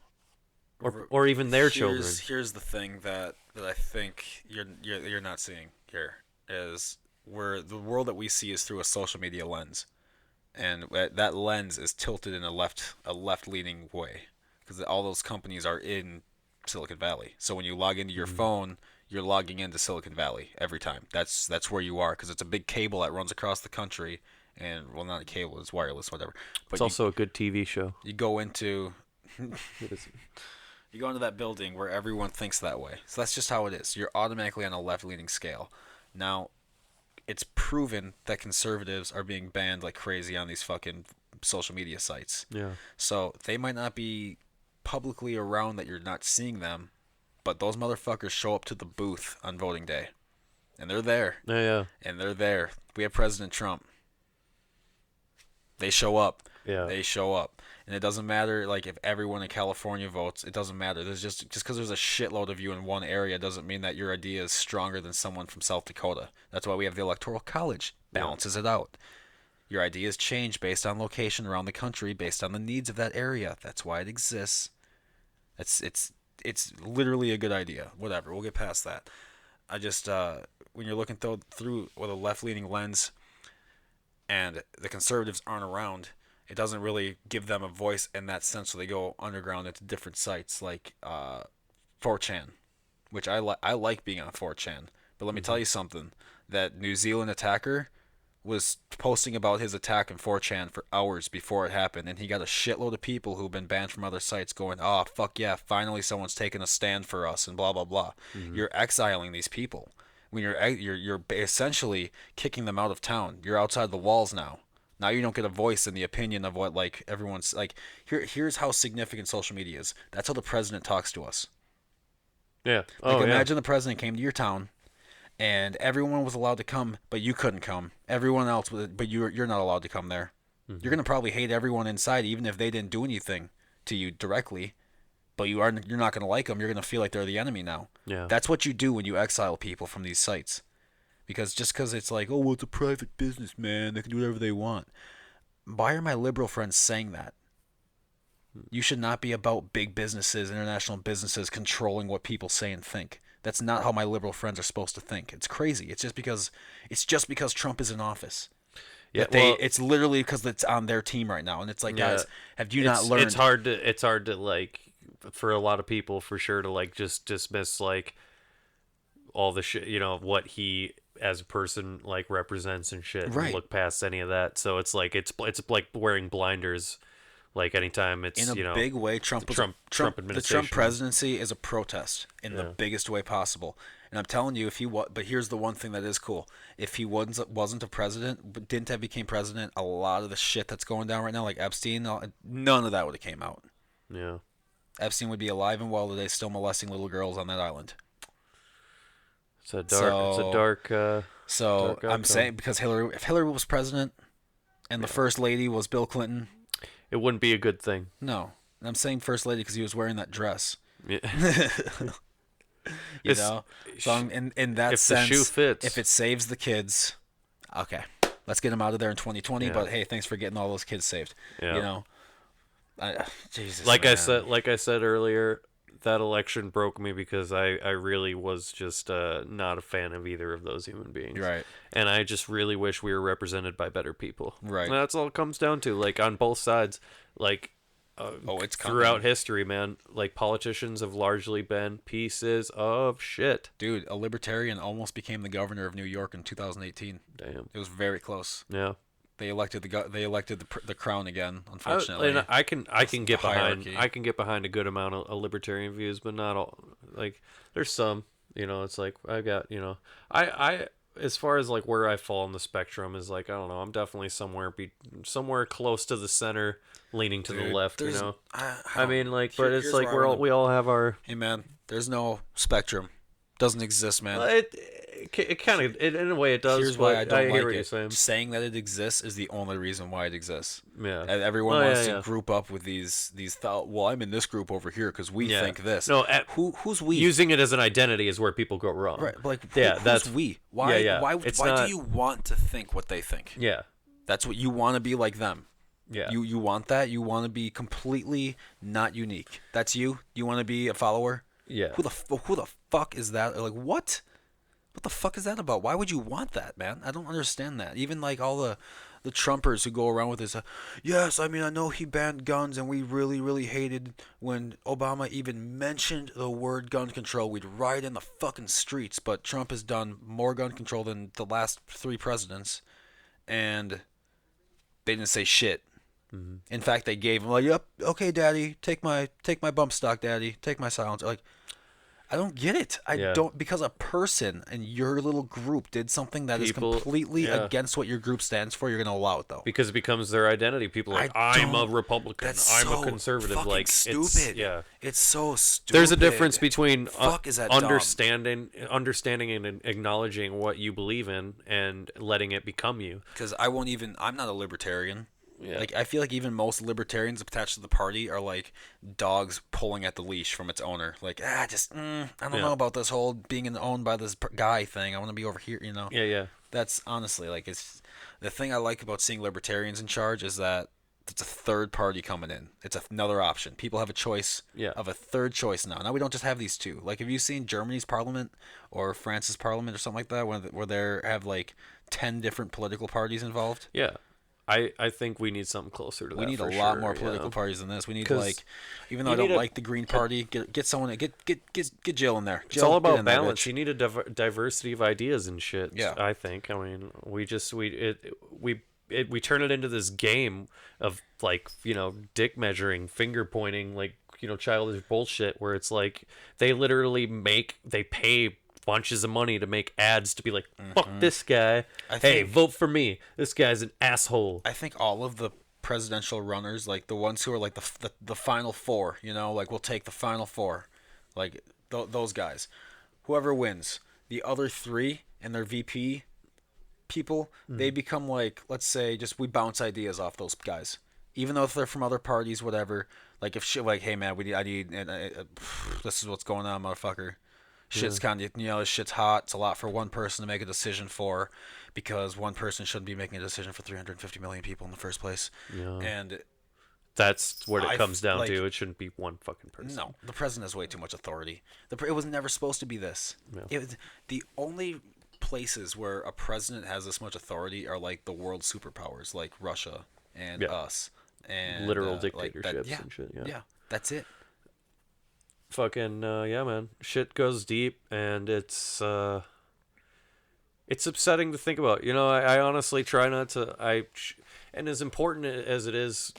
or even their children. Here's the thing that I think you're not seeing here is where the world that we see is through a social media lens, and that lens is tilted in a left leaning way because all those companies are in Silicon Valley. So when you log into your phone, you're logging into Silicon Valley every time. That's where you are because it's a big cable that runs across the country, and well, not a cable, it's wireless, whatever. But it's also a good TV show. You go into you go into that building where everyone thinks that way. So that's just how it is. You're automatically on a left-leaning scale. Now, it's proven that conservatives are being banned like crazy on these fucking social media sites. Yeah. So they might not be publicly around that you're not seeing them, but those motherfuckers show up to the booth on voting day. And they're there. Yeah. And they're there. We have President Trump. They show up. Yeah. They show up. And it doesn't matter, like, if everyone in California votes, it doesn't matter. There's just because there's a shitload of you in one area doesn't mean that your idea is stronger than someone from South Dakota. That's why we have the Electoral College. Balances it out. Your ideas change based on location around the country, based on the needs of that area. That's why it exists. It's literally a good idea. Whatever, we'll get past that. I just, when you're looking through with a left-leaning lens and the conservatives aren't around, it doesn't really give them a voice in that sense, so they go underground into different sites like 4chan, which I like being on 4chan. But let me tell you something, that New Zealand attacker was posting about his attack in 4chan for hours before it happened, and he got a shitload of people who've been banned from other sites going, oh, fuck yeah, finally someone's taking a stand for us, and blah, blah, blah. You're exiling these people. When you're essentially kicking them out of town. You're outside the walls now. Now you don't get a voice in the opinion of what, like, everyone's, like, here's how significant social media is. That's how the president talks to us. Yeah. Like, imagine the president came to your town, and everyone was allowed to come, but you couldn't come. Everyone else, but you're not allowed to come there. You're gonna probably hate everyone inside, even if they didn't do anything to you directly. But you're not gonna like them. You're gonna feel like they're the enemy now. Yeah. That's what you do when you exile people from these sites, because it's like, oh, well, it's a private business, man. They can do whatever they want. Why are my liberal friends saying that? You should not be about big businesses, international businesses controlling what people say and think. That's not how my liberal friends are supposed to think. It's crazy. It's just because Trump is in office. Yeah, It's literally because it's on their team right now, and it's like, guys, have you not learned? It's hard to like, for a lot of people, for sure, to like just dismiss like all the shit, what he as a person like represents and shit, Right. and look past any of that. So it's like it's like wearing blinders. Like anytime it's in a big way, Trump administration. The Trump presidency is a protest in the biggest way possible. And I'm telling you, but here's the one thing that is cool: if he wasn't a president, but didn't have became president, a lot of the shit that's going down right now, like Epstein, none of that would have came out. Yeah, Epstein would be alive and well today, still molesting little girls on that island. It's a dark. So dark I'm saying, because if Hillary was president, and the first lady was Bill Clinton. It wouldn't be a good thing. No. And I'm saying first lady because he was wearing that dress. Yeah. you know? So in that sense, the shoe fits. if it saves the kids, okay, let's get them out of there in 2020. Yeah. But hey, thanks for getting all those kids saved. Yeah. Jesus. Like man. I said earlier, that election broke me because I really was just not a fan of either of those human beings. Right. And I just really wish we were represented by better people. Right. And that's all it comes down to. Like, on both sides, like, it's throughout coming. history, man, like, politicians have largely been pieces of shit. Dude, a libertarian almost became the governor of New York in 2018. Damn. It was very close. Yeah. They elected the crown again. Unfortunately, And I can get behind. hierarchy. I can get behind a good amount of libertarian views, but not all. Like, there's some. It's like I got. as far as like where I fall on the spectrum is like I don't know. I'm definitely somewhere close to the center, leaning to the left. You know. I mean, like, but it's like we all have our. Hey man, there's no spectrum. Doesn't exist, man. It kind of in a way it does. Here's why I don't hear like what it. you're saying. Saying that it exists is the only reason why it exists. Yeah. And everyone wants to group up with these thought. Well, I'm in this group over here because we think this. No, who's we? Using it as an identity is where people go wrong. Right. Like that's who's we. Why? Why not, do you want to think what they think? Yeah. That's what you want to be like them. Yeah. You want that. You want to be completely not unique. That's you. You want to be a follower. Yeah. Who the fuck is that? Like what? What the fuck is that about? Why would you want that, man? I don't understand that. Even like all the Trumpers who go around with this, yes, I mean, I know he banned guns and we really, really hated when Obama even mentioned the word gun control. We'd riot in the fucking streets, but Trump has done more gun control than the last 3 presidents, and they didn't say shit. Mm-hmm. In fact, they gave him like, yep, okay, daddy, take my bump stock, daddy, take my silencer. Like, I don't get it. I don't, because a person in your little group did something that is completely against what your group stands for. You're gonna allow it though, because it becomes their identity. People are like, I'm a Republican, I'm a conservative. Like, stupid. It's so stupid. There's a difference between is that understanding and acknowledging what you believe in and letting it become you. Because I'm not a libertarian. Yeah. Like, I feel like even most libertarians attached to the party are like dogs pulling at the leash from its owner. Like, I don't know about this whole being owned by this guy thing. I want to be over here, you know? Yeah. That's honestly, like, it's the thing I like about seeing libertarians in charge is that it's a third party coming in. It's another option. People have a choice of a third choice now. Now we don't just have these two. Like, have you seen Germany's parliament or France's parliament or something like that where they have like 10 different political parties involved? Yeah. I think we need something closer to that. We need a lot more political parties than this. We need, like, even though I don't like the Green Party, get someone, get Jill in there. It's all about balance. You need a diversity of ideas and shit. Yeah. I think. I mean, we turn it into this game of, like, you know, dick measuring, finger pointing, like, you know, childish bullshit where it's like they literally pay bunches of money to make ads to be like, fuck this guy. Hey, vote for me. This guy's an asshole. I think all of the presidential runners, like the ones who are like the final 4, you know, like we'll take the final 4, like those guys. Whoever wins, the other 3 and their VP people, they become like, let's say, just we bounce ideas off those guys. Even though if they're from other parties, whatever. Like if shit, like, hey man, I need this is what's going on, motherfucker. Shit's kind of, you know, this shit's hot. It's a lot for one person to make a decision for, because one person shouldn't be making a decision for 350 million people in the first place. Yeah. And that's what it comes down to. It shouldn't be one fucking person. No, the president has way too much authority. It was never supposed to be this. Yeah. The only places where a president has this much authority are like the world superpowers, like Russia and us, and literal dictatorships and shit. Yeah, that's it. Fucking man, shit goes deep, and it's upsetting to think about. You know, I honestly try not to. And as important as it is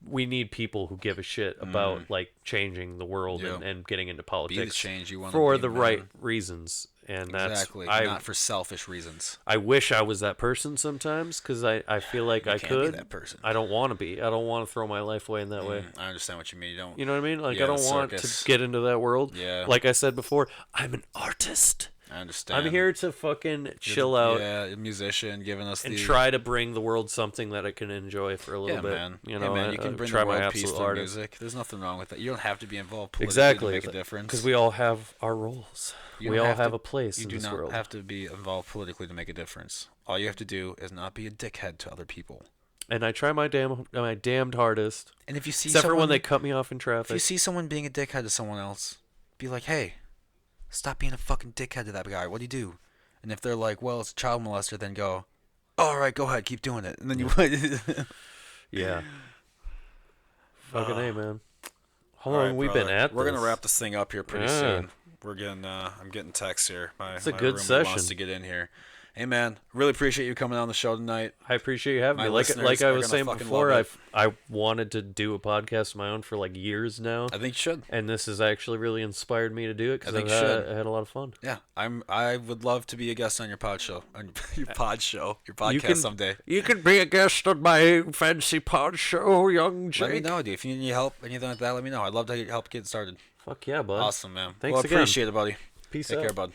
we need people who give a shit about like changing the world and getting into politics. Be the change you want for the right reasons, and exactly. Not for selfish reasons. I wish I was that person sometimes, because I feel like I could. Be that person. I don't want to be. I don't want to throw my life away in that way. I understand what you mean. You know what I mean? Like, I don't want to get into that world. Yeah. Like I said before, I'm an artist. I understand. I'm here to fucking chill out. Yeah, a musician giving us and try to bring the world something that I can enjoy for a little bit. Man. You know, man, you can bring the world peace through music. There's nothing wrong with that. You don't have to be involved politically to make a difference. Because we all have our roles. We all have a place in this world. You do not have to be involved politically to make a difference. All you have to do is not be a dickhead to other people. And I try my damned hardest. And if you see except for when they cut me off in traffic. If you see someone being a dickhead to someone else, be like, hey, stop being a fucking dickhead to that guy. What do you do? And if they're like, well, it's a child molester, then go, all right, go ahead, keep doing it. And then you yeah. Fucking A, man. How long have we been at We're going to wrap this thing up here pretty soon. I'm getting texts here. My good roommate session. wants to get in here. Hey, man, really appreciate you coming on the show tonight. I appreciate you having My me. listeners Like I are was gonna saying fucking before, love I wanted to do a podcast of my own for like years now, I think you should. and this has actually really inspired me to do it because I I think you should. had a lot of fun. Yeah, I would love to be a guest on your pod show, on your podcast You can someday. You can be a guest on my fancy pod show, young Jake. Let me know, dude. If you need any help, anything like that, let me know. I'd love to help get started. Fuck yeah, bud. Awesome, man. Thanks well, again. appreciate it, buddy. Peace Take out. care, bud.